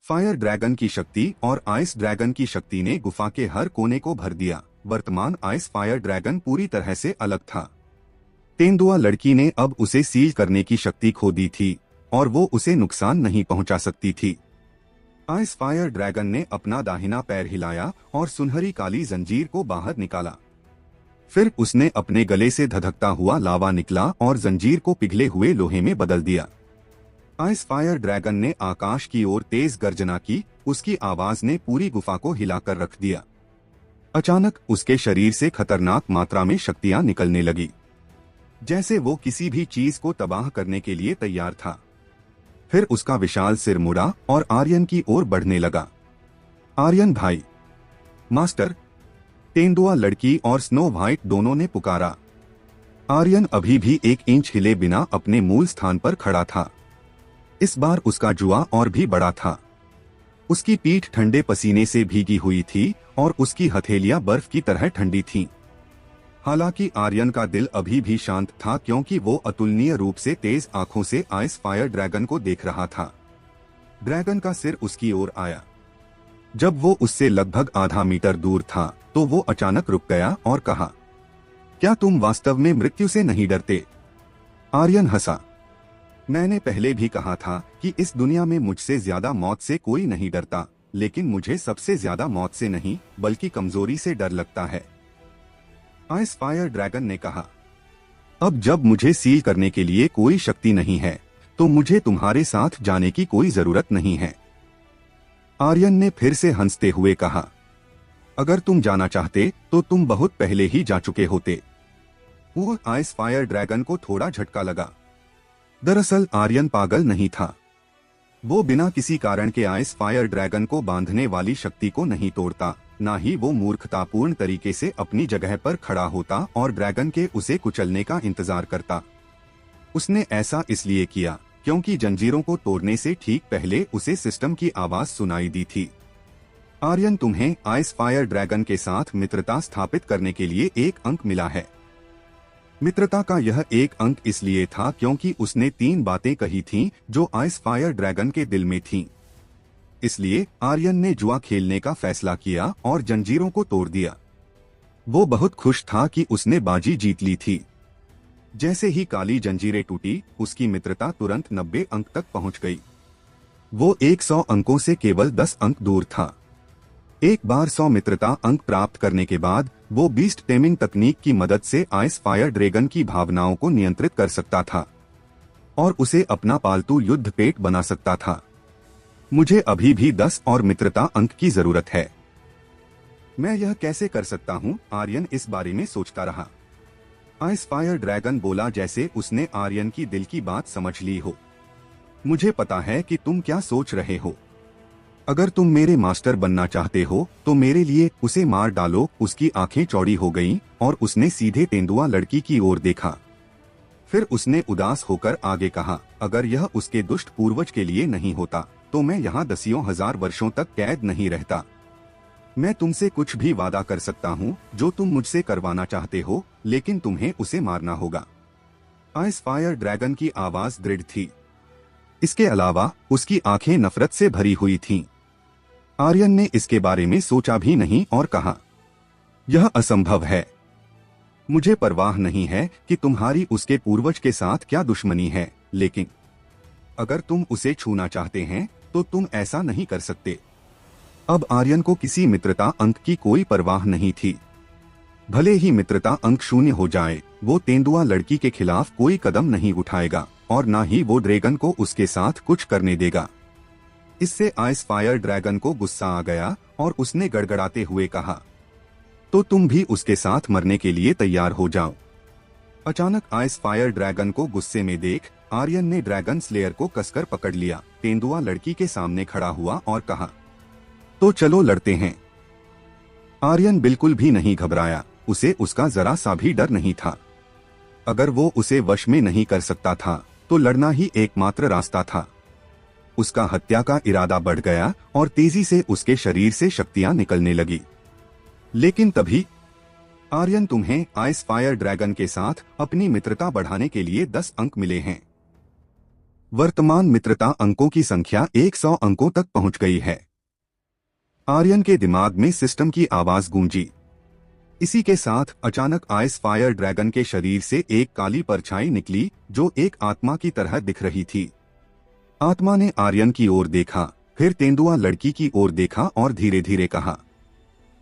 Fire dragon की शक्ति और आइस ड्रैगन की शक्ति ने गुफा के हर कोने को भर दिया। वर्तमान आइस फायर ड्रैगन पूरी तरह से अलग था। तेंदुआ लड़की ने अब उसे सील करने की शक्ति खो दी थी और वो उसे नुकसान नहीं पहुंचा सकती थी। आइस फायर ड्रैगन ने अपना दाहिना पैर हिलाया और सुनहरी काली जंजीर को बाहर निकाला। फिर उसने अपने गले से धधकता हुआ लावा निकला और जंजीर को पिघले हुए लोहे में बदल दिया। आइस फायर ड्रैगन ने आकाश की ओर तेज गर्जना की। उसकी आवाज ने पूरी गुफा को हिलाकर रख दिया। अचानक उसके शरीर से खतरनाक मात्रा में शक्तियां निकलने लगी, जैसे वो किसी भी चीज को तबाह करने के लिए तैयार था। फिर उसका विशाल सिर मुड़ा और आर्यन की ओर बढ़ने लगा। आर्यन भाई। मास्टर, तेंदुआ लड़की और स्नो व्हाइट दोनों ने पुकारा। आर्यन अभी भी 1 इंच हिले बिना अपने मूल स्थान पर खड़ा था। इस बार उसका जुआ और भी बड़ा था। उसकी पीठ ठंडे पसीने से भीगी हुई थी और उसकी हथेलियां बर्फ की तरह ठंडी थीं। हालांकि आर्यन का दिल अभी भी शांत था, क्योंकि वो अतुलनीय रूप से तेज आंखों से आइस फायर ड्रैगन को देख रहा था। ड्रैगन का सिर उसकी ओर आया। जब वो उससे लगभग आधा मीटर दूर था तो वो अचानक रुक गया और कहा, क्या तुम वास्तव में मृत्यु से नहीं डरते? आर्यन हंसा। मैंने पहले भी कहा था कि इस दुनिया में मुझसे ज्यादा मौत से कोई नहीं डरता, लेकिन मुझे सबसे ज्यादा मौत से नहीं बल्कि कमजोरी से डर लगता है। आइस फायर ड्रैगन ने कहा, अब जब मुझे सील करने के लिए कोई शक्ति नहीं है तो मुझे तुम्हारे साथ जाने की कोई जरूरत नहीं है। आर्यन ने फिर से हंसते हुए कहा, अगर तुम जाना चाहते तो तुम बहुत पहले ही जा चुके होते। वो आइस फायर ड्रैगन को थोड़ा झटका लगा। दरअसल आर्यन पागल नहीं था। वो बिना किसी कारण के आइस फायर ड्रैगन को बांधने वाली शक्ति को नहीं तोड़ता, ना ही वो मूर्खतापूर्ण तरीके से अपनी जगह पर खड़ा होता और ड्रैगन के उसे कुचलने का इंतजार करता। उसने ऐसा इसलिए किया क्योंकि जंजीरों को तोड़ने से ठीक पहले उसे सिस्टम की आवाज सुनाई दी थी। आर्यन, तुम्हें आइस फायर ड्रैगन के साथ मित्रता स्थापित करने के लिए 1 अंक मिला है। मित्रता का यह 1 अंक इसलिए था क्योंकि उसने 3 बातें कही थीं जो आइस फायर ड्रैगन के दिल में थीं। इसलिए आर्यन ने जुआ खेलने का फैसला किया और जंजीरों को तोड़ दिया। वो बहुत खुश था कि उसने बाजी जीत ली थी। जैसे ही काली जंजीरें टूटी, उसकी मित्रता तुरंत 90 अंक तक पहुंच गई। वो 100 अंकों से केवल 10 अंक दूर था। एक बार 100 मित्रता अंक प्राप्त करने के बाद वो बीस्ट टेमिंग तकनीक की मदद से आइस फायर ड्रैगन की भावनाओं को नियंत्रित कर सकता था और उसे अपना पालतू युद्ध पेट बना सकता था। मुझे अभी भी 10 और मित्रता अंक की जरूरत है। मैं यह कैसे कर सकता हूँ? आर्यन इस बारे में सोचता रहा। आइस फायर ड्रैगन बोला, जैसे उसने आर्यन की दिल की बात समझ ली हो। मुझे पता है कि तुम क्या सोच रहे हो। अगर तुम मेरे मास्टर बनना चाहते हो तो मेरे लिए उसे मार डालो। उसकी आंखें चौड़ी हो गईं और उसने सीधे तेंदुआ लड़की की ओर देखा। फिर उसने उदास होकर आगे कहा, अगर यह उसके दुष्ट पूर्वज के लिए नहीं होता तो मैं यहाँ दसियों हजार वर्षों तक कैद नहीं रहता। मैं तुमसे कुछ भी वादा कर सकता हूँ जो तुम मुझसे करवाना चाहते हो, लेकिन तुम्हें उसे मारना होगा। आइस फायर ड्रैगन की आवाज दृढ़ थी। इसके अलावा उसकी आंखें नफरत से भरी हुई थीं। आर्यन ने इसके बारे में सोचा भी नहीं और कहा, यह असंभव है। मुझे परवाह नहीं है कि तुम्हारी उसके पूर्वज के साथ क्या दुश्मनी है, लेकिन अगर तुम उसे छूना चाहते हैं तो तुम ऐसा नहीं कर सकते। अब आर्यन को किसी मित्रता अंक की कोई परवाह नहीं थी। भले ही मित्रता अंक 0 हो जाए, वो तेंदुआ लड़की के खिलाफ कोई कदम नहीं उठाएगा और ना ही वो ड्रैगन को उसके साथ कुछ करने देगा। इससे आइस फायर ड्रैगन को गुस्सा आ गया और उसने गड़गड़ाते हुए कहा, तो तुम भी उसके साथ मरने के लिए तैयार हो जाओ। अचानक आइस फायर ड्रैगन को गुस्से में देख आर्यन ने ड्रैगन स्लेयर को कसकर पकड़ लिया, तेंदुआ लड़की के सामने खड़ा हुआ और कहा, तो चलो लड़ते हैं। आर्यन बिल्कुल भी नहीं घबराया। उसे उसका जरा सा भी डर नहीं था। अगर वो उसे वश में नहीं कर सकता था तो लड़ना ही एकमात्र रास्ता था। उसका हत्या का इरादा बढ़ गया और तेजी से उसके शरीर से शक्तियां निकलने लगी। लेकिन तभी, आर्यन, तुम्हें आइस फायर ड्रैगन के साथ अपनी मित्रता बढ़ाने के लिए 10 अंक मिले हैं। वर्तमान मित्रता अंकों की संख्या 100 अंकों तक पहुंच गई है। आर्यन के दिमाग में सिस्टम की आवाज गूंजी। इसी के साथ अचानक आइस फायर ड्रैगन के शरीर से एक काली परछाई निकली जो एक आत्मा की तरह दिख रही थी। आत्मा ने आर्यन की ओर देखा, फिर तेंदुआ लड़की की ओर देखा और धीरे धीरे कहा,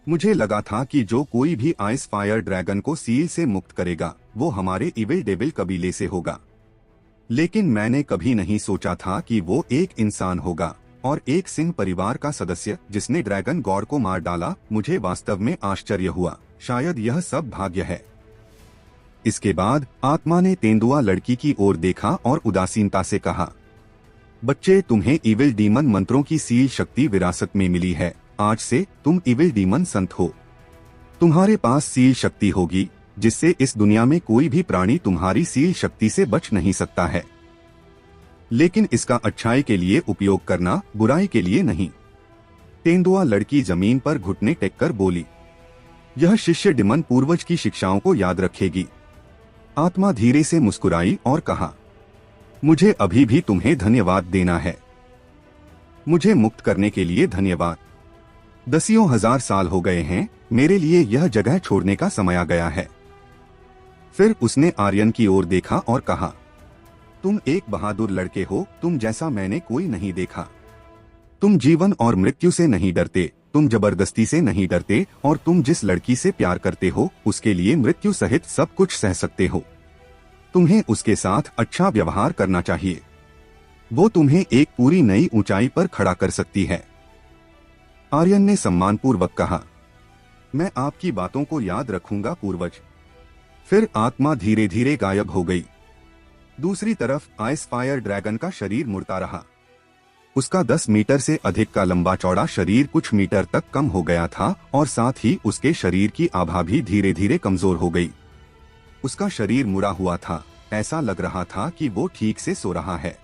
मुझे लगा था कि जो कोई भी आइस फायर ड्रैगन को सील से मुक्त करेगा वो हमारे इविल डेविल कबीले से होगा, लेकिन मैंने कभी नहीं सोचा था कि वो एक इंसान होगा और एक सिंह परिवार का सदस्य जिसने ड्रैगन गॉड को मार डाला। मुझे वास्तव में आश्चर्य हुआ, शायद यह सब भाग्य है। इसके बाद आत्मा ने तेंदुआ लड़की की ओर देखा और उदासीनता से कहा, बच्चे, तुम्हें इविल डीमन मंत्रों की सील शक्ति विरासत में मिली है। आज से तुम इविल डीमन संत हो। तुम्हारे पास सील शक्ति होगी जिससे इस दुनिया में कोई भी प्राणी तुम्हारी सील शक्ति से बच नहीं सकता है, लेकिन इसका अच्छाई के लिए उपयोग करना, बुराई के लिए नहीं। तेंदुआ लड़की जमीन पर घुटने टेककर बोली, यह शिष्य डिमन पूर्वज की शिक्षाओं को याद रखेगी। आत्मा धीरे से मुस्कुराई और कहा, मुझे अभी भी तुम्हें धन्यवाद देना है। मुझे मुक्त करने के लिए धन्यवाद। दसियों हजार साल हो गए हैं, मेरे लिए यह जगह छोड़ने का समय आ गया है। फिर उसने आर्यन की ओर देखा और कहा, तुम एक बहादुर लड़के हो, तुम जैसा मैंने कोई नहीं देखा। तुम जीवन और मृत्यु से नहीं डरते, तुम जबरदस्ती से नहीं डरते और तुम जिस लड़की से प्यार करते हो उसके लिए मृत्यु सहित सब कुछ सह सकते हो। तुम्हें उसके साथ अच्छा व्यवहार करना चाहिए, वो तुम्हें एक पूरी नई ऊंचाई पर खड़ा कर सकती है। आर्यन ने सम्मानपूर्वक कहा, मैं आपकी बातों को याद रखूंगा पूर्वज। फिर आत्मा धीरे धीरे गायब हो गई। दूसरी तरफ आइस फायर ड्रैगन का शरीर मुड़ता रहा। उसका 10 मीटर से अधिक का लंबा चौड़ा शरीर कुछ मीटर तक कम हो गया था और साथ ही उसके शरीर की आभा भी धीरे धीरे कमजोर हो गई। उसका शरीर मुड़ा हुआ था, ऐसा लग रहा था कि वो ठीक से सो रहा है।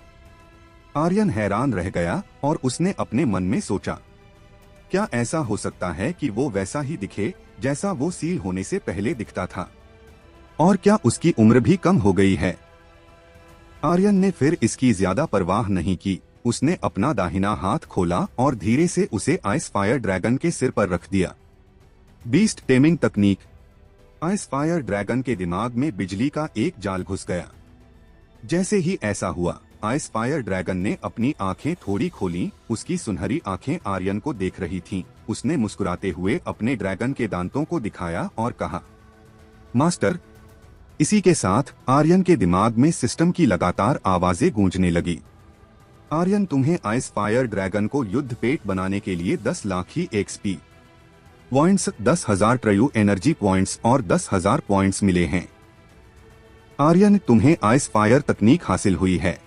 आर्यन हैरान रह गया और उसने अपने मन में सोचा, क्या ऐसा हो सकता है कि वो वैसा ही दिखे जैसा वो सील होने से पहले दिखता था? और क्या उसकी उम्र भी कम हो गई है? आर्यन ने फिर इसकी ज्यादा परवाह नहीं की। उसने अपना दाहिना हाथ खोला और धीरे से उसे आइस फायर ड्रैगन के सिर पर रख दिया। बीस्ट टेमिंग तकनीक। आइस फायर ड्रैगन के दिमाग में बिजली का एक जाल घुस गया। जैसे ही ऐसा हुआ, आइस फायर ड्रैगन ने अपनी आंखें थोड़ी खोली। उसकी सुनहरी आंखें आर्यन को देख रही थीं। उसने मुस्कुराते हुए अपने ड्रैगन के दांतों को दिखाया और कहा, मास्टर। इसी के साथ आर्यन के दिमाग में सिस्टम की लगातार आवाजें गूंजने लगी। आर्यन, तुम्हें आइस फायर ड्रैगन को युद्ध पेट बनाने के लिए 10 लाख ही एक्सपी पॉइंट्स, 10,000 ट्रयू एनर्जी पॉइंट्स और 10,000 पॉइंट्स मिले हैं। आर्यन, तुम्हें आइस फायर तकनीक हासिल हुई है।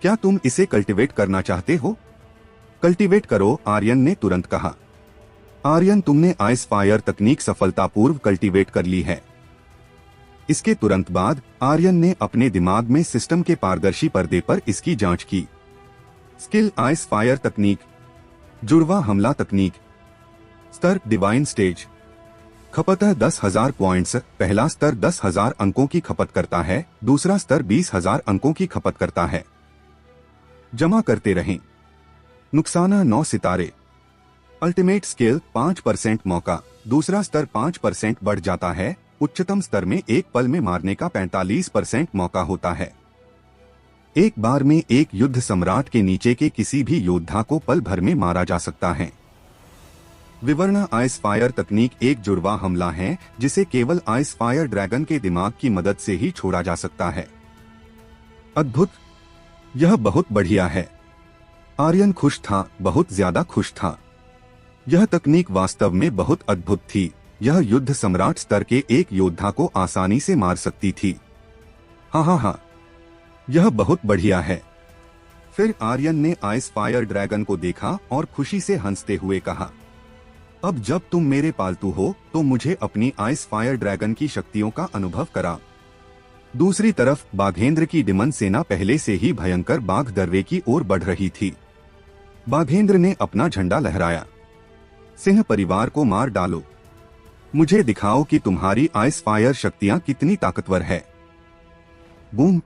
क्या तुम इसे कल्टीवेट करना चाहते हो? कल्टीवेट करो, आर्यन ने तुरंत कहा। आर्यन, तुमने आइस फायर तकनीक सफलतापूर्व कल्टीवेट कर ली है। इसके तुरंत बाद आर्यन ने अपने दिमाग में सिस्टम के पारदर्शी पर्दे पर इसकी जांच की। स्किल आइस फायर तकनीक, जुड़वा हमला तकनीक, स्तर डिवाइन स्टेज, खपत 10,000 पॉइंट्स। पहला स्तर 10,000 अंकों की खपत करता है, दूसरा स्तर 20,000 अंकों की खपत करता है। जमा करते रहें। नुकसान 9 सितारे। अल्टीमेट स्किल 5% मौका, दूसरा स्तर 5% बढ़ जाता है। उच्चतम स्तर में एक पल में मारने का 45% मौका होता है। एक बार में एक युद्ध सम्राट के नीचे के किसी भी योद्धा को पल भर में मारा जा सकता है। विवरण आइस फायर तकनीक एक जुड़वा हमला है जिसे केवल आइस फायर ड्रैगन के दिमाग की मदद से ही छोड़ा जा सकता है। अद्भुत, यह बहुत बढ़िया है। आर्यन खुश था, बहुत ज्यादा खुश था। यह तकनीक वास्तव में बहुत अद्भुत थी। यह युद्ध सम्राट स्तर के एक योद्धा को आसानी से मार सकती थी। हाँ, यह बहुत बढ़िया है। फिर आर्यन ने आइस फायर ड्रैगन को देखा और खुशी से हंसते हुए कहा, अब जब तुम मेरे पालतू हो तो मुझे अपनी आइस फायर ड्रैगन की शक्तियों का अनुभव करा। दूसरी तरफ बाघेंद्र की डिमन सेना पहले से ही भयंकर बाघ दर्रे की ओर बढ़ रही थी। बाघेंद्र ने अपना झंडा लहराया। सिंह परिवार को मार डालो। मुझे दिखाओ कि तुम्हारी आइस फायर शक्तियां कितनी ताकतवर है। बूम!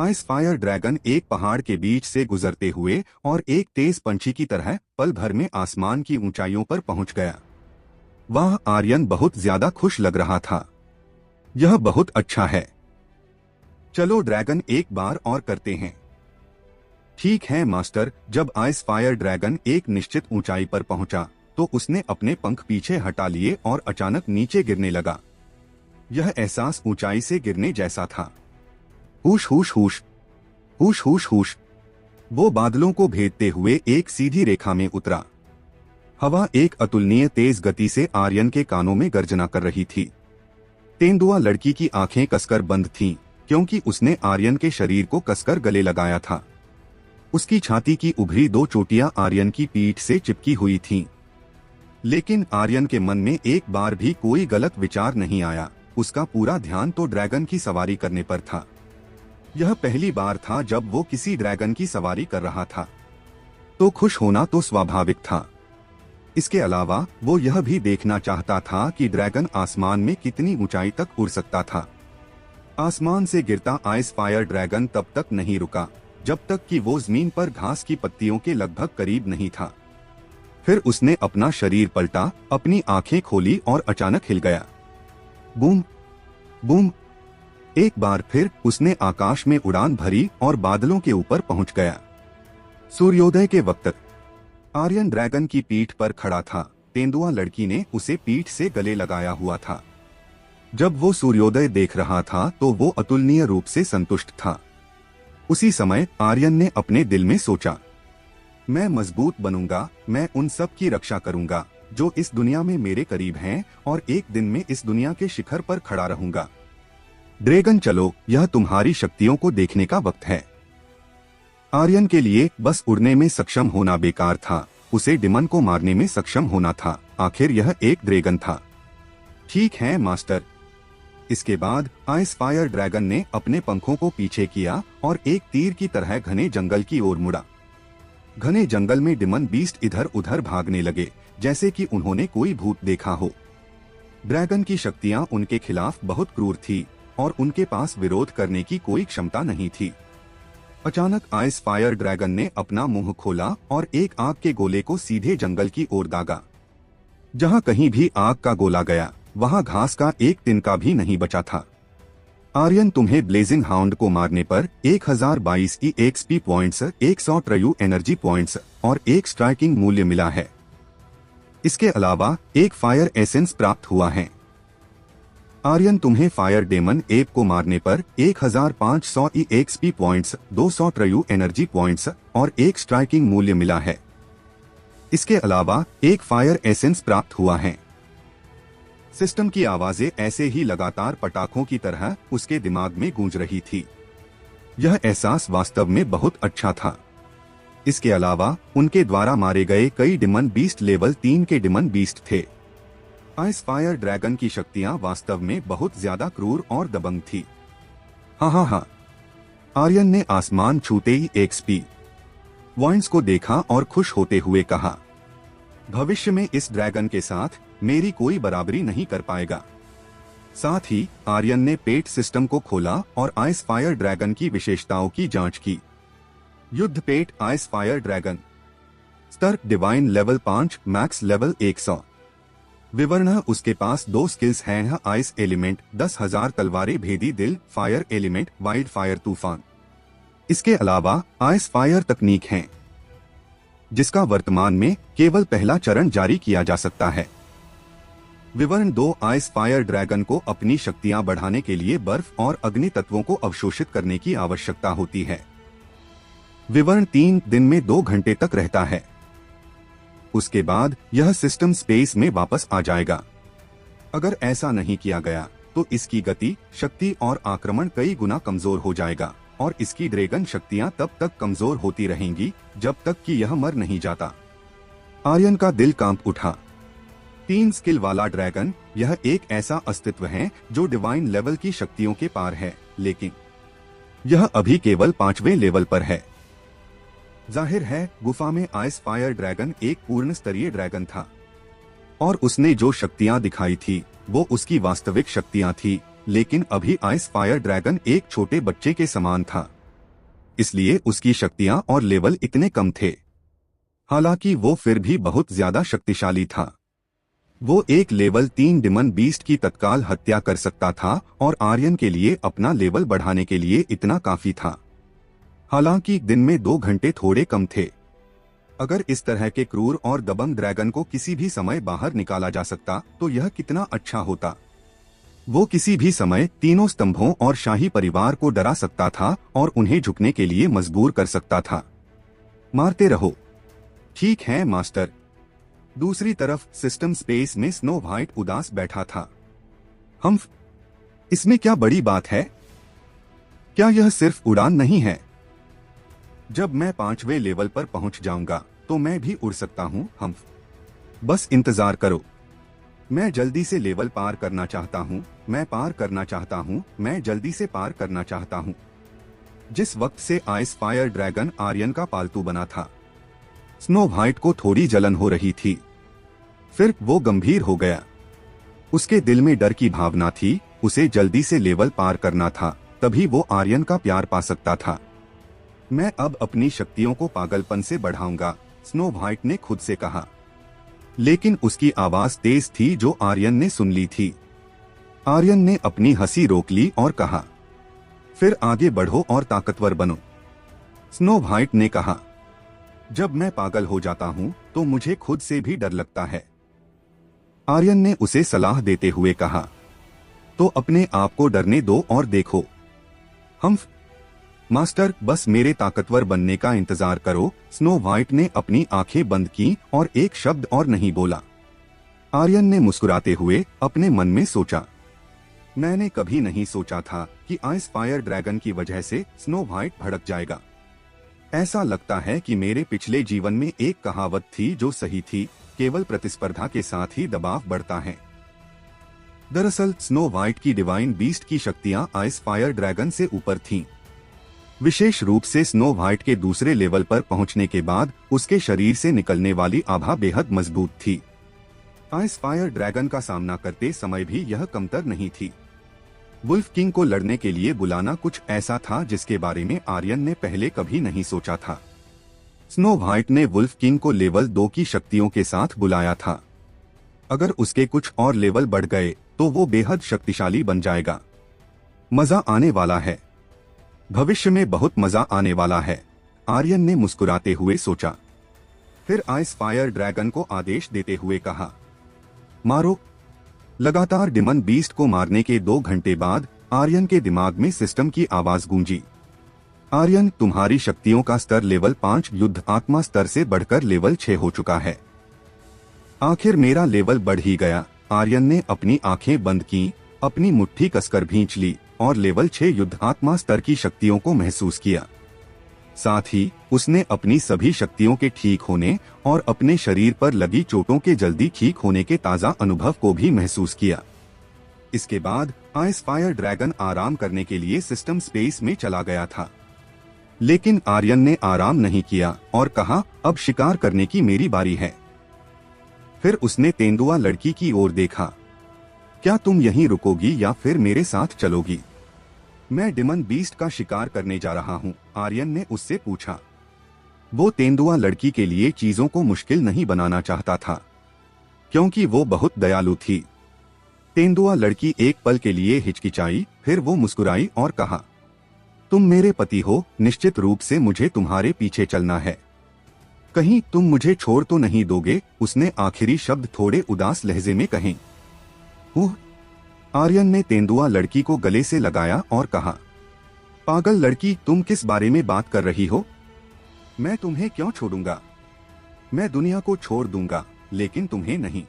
आइस फायर ड्रैगन एक पहाड़ के बीच से गुजरते हुए और एक तेज पंछी की तरह पल भर में आसमान की ऊंचाइयों पर पहुंच गया। वह आर्यन बहुत ज्यादा खुश लग रहा था। यह बहुत अच्छा है। चलो ड्रैगन एक बार और करते हैं। ठीक है मास्टर। जब आइस फायर ड्रैगन एक निश्चित ऊंचाई पर पहुंचा तो उसने अपने पंख पीछे हटा लिए और अचानक नीचे गिरने लगा। यह एहसास ऊंचाई से गिरने जैसा था। हुश हुश हुश हुश हुश हुश। वो बादलों को भेदते हुए एक सीधी रेखा में उतरा। हवा एक अतुलनीय तेज गति से आर्यन के कानों में गर्जना कर रही थी। तेंदुआ लड़की की आंखें कसकर बंद थीं, क्योंकि उसने आर्यन के शरीर को कसकर गले लगाया था। उसकी छाती की उभरी दो चोटियां आर्यन की पीठ से चिपकी हुई थीं। लेकिन आर्यन के मन में एक बार भी कोई गलत विचार नहीं आया। उसका पूरा ध्यान तो ड्रैगन की सवारी करने पर था। यह पहली बार था जब वो किसी ड्रैगन की सवारी कर रहा था, तो खुश होना तो स्वाभाविक था। इसके अलावा वो यह भी देखना चाहता था कि ड्रैगन आसमान में कितनी ऊंचाई तक उड़ सकता था। आसमान से गिरता आइस फायर ड्रैगन तब तक नहीं रुका जब तक कि वो जमीन पर घास की पत्तियों के लगभग करीब नहीं था। फिर उसने अपना शरीर पलटा, अपनी आंखें खोली और अचानक हिल गया। Boom boom. एक बार फिर उसने आकाश में उड़ान भरी और बादलों के ऊपर पहुंच गया। सूर्योदय के वक्त आर्यन ड्रैगन की पीठ पर खड़ा था। तेंदुआ लड़की ने उसे पीठ से गले लगाया हुआ था। जब वो सूर्योदय देख रहा था तो वो अतुलनीय रूप से संतुष्ट था। उसी समय आर्यन ने अपने दिल में सोचा, मैं मजबूत बनूंगा। मैं उन सब की रक्षा करूंगा जो इस दुनिया में मेरे करीब हैं और एक दिन में इस दुनिया के शिखर पर खड़ा रहूंगा। ड्रैगन चलो, यह तुम्हारी शक्तियों को देखने का वक्त है। आर्यन के लिए बस उड़ने में सक्षम होना बेकार था, उसे डिमन को मारने में सक्षम होना था। आखिर यह एक ड्रैगन था। ठीक है मास्टर। इसके बाद आइस फायर ड्रैगन ने अपने पंखों को पीछे किया और एक तीर की तरह घने जंगल की ओर मुड़ा। घने जंगल में डिमन बीस्ट इधर उधर भागने लगे जैसे कि उन्होंने कोई भूत देखा हो। ड्रैगन की शक्तियां उनके खिलाफ बहुत क्रूर थी और उनके पास विरोध करने की कोई क्षमता नहीं थी। अचानक आइस फायर ड्रैगन ने अपना मुंह खोला और एक आग के गोले को सीधे जंगल की ओर दागा। जहां कहीं भी आग का गोला गया वहां घास का एक तिनका भी नहीं बचा था। आर्यन, तुम्हें ब्लेजिंग हाउंड को मारने पर 1022 EXP पॉइंट्स, 100 ट्रयू एनर्जी पॉइंट्स और एक स्ट्राइकिंग मूल्य मिला है। इसके अलावा एक फायर एसेंस प्राप्त हुआ है। आर्यन, तुम्हें फायर डेमन एप को मारने पर 1500 EXP पॉइंट्स, 200 ट्रयू एनर्जी पॉइंट्स और एक स्ट्राइकिंग मूल्य मिला है। इसके अलावा एक फायर एसेंस प्राप्त हुआ है। सिस्टम की आवाजें ऐसे ही लगातार पटाखों की तरह उसके दिमाग में गूंज रही थी। यह एहसास वास्तव में बहुत अच्छा था। इसके अलावा उनके द्वारा मारे गए कई डिमन बीस्ट लेवल 3 के डिमन बीस्ट थे। आइस फायर ड्रैगन की शक्तियां वास्तव में बहुत ज्यादा क्रूर और दबंग थी। हाँ। आर्यन ने आसमान छूते ही XP पॉइंट्स को देखा और खुश होते हुए कहा, भविष्य में इस ड्रैगन के साथ मेरी कोई बराबरी नहीं कर पाएगा। साथ ही आर्यन ने पेट सिस्टम को खोला और आइस फायर ड्रैगन की विशेषताओं की जांच की। युद्ध पेट आइस फायर ड्रैगन, स्तर डिवाइन लेवल 5, मैक्स लेवल 100। विवरण, उसके पास 2 स्किल्स हैं, आइस एलिमेंट 10,000 तलवारें, भेदी दिल, फायर एलिमेंट, वाइल्ड फायर तूफान। इसके अलावा आइस फायर तकनीक है जिसका वर्तमान में केवल पहला चरण जारी किया जा सकता है। विवरण 2, आइस फायर ड्रैगन को अपनी शक्तियां बढ़ाने के लिए बर्फ और अग्नि तत्वों को अवशोषित करने की आवश्यकता होती है। विवरण 3, दिन में 2 घंटे तक रहता है। उसके बाद यह सिस्टम स्पेस में वापस आ जाएगा। अगर ऐसा नहीं किया गया तो इसकी गति, शक्ति और आक्रमण कई गुना कमजोर हो जाएगा और इसकी ड्रैगन शक्तियां तब तक कमजोर होती रहेंगी जब तक कि यह मर नहीं जाता। आर्यन का दिल कांप उठा। 3 स्किल वाला ड्रैगन, यह एक ऐसा अस्तित्व है जो डिवाइन लेवल की शक्तियों के पार है, लेकिन यह अभी केवल 5वें लेवल पर है। जाहिर है गुफा में आइस फायर ड्रैगन एक पूर्ण स्तरीय ड्रैगन था और उसने जो शक्तियां दिखाई थी वो उसकी वास्तविक शक्तियां थी, लेकिन अभी आइस फायर ड्रैगन एक छोटे बच्चे के समान था। इसलिए उसकी शक्तियां और लेवल इतने कम थे। हालांकि वो फिर भी बहुत ज्यादा शक्तिशाली था। वो एक लेवल 3 डिमन बीस्ट की तत्काल हत्या कर सकता था और आर्यन के लिए अपना लेवल बढ़ाने के लिए इतना काफी था। हालांकि दिन में 2 घंटे थोड़े कम थे। अगर इस तरह के क्रूर और दबंग ड्रैगन को किसी भी समय बाहर निकाला जा सकता तो यह कितना अच्छा होता। वो किसी भी समय तीनों स्तंभों और शाही परिवार को डरा सकता था और उन्हें झुकने के लिए मजबूर कर सकता था। मारते रहो। ठीक है मास्टर। दूसरी तरफ सिस्टम स्पेस में स्नो व्हाइट उदास बैठा था। इसमें क्या बड़ी बात है? क्या यह सिर्फ उड़ान नहीं है? जब मैं 5वें लेवल पर पहुंच जाऊंगा तो मैं भी उड़ सकता हूं। बस इंतजार करो। मैं जल्दी से लेवल पार करना चाहता हूं। मैं पार करना चाहता हूं। मैं जल्दी से पार करना चाहता हूं। जिस वक्त से आइस फायर ड्रैगन आर्यन का पालतू बना था, स्नो व्हाइट को थोड़ी जलन हो रही थी। फिर वो गंभीर हो गया। उसके दिल में डर की भावना थी। उसे जल्दी से लेवल पार करना था, तभी वो आर्यन का प्यार पा सकता था। मैं अब अपनी शक्तियों को पागलपन से बढ़ाऊंगा, स्नो व्हाइट ने खुद से कहा। लेकिन उसकी आवाज तेज थी जो आर्यन ने सुन ली थी। आर्यन ने अपनी हंसी रोक ली और कहा, फिर आगे बढ़ो और ताकतवर बनो। स्नो व्हाइट ने कहा, जब मैं पागल हो जाता हूं तो मुझे खुद से भी डर लगता है। आर्यन ने उसे सलाह देते हुए कहा, तो अपने आप को डरने दो और देखो। मास्टर, बस मेरे ताकतवर बनने का इंतजार करो। स्नो व्हाइट ने अपनी आंखें बंद की और एक शब्द और नहीं बोला। आर्यन ने मुस्कुराते हुए अपने मन में सोचा, मैंने कभी नहीं सोचा था कि आइस फायर ड्रैगन की वजह से स्नो व्हाइट भड़क जाएगा। ऐसा लगता है कि मेरे पिछले जीवन में एक कहावत थी जो सही थी, केवल प्रतिस्पर्धा के साथ ही दबाव बढ़ता है। दरअसल स्नो व्हाइट की डिवाइन बीस्ट की शक्तियां आइस फायर ड्रैगन से ऊपर थीं। विशेष रूप से स्नो व्हाइट के दूसरे लेवल पर पहुंचने के बाद उसके शरीर से निकलने वाली आभा बेहद मजबूत थी। आइस फायर ड्रैगन का सामना करते समय भी यह कमतर नहीं थी। वुल्फ किंग को लड़ने के लिए बुलाना कुछ ऐसा था जिसके बारे में आर्यन ने पहले कभी नहीं सोचा था। स्नो व्हाइट ने वुल्फ किंग को लेवल 2 की शक्तियों के साथ बुलाया था। अगर उसके कुछ और लेवल बढ़ गए तो वो बेहद शक्तिशाली बन जाएगा। मजा आने वाला है। भविष्य में बहुत मजा आने वाला है, आर्यन ने मुस्कुराते हुए सोचा। फिर आइस फायर ड्रैगन को आदेश देते हुए कहा, मारो। लगातार डिमन बीस्ट को मारने के 2 घंटे बाद आर्यन के दिमाग में सिस्टम की आवाज गूंजी। आर्यन, तुम्हारी शक्तियों का स्तर लेवल 5 युद्ध आत्मा स्तर से बढ़कर लेवल 6 हो चुका है। आखिर मेरा लेवल बढ़ ही गया। आर्यन ने अपनी आंखें बंद की, अपनी मुट्ठी कसकर भींच ली और लेवल 6 युद्ध आत्मा स्तर की शक्तियों को महसूस किया। साथ ही उसने अपनी सभी शक्तियों के ठीक होने और अपने शरीर पर लगी चोटों के जल्दी ठीक होने के ताजा अनुभव को भी महसूस किया। इसके बाद आइस फायर ड्रैगन आराम करने के लिए सिस्टम स्पेस में चला गया था। लेकिन आर्यन ने आराम नहीं किया और कहा, अब शिकार करने की मेरी बारी है। फिर उसने तेंदुआ लड़की की ओर देखा। क्या तुम यहीं रुकोगी या फिर मेरे साथ चलोगी? मैं डिमन बीस्ट का शिकार करने जा रहा हूं, आर्यन ने उससे पूछा। वो तेंदुआ लड़की के लिए चीजों को मुश्किल नहीं बनाना चाहता था, क्योंकि वो बहुत दयालु थी। तेंदुआ लड़की एक पल के लिए हिचकिचाई, फिर वो मुस्कुराई और कहा, तुम मेरे पति हो, निश्चित रूप से मुझे तुम्हारे पीछे चलना है। कहीं तुम मुझे छोड़ तो नहीं दोगे? उसने आखिरी शब्द थोड़े उदास लहजे में कहे। आर्यन ने तेंदुआ लड़की को गले से लगाया और कहा, पागल लड़की, तुम किस बारे में बात कर रही हो? मैं तुम्हें क्यों छोड़ूंगा? मैं दुनिया को छोड़ दूंगा, लेकिन तुम्हें नहीं।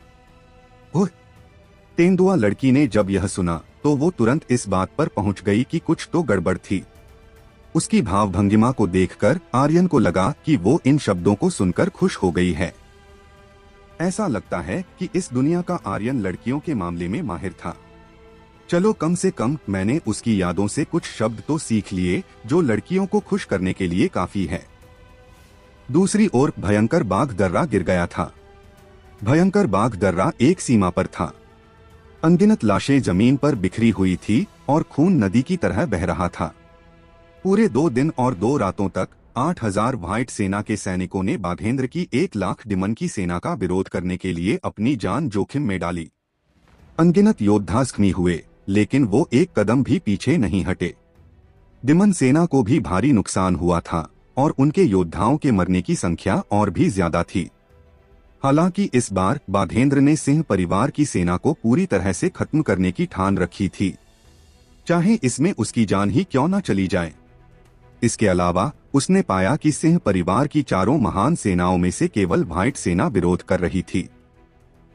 तेंदुआ लड़की ने जब यह सुना तो वो तुरंत इस बात पर पहुंच गई कि कुछ तो गड़बड़ थी। उसकी भावभंगिमा को देखकर आर्यन को लगा कि वो इन शब्दों को सुनकर खुश हो गई है। ऐसा लगता है कि इस दुनिया का आर्यन लड़कियों के मामले में माहिर था। चलो, कम से कम मैंने उसकी यादों से कुछ शब्द तो सीख लिए जो लड़कियों को खुश करने के लिए काफी है। दूसरी ओर भयंकर बाघ दर्रा गिर गया था। भयंकर बाघ दर्रा एक सीमा पर था। अनगिनत लाशें जमीन पर बिखरी हुई थी और खून नदी की तरह बह रहा था। पूरे 2 दिन और 2 रातों तक 8,000 व्हाइट सेना के सैनिकों ने बाघेंद्र की 1 लाख डिमन की सेना का विरोध करने के लिए अपनी जान जोखिम में डाली। अनगिनत योद्धा जख्मी हुए, लेकिन वो एक कदम भी पीछे नहीं हटे। डिमन सेना को भी भारी नुकसान हुआ था और उनके योद्धाओं के मरने की संख्या और भी ज्यादा थी। हालांकि इस बार बाघेंद्र ने सिंह परिवार की सेना को पूरी तरह से खत्म करने की ठान रखी थी, चाहे इसमें उसकी जान ही क्यों न चली जाए। इसके अलावा उसने पाया कि सिंह परिवार की चारों महान सेनाओं में से केवल व्हाइट सेना विरोध कर रही थी।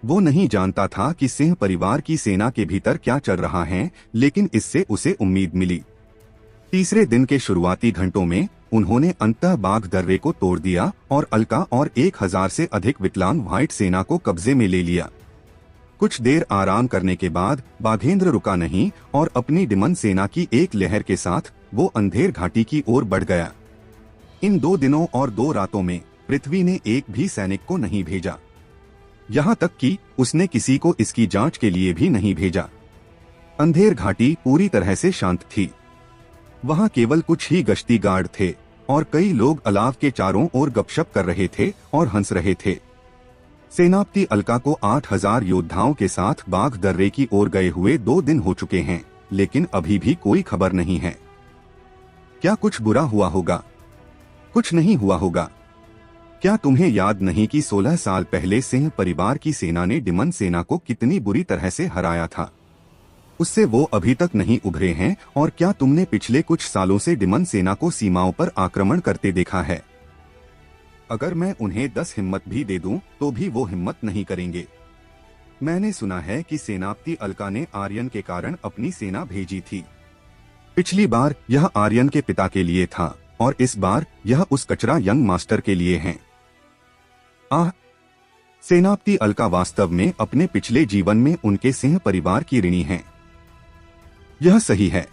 वो नहीं जानता था कि सिंह परिवार की सेना के भीतर क्या चल रहा है, लेकिन इससे उसे उम्मीद मिली। तीसरे दिन के शुरुआती घंटों में उन्होंने अंततः बाघ दर्रे को तोड़ दिया और अलका और 1,000 से अधिक विकलांग व्हाइट सेना को कब्जे में ले लिया। कुछ देर आराम करने के बाद बाघेंद्र रुका नहीं और अपनी डिमन सेना की एक लहर के साथ वो अंधेर घाटी की ओर बढ़ गया। इन 2 दिनों और 2 रातों में पृथ्वी ने एक भी सैनिक को नहीं भेजा, यहाँ तक कि उसने किसी को इसकी जांच के लिए भी नहीं भेजा। अंधेर घाटी पूरी तरह से शांत थी। वहाँ केवल कुछ ही गश्ती गार्ड थे और कई लोग अलाव के चारों ओर गपशप कर रहे थे और हंस रहे थे। सेनापति अलका को 8,000 योद्धाओं के साथ बाघ दर्रे की ओर गए हुए 2 दिन हो चुके हैं, लेकिन अभी भी कोई खबर नहीं है। क्या कुछ बुरा हुआ होगा? कुछ नहीं हुआ होगा। क्या तुम्हें याद नहीं कि 16 साल पहले सिंह परिवार की सेना ने डिमन सेना को कितनी बुरी तरह से हराया था? उससे वो अभी तक नहीं उभरे हैं। और क्या तुमने पिछले कुछ सालों से डिमन सेना को सीमाओं पर आक्रमण करते देखा है? अगर मैं उन्हें 10 हिम्मत भी दे दूं, तो भी वो हिम्मत नहीं करेंगे। मैंने सुना है कि सेनापति अलका ने आर्यन के कारण अपनी सेना भेजी थी। पिछली बार यह आर्यन के पिता के लिए था और इस बार यह उस कचरा यंग मास्टर के लिए है। सेनापति अलका वास्तव में अपने पिछले जीवन में उनके सिंह परिवार की ऋणी हैं। यह सही है।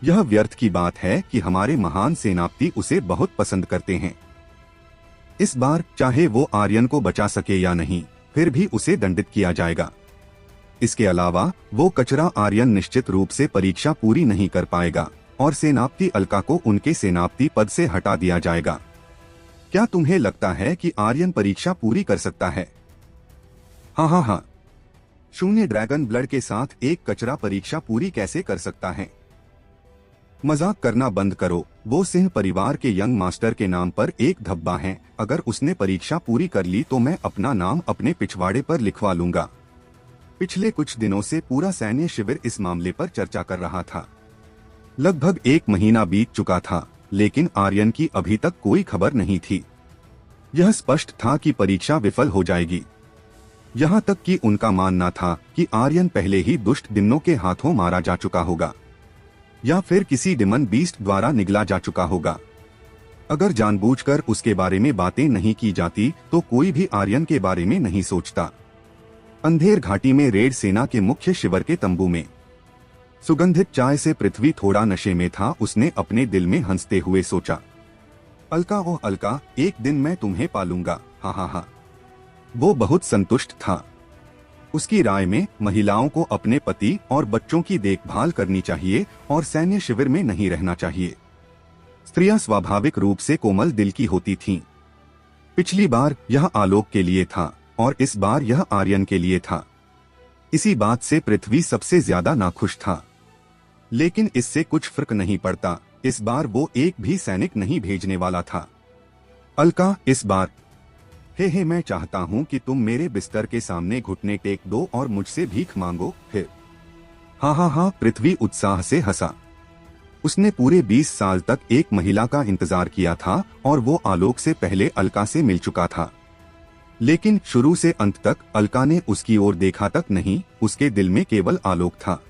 यह व्यर्थ की बात है कि हमारे महान सेनापति उसे बहुत पसंद करते हैं। इस बार चाहे वो आर्यन को बचा सके या नहीं, फिर भी उसे दंडित किया जाएगा। इसके अलावा वो कचरा आर्यन निश्चित रूप से परीक्षा पूरी नहीं कर पाएगा और सेनापति अलका को उनके सेनापति पद से हटा दिया जाएगा। क्या तुम्हें लगता है कि आर्यन परीक्षा पूरी कर सकता है? हाँ। शून्य ड्रैगन ब्लड के साथ एक कचरा परीक्षा पूरी कैसे कर सकता है? मजाक करना बंद करो। वो सिंह परिवार के यंग मास्टर के नाम पर एक धब्बा है। अगर उसने परीक्षा पूरी कर ली तो मैं अपना नाम अपने पिछवाड़े पर लिखवा लूंगा। पिछले कुछ दिनों से पूरा सैन्य शिविर इस मामले पर चर्चा कर रहा था। लगभग 1 महीना बीत चुका था, लेकिन आर्यन की अभी तक कोई खबर नहीं थी। यह स्पष्ट था कि परीक्षा विफल हो जाएगी। यहाँ तक कि उनका मानना था कि आर्यन पहले ही दुष्ट डिमनों के हाथों मारा जा चुका होगा या फिर किसी डिमन बीस्ट द्वारा निगला जा चुका होगा। अगर जानबूझकर उसके बारे में बातें नहीं की जाती तो कोई भी आर्यन के बारे में नहीं सोचता। अंधेर घाटी में रेड सेना के मुख्य शिविर के तंबू में सुगंधित चाय से पृथ्वी थोड़ा नशे में था। उसने अपने दिल में हंसते हुए सोचा, अलका ओह अलका, एक दिन मैं तुम्हें पालूंगा। हाँ। वो बहुत संतुष्ट था। उसकी राय में महिलाओं को अपने पति और बच्चों की देखभाल करनी चाहिए और सैन्य शिविर में नहीं रहना चाहिए। स्त्रियां स्वाभाविक रूप से कोमल दिल की होती थीं। पिछली बार यह आलोक के लिए था और इस बार यह आर्यन के लिए था। इसी बात से पृथ्वी सबसे ज्यादा नाखुश था, लेकिन इससे कुछ फर्क नहीं पड़ता। इस बार वो एक भी सैनिक नहीं भेजने वाला था। अलका, इस बार हे मैं चाहता हूँ कि तुम मेरे बिस्तर के सामने घुटने टेक दो और मुझसे भीख मांगो। फिर हाँ, पृथ्वी उत्साह से हंसा। उसने पूरे 20 साल तक एक महिला का इंतजार किया था और वो आलोक से पहले अलका से मिल चुका था, लेकिन शुरू से अंत तक अलका ने उसकी ओर देखा तक नहीं। उसके दिल में केवल आलोक था।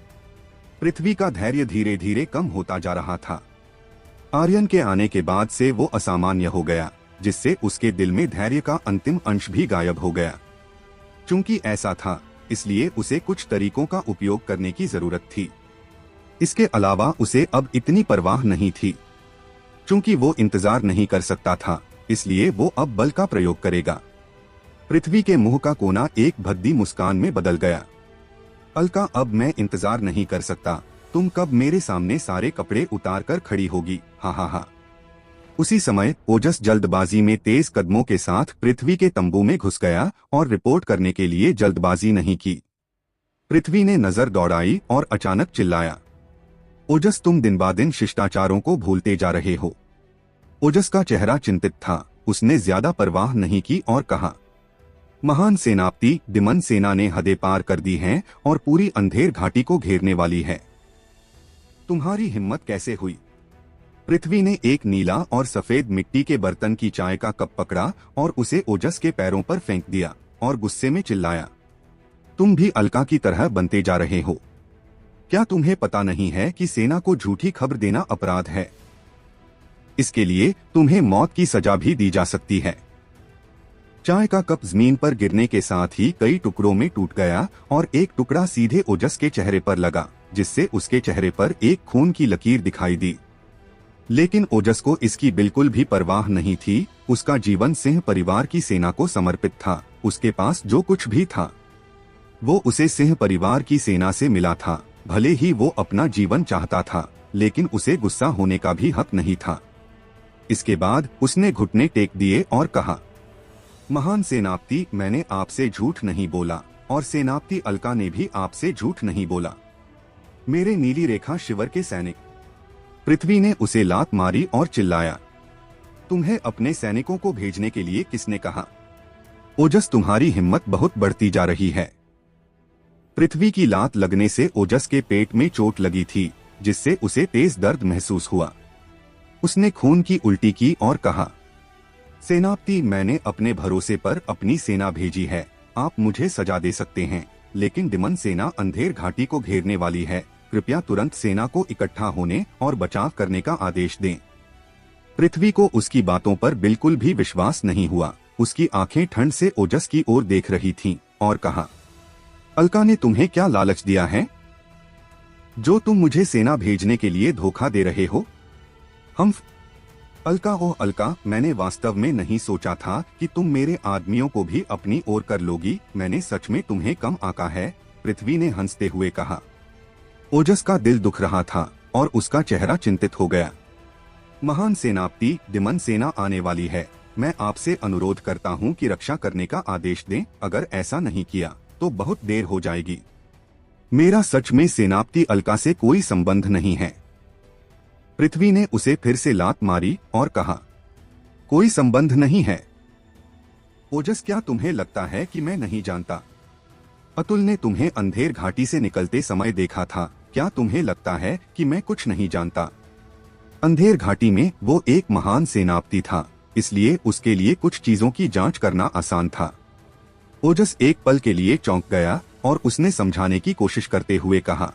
पृथ्वी का धैर्य धीरे धीरे कम होता जा रहा था। आर्यन के आने के बाद से वो असामान्य हो गया, जिससे उसके दिल में धैर्य का अंतिम अंश भी गायब हो गया। चूंकि ऐसा था, इसलिए उसे कुछ तरीकों का उपयोग करने की जरूरत थी। इसके अलावा उसे अब इतनी परवाह नहीं थी। चूंकि वो इंतजार नहीं कर सकता था, इसलिए वो अब बल का प्रयोग करेगा। पृथ्वी के मुंह का कोना एक भद्दी मुस्कान में बदल गया। अलका, अब मैं इंतजार नहीं कर सकता। तुम कब मेरे सामने सारे कपड़े उतार कर खड़ी होगी? हा हा हा। उसी समय ओजस जल्दबाजी में तेज कदमों के साथ पृथ्वी के तंबू में घुस गया और रिपोर्ट करने के लिए जल्दबाजी नहीं की। पृथ्वी ने नजर दौड़ाई और अचानक चिल्लाया, ओजस, तुम दिन ब दिन शिष्टाचारों को भूलते जा रहे हो। ओजस का चेहरा चिंतित था। उसने ज्यादा परवाह नहीं की और कहा, महान सेनापति, दिमन सेना ने हदें पार कर दी हैं और पूरी अंधेर घाटी को घेरने वाली है। तुम्हारी हिम्मत कैसे हुई? पृथ्वी ने एक नीला और सफेद मिट्टी के बर्तन की चाय का कप पकड़ा और उसे ओजस के पैरों पर फेंक दिया और गुस्से में चिल्लाया, तुम भी अलका की तरह बनते जा रहे हो। क्या तुम्हें पता नहीं है कि सेना को झूठी खबर देना अपराध है? इसके लिए तुम्हें मौत की सजा भी दी जा सकती है। चाय का कप जमीन पर गिरने के साथ ही कई टुकड़ों में टूट गया और एक टुकड़ा सीधे ओजस के चेहरे पर लगा, जिससे उसके चेहरे पर एक खून की लकीर दिखाई दी। लेकिन ओजस को इसकी बिल्कुल भी परवाह नहीं थी। उसका जीवन सिंह परिवार की सेना को समर्पित था। उसके पास जो कुछ भी था वो उसे सिंह परिवार की सेना से मिला था। भले ही वो अपना जीवन चाहता था, लेकिन उसे गुस्सा होने का भी हक नहीं था। इसके बाद उसने घुटने टेक दिए और कहा, महान सेनापति, मैंने आपसे झूठ नहीं बोला और सेनापति अलका ने भी आपसे झूठ नहीं बोला। मेरे नीली रेखा शिवर के सैनिक। पृथ्वी ने उसे लात मारी और चिल्लाया, तुम्हें अपने सैनिकों को भेजने के लिए किसने कहा? ओजस, तुम्हारी हिम्मत बहुत बढ़ती जा रही है। पृथ्वी की लात लगने से ओजस के पेट में चोट लगी थी, जिससे उसे तेज दर्द महसूस हुआ। उसने खून की उल्टी की और कहा, सेनापति, मैंने अपने भरोसे पर अपनी सेना भेजी है। आप मुझे सजा दे सकते हैं, लेकिन दिमन सेना अंधेर घाटी को घेरने वाली है। कृपया तुरंत सेना को इकट्ठा होने और बचाव करने का आदेश दें। पृथ्वी को उसकी बातों पर बिल्कुल भी विश्वास नहीं हुआ। उसकी आंखें ठंड से ओजस की ओर देख रही थीं और कहा, अलका ने तुम्हें क्या लालच दिया है जो तुम मुझे सेना भेजने के लिए धोखा दे रहे हो? हम अलका, ओ अलका, मैंने वास्तव में नहीं सोचा था कि तुम मेरे आदमियों को भी अपनी ओर कर लोगी। मैंने सच में तुम्हें कम आंका है, पृथ्वी ने हंसते हुए कहा। ओजस का दिल दुख रहा था और उसका चेहरा चिंतित हो गया। महान सेनापति, दिमन सेना आने वाली है। मैं आपसे अनुरोध करता हूँ कि रक्षा करने का आदेश दें। अगर ऐसा नहीं किया तो बहुत देर हो जाएगी। मेरा सच में सेनापति अलका से कोई संबंध नहीं है। पृथ्वी ने उसे फिर से लात मारी और कहा, कोई संबंध नहीं है? ओजस, क्या तुम्हें लगता है कि मैं नहीं जानता? अतुल ने तुम्हें अंधेर घाटी से निकलते समय देखा था। क्या तुम्हें लगता है कि मैं कुछ नहीं जानता? अंधेर घाटी में वो एक महान सेनापति था, इसलिए उसके लिए कुछ चीजों की जांच करना आसान था। ओजस एक पल के लिए चौंक गया और उसने समझाने की कोशिश करते हुए कहा,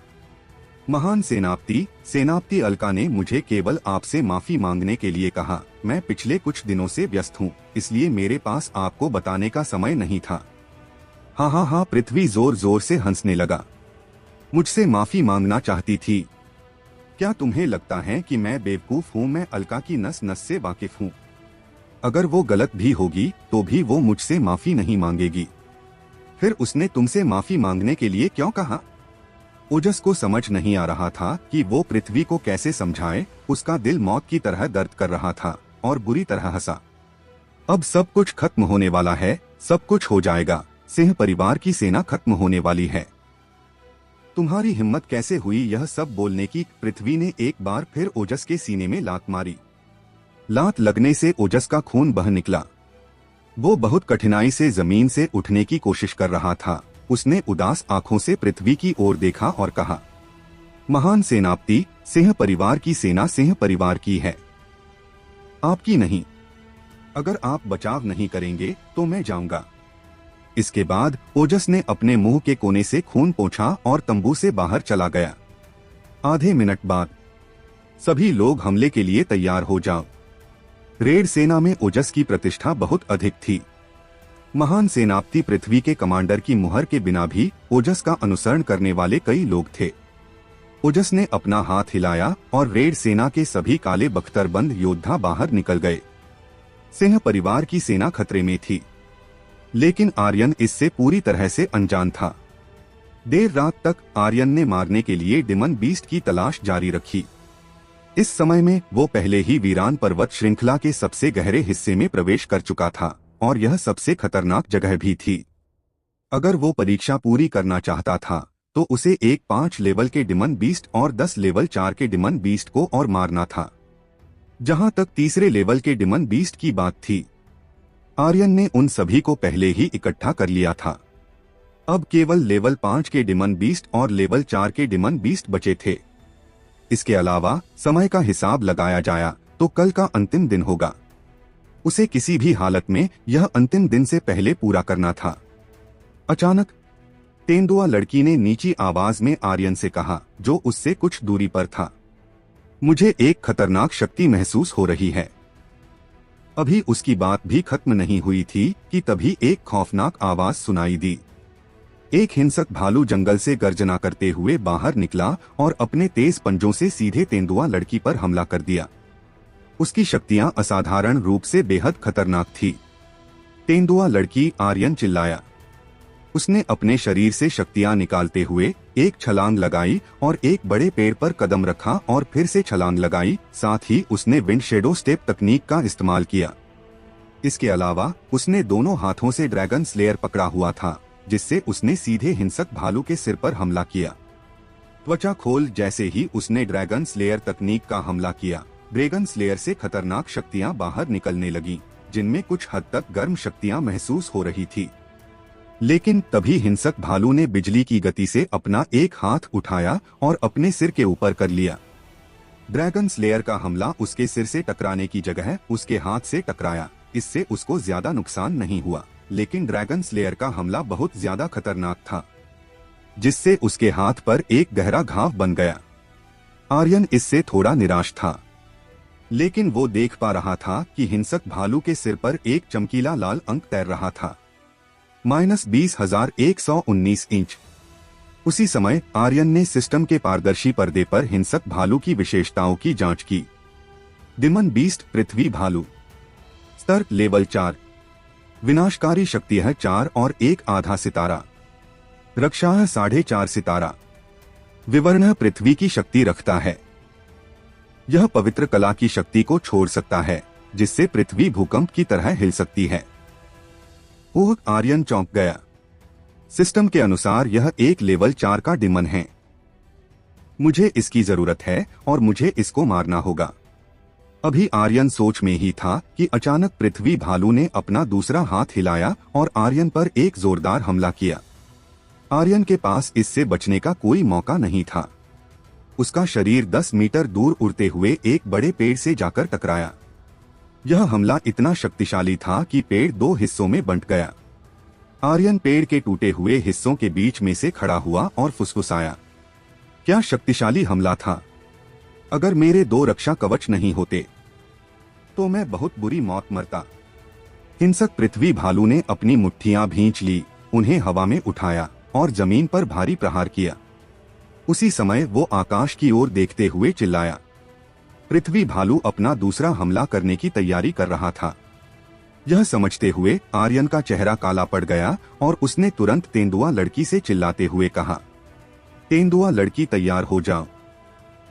महान सेनापति, सेनापति अलका ने मुझे केवल आपसे माफी मांगने के लिए कहा। मैं पिछले कुछ दिनों से व्यस्त हूँ, इसलिए मेरे पास आपको बताने का समय नहीं था। हाँ हाँ हाँ, पृथ्वी जोर जोर से हंसने लगा। मुझसे माफी मांगना चाहती थी? क्या तुम्हें लगता है कि मैं बेवकूफ हूँ? मैं अलका की नस नस से वाकिफ हूँ। अगर वो गलत भी होगी तो भी वो मुझसे माफी नहीं मांगेगी। फिर उसने तुमसे माफी मांगने के लिए क्यों कहा? ओजस को समझ नहीं आ रहा था कि वो पृथ्वी को कैसे समझाए। उसका दिल मौत की तरह दर्द कर रहा था और बुरी तरह हंसा। अब सब कुछ खत्म होने वाला है, सब कुछ हो जाएगा। सिंह परिवार की सेना खत्म होने वाली है। तुम्हारी हिम्मत कैसे हुई यह सब बोलने की? पृथ्वी ने एक बार फिर ओजस के सीने में लात मारी। लात लगने से ओजस का खून बह निकला। वो बहुत कठिनाई से जमीन से उठने की कोशिश कर रहा था। उसने उदास आंखों से पृथ्वी की ओर देखा और कहा, महान सेनापति, सिंह परिवार की सेना सिंह परिवार की है, आपकी नहीं। अगर आप बचाव नहीं करेंगे तो मैं जाऊंगा। इसके बाद ओजस ने अपने मुंह के कोने से खून पोंछा और तंबू से बाहर चला गया। आधे मिनट बाद, सभी लोग हमले के लिए तैयार हो जाओ। रेड सेना में ओजस की प्रतिष्ठा बहुत अधिक थी। महान सेनापति पृथ्वी के कमांडर की मुहर के बिना भी ओजस का अनुसरण करने वाले कई लोग थे। ओजस ने अपना हाथ हिलाया और रेड सेना के सभी काले बख्तरबंद योद्धा बाहर निकल गए। सिंह परिवार की सेना खतरे में थी, लेकिन आर्यन इससे पूरी तरह से अनजान था। देर रात तक आर्यन ने मारने के लिए डिमन बीस्ट की तलाश जारी रखी। इस समय में वो पहले ही वीरान पर्वत श्रृंखला के सबसे गहरे हिस्से में प्रवेश कर चुका था और यह सबसे खतरनाक जगह भी थी। अगर वो परीक्षा पूरी करना चाहता था तो उसे एक 5 लेवल के डिमन बीस्ट और 10 लेवल 4 के डिमन बीस्ट को और मारना था। जहां तक तीसरे लेवल के डिमन बीस्ट की बात थी, आर्यन ने उन सभी को पहले ही इकट्ठा कर लिया था। अब केवल लेवल 5 के डिमन बीस्ट और लेवल 4 के डिमन बीस्ट बचे थे। इसके अलावा समय का हिसाब लगाया जाए तो कल का अंतिम दिन होगा। उसे किसी भी हालत में यह अंतिम दिन से पहले पूरा करना था। अचानक तेंदुआ लड़की ने नीची आवाज में आर्यन से कहा, जो उससे कुछ दूरी पर था, मुझे एक खतरनाक शक्ति महसूस हो रही है। अभी उसकी बात भी खत्म नहीं हुई थी कि तभी एक खौफनाक आवाज सुनाई दी। एक हिंसक भालू जंगल से गर्जना करते हुए बाहर निकला और अपने तेज पंजों से सीधे तेंदुआ लड़की पर हमला कर दिया। उसकी शक्तियां असाधारण रूप से बेहद खतरनाक थी। तेंदुआ लड़की, आर्यन चिल्लाया। उसने अपने शरीर से शक्तियां निकालते हुए एक छलांग लगाई और एक बड़े पेड़ पर कदम रखा और फिर से छलांग लगाई। साथ ही उसने विंड शेडो स्टेप तकनीक का इस्तेमाल किया। इसके अलावा उसने दोनों हाथों से ड्रैगन स्लेयर पकड़ा हुआ था, जिससे उसने सीधे हिंसक भालू के सिर पर हमला किया। त्वचा खोल जैसे ही उसने ड्रैगन स्लेयर तकनीक का हमला किया, ड्रैगन स्लेयर से खतरनाक शक्तियां बाहर निकलने लगीं, जिनमें कुछ हद तक गर्म शक्तियां महसूस हो रही थी। लेकिन तभी हिंसक भालू ने बिजली की गति से अपना एक हाथ उठाया और अपने सिर के ऊपर कर लिया। ड्रैगन स्लेयर का हमला उसके सिर से टकराने की जगह उसके हाथ से टकराया। इससे उसको ज्यादा नुकसान नहीं हुआ, लेकिन ड्रैगन स्लेयर का हमला बहुत ज्यादा खतरनाक था, जिससे उसके हाथ पर एक गहरा घाव बन गया। आर्यन इससे थोड़ा निराश था, लेकिन वो देख पा रहा था कि हिंसक भालू के सिर पर एक चमकीला लाल अंक तैर रहा था, -20,119 इंच। उसी समय आर्यन ने सिस्टम के पारदर्शी पर्दे पर हिंसक भालू की विशेषताओं की जांच की। डिमन बीस्ट पृथ्वी भालू, स्तर लेवल 4, विनाशकारी शक्ति है 4 और 1/2 सितारा, रक्षा है 4.5 सितारा, विवर्ण पृथ्वी की शक्ति रखता है। यह पवित्र कला की शक्ति को छोड़ सकता है, जिससे पृथ्वी भूकंप की तरह हिल सकती है। ओह, आर्यन चौंक गया। सिस्टम के अनुसार यह एक लेवल 4 का डिमन है। मुझे इसकी जरूरत है और मुझे इसको मारना होगा। अभी आर्यन सोच में ही था कि अचानक पृथ्वी भालू ने अपना दूसरा हाथ हिलाया और आर्यन पर एक जोरदार हमला किया। आर्यन के पास इससे बचने का कोई मौका नहीं था। उसका शरीर 10 मीटर दूर उड़ते हुए एक बड़े पेड़ से जाकर टकराया। यह हमला इतना शक्तिशाली था कि पेड़ 2 हिस्सों में बंट गया। आर्यन पेड़ के टूटे हुए हिस्सों के बीच में से खड़ा हुआ और फुसफुसाया, क्या शक्तिशाली हमला था। अगर मेरे 2 रक्षा कवच नहीं होते तो मैं बहुत बुरी मौत मरता। हिंसक पृथ्वी भालू ने अपनी मुट्ठियां भींच ली, उन्हें हवा में उठाया और जमीन पर भारी प्रहार किया। उसी समय वो आकाश की ओर देखते हुए चिल्लाया। पृथ्वी भालू अपना दूसरा हमला करने की तैयारी कर रहा था। यह समझते हुए आर्यन का चेहरा काला पड़ गया और उसने तुरंत तेंदुआ लड़की से चिल्लाते हुए कहा, तेंदुआ लड़की तैयार हो जाओ।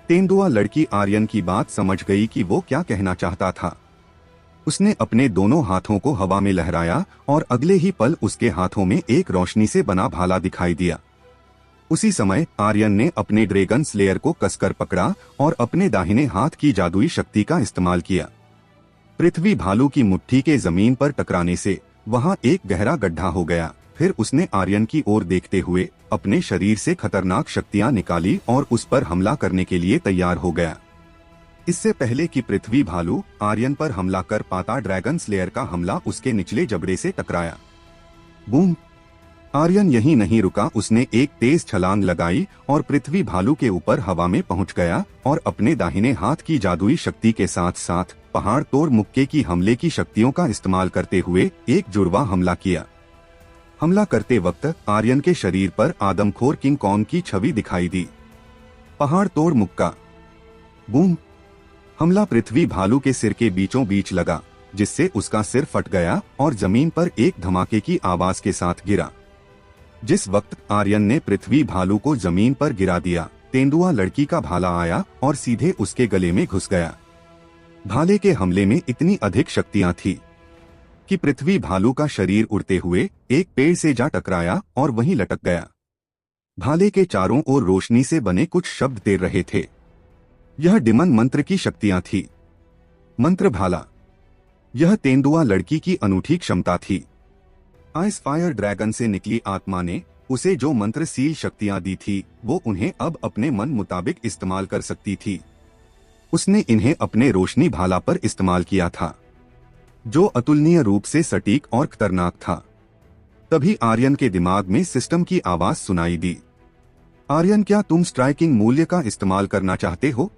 तेंदुआ लड़की आर्यन की बात समझ गई कि वो क्या कहना चाहता था। उसने अपने दोनों हाथों को हवा में लहराया और अगले ही पल उसके हाथों में एक रोशनी से बना भाला दिखाई दिया। उसी समय आर्यन ने अपने ड्रैगन स्लेयर को कसकर पकड़ा और अपने दाहिने हाथ की जादुई शक्ति का इस्तेमाल किया। पृथ्वी भालू की मुट्ठी के जमीन पर टकराने से वहां एक गहरा गड्ढा हो गया। फिर उसने आर्यन की ओर देखते हुए अपने शरीर से खतरनाक शक्तियां निकाली और उस पर हमला करने के लिए तैयार हो गया। इससे पहले कि पृथ्वी भालू आर्यन पर हमला कर पाता, ड्रैगन स्लेयर का हमला उसके निचले जबड़े से टकराया। बूम! आर्यन यहीं नहीं रुका, उसने एक तेज छलांग लगाई और पृथ्वी भालू के ऊपर हवा में पहुंच गया और अपने दाहिने हाथ की जादुई शक्ति के साथ साथ पहाड़ तोड़ मुक्के की हमले की शक्तियों का इस्तेमाल करते हुए एक जुड़वा हमला किया। हमला करते वक्त आर्यन के शरीर पर आदमखोर किंग कॉन्ग की छवि दिखाई दी। पहाड़ तोड़ मुक्का, बूम! हमला पृथ्वी भालू के सिर के बीचों बीच लगा, जिससे उसका सिर फट गया और जमीन पर एक धमाके की आवाज के साथ गिरा। जिस वक्त आर्यन ने पृथ्वी भालू को जमीन पर गिरा दिया, तेंदुआ लड़की का भाला आया और सीधे उसके गले में घुस गया। भाले के हमले में इतनी अधिक शक्तियां थी कि पृथ्वी भालू का शरीर उड़ते हुए एक पेड़ से जा टकराया और वहीं लटक गया। भाले के चारों ओर रोशनी से बने कुछ शब्द तैर रहे थे। यह डिमन मंत्र की शक्तियां थी। मंत्र भाला। यह तेंदुआ लड़की की अनूठी क्षमता थी। आइस फायर ड्रैगन से निकली आत्मा ने उसे जो मंत्रशील शक्तियां दी थी, वो उन्हें अब अपने मन मुताबिक इस्तेमाल कर सकती थी। उसने इन्हें अपने रोशनी भाला पर इस्तेमाल किया था, जो अतुलनीय रूप से सटीक और खतरनाक था। तभी आर्यन के दिमाग में सिस्टम की आवाज सुनाई दी। आर्यन, क्या तुम स्ट्राइकिंग मूल्य का इस्तेमाल करना चाहते हो?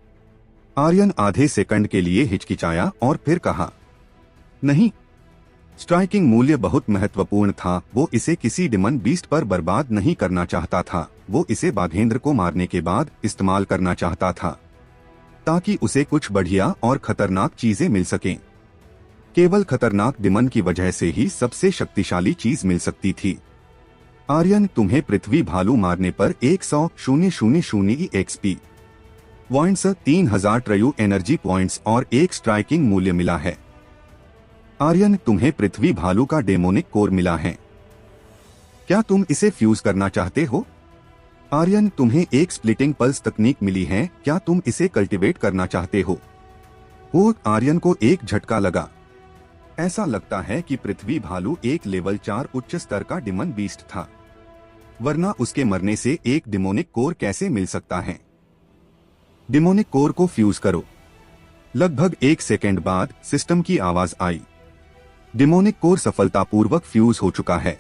आर्यन आधे सेकंड के लिए हिचकिचाया और फिर कहा, नहीं। स्ट्राइकिंग मूल्य बहुत महत्वपूर्ण था। वो इसे किसी डिमन बीस्ट पर बर्बाद नहीं करना चाहता था। वो इसे बाघेंद्र को मारने के बाद इस्तेमाल करना चाहता था, ताकि उसे कुछ बढ़िया और खतरनाक चीजें मिल सकें। केवल खतरनाक डिमन की वजह से ही सबसे शक्तिशाली चीज मिल सकती थी। आर्यन, तुम्हें पृथ्वी भालू मारने पर 100,000 एक्सपी पॉइंट्स, 3000 ट्रयू एनर्जी पॉइंट्स और 1 स्ट्राइकिंग मूल्य मिला है। आर्यन, तुम्हें पृथ्वी भालू का डेमोनिक कोर मिला है। क्या तुम इसे फ्यूज करना चाहते हो? आर्यन, तुम्हें एक स्प्लिटिंग पल्स तकनीक मिली है। क्या तुम इसे कल्टीवेट करना चाहते हो? वो आर्यन को एक झटका लगा। ऐसा लगता है कि पृथ्वी भालू एक लेवल 4 उच्च स्तर का डिमन बीस्ट था, वरना उसके मरने से एक डिमोनिक कोर कैसे मिल सकता है? डिमोनिक कोर को फ्यूज करो। लगभग 1 सेकेंड बाद सिस्टम की आवाज आई। डिमोनिक कोर सफलतापूर्वक फ्यूज हो चुका है।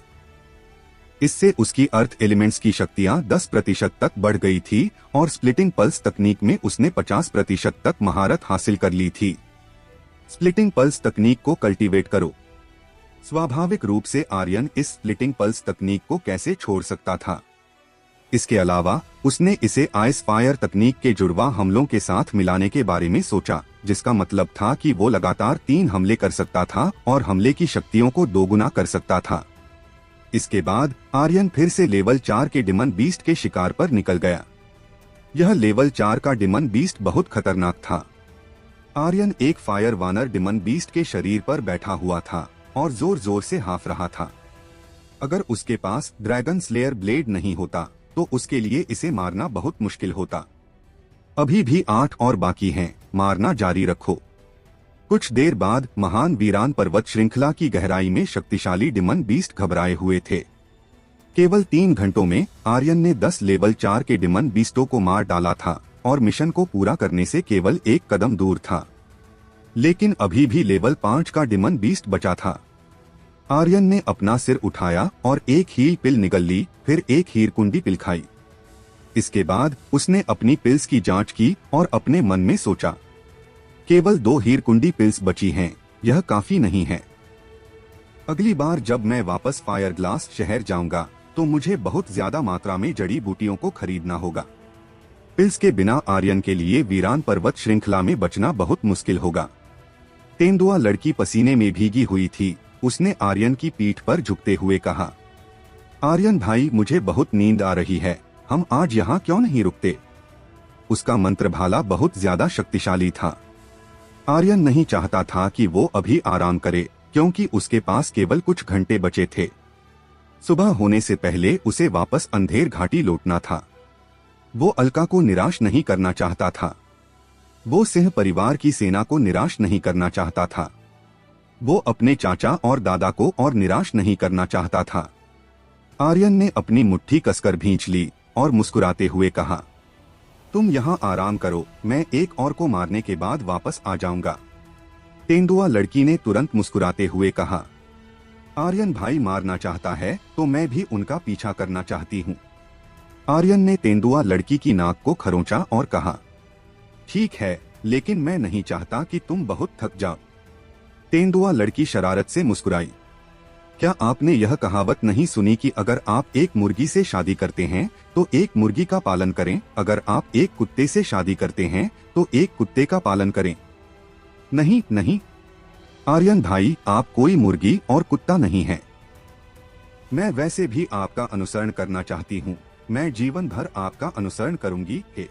इससे उसकी अर्थ एलिमेंट्स की शक्तियां 10% तक बढ़ गई थी और स्प्लिटिंग पल्स तकनीक में उसने 50% तक महारत हासिल कर ली थी। स्प्लिटिंग पल्स तकनीक को कल्टीवेट करो। स्वाभाविक रूप से आर्यन इस स्प्लिटिंग पल्स तकनीक को कैसे छोड़ सकता था? इसके अलावा उसने इसे आइस फायर तकनीक के जुड़वा हमलों के साथ मिलाने के बारे में सोचा, जिसका मतलब था कि वो लगातार 3 हमले कर सकता था और हमले की शक्तियों को दोगुना कर सकता था। इसके बाद आर्यन फिर से लेवल 4 के डिमन बीस्ट के शिकार पर निकल गया। यह लेवल 4 का डिमन बीस्ट बहुत खतरनाक था। आर्यन एक फायर वानर डिमन बीस्ट के शरीर पर बैठा हुआ था और जोर जोर से हाँफ रहा था। अगर उसके पास ड्रैगन स्लेयर ब्लेड नहीं होता तो उसके लिए इसे मारना बहुत मुश्किल होता। अभी भी 8 और बाकी हैं, मारना जारी रखो। कुछ देर बाद महान वीरान पर्वत श्रृंखला की गहराई में शक्तिशाली डिमन बीस्ट घबराए हुए थे। केवल 3 घंटों में आर्यन ने 10 लेवल 4 के डिमन बीस्टों को मार डाला था और मिशन को पूरा करने से केवल 1 कदम दूर था। लेकिन अभी भी लेवल 5 का डिमन बीस्ट बचा था। आर्यन ने अपना सिर उठाया और एक हील पिल निगल ली, फिर एक हीरकुंडी पिल खाई। इसके बाद उसने अपनी पिल्स की जांच की और अपने मन में सोचा, केवल 2 हीरकुंडी पिल्स बची हैं, यह काफी नहीं है। अगली बार जब मैं वापस फायर ग्लास शहर जाऊंगा तो मुझे बहुत ज्यादा मात्रा में जड़ी बूटियों को खरीदना होगा। पिल्स के बिना आर्यन के लिए वीरान पर्वत श्रृंखला में बचना बहुत मुश्किल होगा। तेंदुआ लड़की पसीने में भीगी हुई थी। उसने आर्यन की पीठ पर झुकते हुए कहा, आर्यन भाई, मुझे बहुत नींद आ रही है, हम आज यहाँ क्यों नहीं रुकते? उसका मंत्र भाला बहुत ज्यादा शक्तिशाली था। आर्यन नहीं चाहता था कि वो अभी आराम करे, क्योंकि उसके पास केवल कुछ घंटे बचे थे। सुबह होने से पहले उसे वापस अंधेर घाटी लौटना था। वो अलका को निराश नहीं करना चाहता था। वो सिंह परिवार की सेना को निराश नहीं करना चाहता था। वो अपने चाचा और दादा को और निराश नहीं करना चाहता था। आर्यन ने अपनी मुट्ठी कसकर भींच ली और मुस्कुराते हुए कहा, तुम यहाँ आराम करो, मैं एक और को मारने के बाद वापस आ जाऊंगा। तेंदुआ लड़की ने तुरंत मुस्कुराते हुए कहा, आर्यन भाई मारना चाहता है तो मैं भी उनका पीछा करना चाहती हूँ। आर्यन ने तेंदुआ लड़की की नाक को खरोंचा और कहा, ठीक है, लेकिन मैं नहीं चाहता कि तुम बहुत थक जाओ। तेंदुआ लड़की शरारत से मुस्कुराई। क्या आपने यह कहावत नहीं सुनी कि अगर आप एक मुर्गी से शादी करते हैं तो एक मुर्गी का पालन करें, अगर आप एक कुत्ते से शादी करते हैं तो एक कुत्ते का पालन करें? नहीं नहीं आर्यन भाई, आप कोई मुर्गी और कुत्ता नहीं है। मैं वैसे भी आपका अनुसरण करना चाहती हूँ। मैं जीवन भर आपका अनुसरण करूंगी। हे।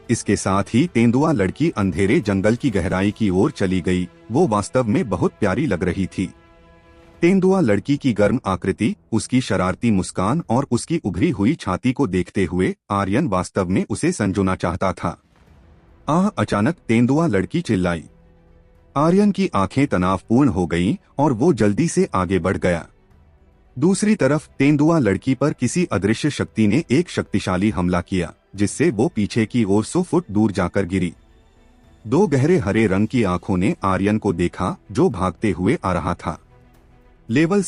इसके साथ ही तेंदुआ लड़की अंधेरे जंगल की गहराई की ओर चली गई। वो वास्तव में बहुत प्यारी लग रही थी। तेंदुआ लड़की की गर्म आकृति, उसकी शरारती मुस्कान और उसकी उभरी हुई छाती को देखते हुए आर्यन वास्तव में उसे संजोना चाहता था। अचानक तेंदुआ लड़की चिल्लाई। आर्यन की आंखें तनावपूर्ण हो गईं और वो जल्दी से आगे बढ़ गया। दूसरी तरफ तेंदुआ लड़की पर किसी अदृश्य शक्ति ने एक शक्तिशाली हमला किया, जिससे वो पीछे की ओर 100 फुट दूर जाकर गिरी। दो गहरे हरे रंग की आंखों ने आर्यन को देखा, जो भागते हुए आ रहा था। लेवल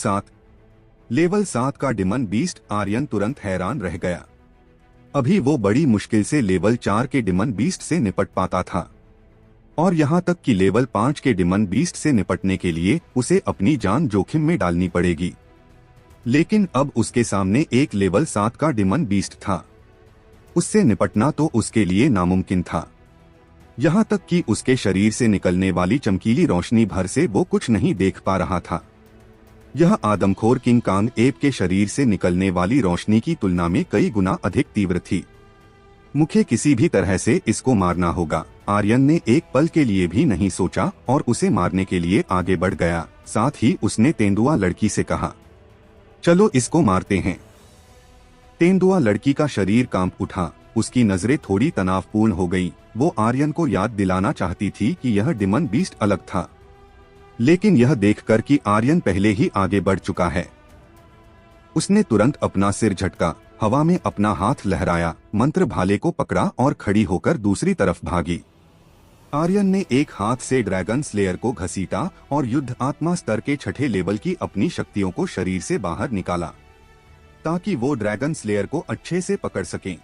7 का डिमन बीस्ट। आर्यन तुरंत हैरान रह गया। अभी वो बड़ी मुश्किल से लेवल 4 के डिमन बीस्ट से निपट पाता था, और यहाँ तक कि लेवल 5 के डिमन बीस्ट से निपटने के लिए उसे अपनी जान जोखिम में डालनी पड़ेगी। लेकिन अब उसके सामने एक लेवल 7 का डिमन बीस्ट था। उससे निपटना तो उसके लिए नामुमकिन था। यहाँ तक कि उसके शरीर से निकलने वाली चमकीली रोशनी भर से वो कुछ नहीं देख पा रहा था। यह आदमखोर किंग कांग एप के शरीर से निकलने वाली रोशनी की तुलना में कई गुना अधिक तीव्र थी। मुझे किसी भी तरह से इसको मारना होगा। आर्यन ने एक पल के लिए भी नहीं सोचा और उसे मारने के लिए आगे बढ़ गया। साथ ही उसने तेंदुआ लड़की से कहा, चलो इसको मारते हैं। तेंदुआ लड़की का शरीर कांप उठा। उसकी नजरें थोड़ी तनावपूर्ण हो गईं। वो आर्यन को याद दिलाना चाहती थी कि यह डिमन बीस्ट अलग था, लेकिन यह देखकर कि आर्यन पहले ही आगे बढ़ चुका है, उसने तुरंत अपना सिर झटका, हवा में अपना हाथ लहराया, मंत्र भाले को पकड़ा और खड़ी होकर दूसरी तरफ भागी। आर्यन ने एक हाथ से ड्रैगन स्लेयर को घसीटा और युद्ध आत्मा स्तर के 6ठे लेवल की अपनी शक्तियों को शरीर से बाहर निकाला, ताकि वो ड्रैगन स्लेयर को अच्छे से पकड़ सकें।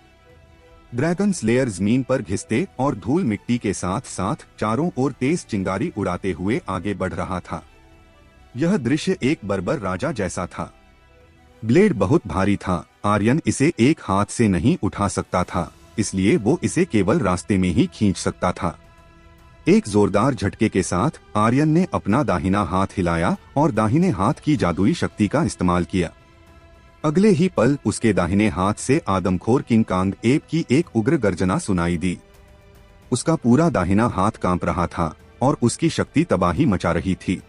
ड्रैगन स्लेयर जमीन पर घिसते और धूल मिट्टी के साथ साथ चारों ओर तेज चिंगारी उड़ाते हुए आगे बढ़ रहा था। यह दृश्य एक बर्बर राजा जैसा था। ब्लेड बहुत भारी था। आर्यन इसे एक हाथ से नहीं उठा सकता था, इसलिए वो इसे केवल रास्ते में ही खींच सकता था। एक जोरदार झटके के साथ आर्यन ने अपना दाहिना हाथ हिलाया और दाहिने हाथ की जादुई शक्ति का इस्तेमाल किया। अगले ही पल उसके दाहिने हाथ से आदमखोर किंग कांग एप की एक उग्र गर्जना सुनाई दी। उसका पूरा दाहिना हाथ कांप रहा था और उसकी शक्ति तबाही मचा रही थी।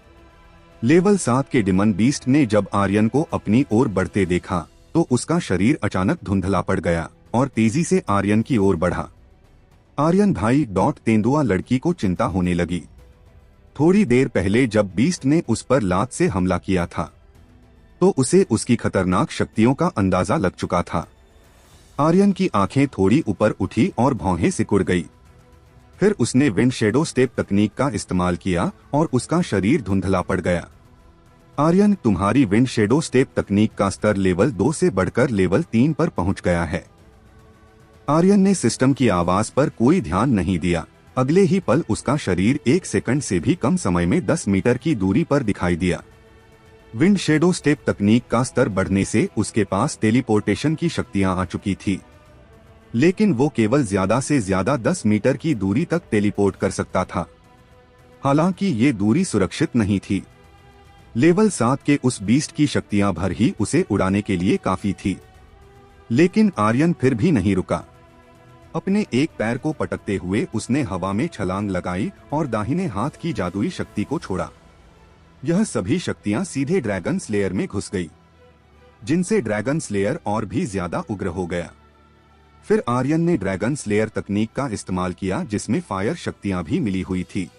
लेवल 7 के डिमन बीस्ट ने जब आर्यन को अपनी ओर बढ़ते देखा तो उसका शरीर अचानक धुंधला पड़ गया और तेजी से आर्यन की ओर बढ़ा। आर्यन भाई तेंदुआ लड़की को चिंता होने लगी। थोड़ी देर पहले जब बीस्ट ने उस पर लात से हमला किया था तो उसे उसकी खतरनाक शक्तियों का अंदाजा लग चुका था। आर्यन की आंखें थोड़ी ऊपर उठी और भौहें सिकुड़ गई। फिर उसने विंड शेडो स्टेप तकनीक का इस्तेमाल किया और उसका शरीर धुंधला पड़ गया। आर्यन, तुम्हारी विंड शेडो स्टेप तकनीक का स्तर लेवल 2 से बढ़कर लेवल 3 पर पहुंच गया है। आर्यन ने सिस्टम की आवाज पर कोई ध्यान नहीं दिया। अगले ही पल उसका शरीर 1 सेकंड से भी कम समय में 10 मीटर की दूरी पर दिखाई दिया। विंड शेडो स्टेप तकनीक का स्तर बढ़ने से उसके पास टेलीपोर्टेशन की शक्तियां आ चुकी थी, लेकिन वो केवल ज्यादा से ज्यादा 10 मीटर की दूरी तक टेलीपोर्ट कर सकता था। हालांकि ये दूरी सुरक्षित नहीं थी। लेवल 7 के उस बीस्ट की शक्तियां भर ही उसे उड़ाने के लिए काफी थी। लेकिन आर्यन फिर भी नहीं रुका। अपने एक पैर को पटकते हुए उसने हवा में छलांग लगाई और दाहिने हाथ की जादुई शक्ति को छोड़ा। यह सभी शक्तियां सीधे ड्रैगन स्लेयर में घुस गई, जिनसे ड्रैगन स्लेयर और भी ज्यादा उग्र हो गया। फिर आर्यन ने ड्रैगन स्लेयर तकनीक का इस्तेमाल किया, जिसमें फायर शक्तियां भी मिली हुई थी।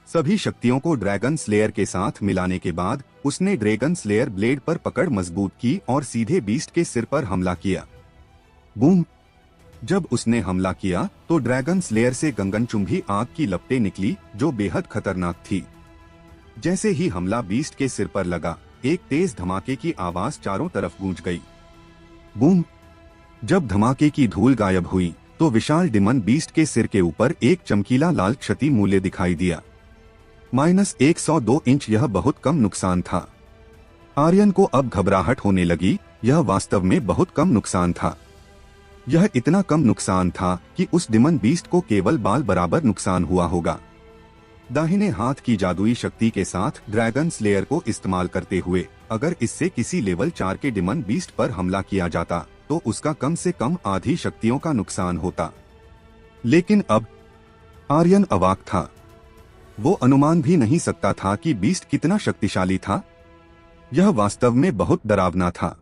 सभी शक्तियों को ड्रैगन स्लेयर के साथ मिलाने के बाद उसने ड्रैगन स्लेयर ब्लेड पर पकड़ मजबूत की और सीधे बीस्ट के सिर पर हमला किया। बूम! जब उसने हमला किया तो ड्रैगन स्लेयर से गगनचुंबी आग की लपटें निकली, जो बेहद खतरनाक थी। जैसे ही हमला बीस्ट के सिर पर लगा, एक तेज धमाके की आवाज चारों तरफ गूंज गई। बूम! जब धमाके की धूल गायब हुई तो विशाल डिमन बीस्ट के सिर के ऊपर एक चमकीला लाल क्षति मूल्य दिखाई दिया। -102 इंच। यह बहुत कम नुकसान था। आर्यन को अब घबराहट होने लगी। यह वास्तव में बहुत कम नुकसान था। यह इतना कम नुकसान था कि उस डिमन बीस्ट को केवल बाल बराबर नुकसान हुआ होगा। दाहिने हाथ की जादुई शक्ति के साथ ड्रैगन स्लेयर को इस्तेमाल करते हुए अगर इससे किसी लेवल 4 के डिमन बीस्ट पर हमला किया जाता तो उसका कम से कम आधी शक्तियों का नुकसान होता। लेकिन अब आर्यन अवाक था। वो अनुमान भी नहीं सकता था कि बीस्ट कितना शक्तिशाली था। यह वास्तव में बहुत डरावना था।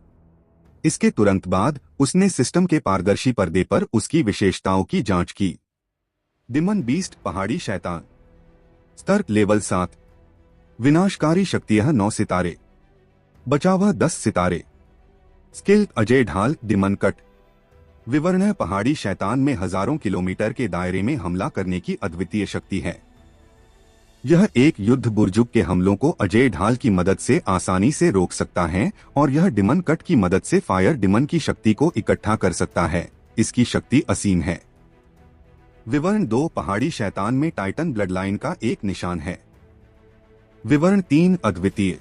इसके तुरंत बाद उसने सिस्टम के पारदर्शी पर्दे पर उसकी विशेषताओं की जांच की। डिमन बीस्ट पहाड़ी शैतान, स्तर लेवल 7, विनाशकारी शक्तियां 9 सितारे, बचाव 10 सितारे, स्किल अजय ढाल डिमन कट। विवरण पहाड़ी शैतान में हजारों किलोमीटर के दायरे में हमला करने की अद्वितीय शक्ति है। यह एक युद्ध बुर्जुग के हमलों को अजय ढाल की मदद से आसानी से रोक सकता है और यह डिमन कट की मदद से फायर डिमन की शक्ति को इकट्ठा कर सकता है। इसकी शक्ति असीम है। विवरण 2 पहाड़ी शैतान में टाइटन ब्लडलाइन का एक निशान है। विवरण 3 अद्वितीय।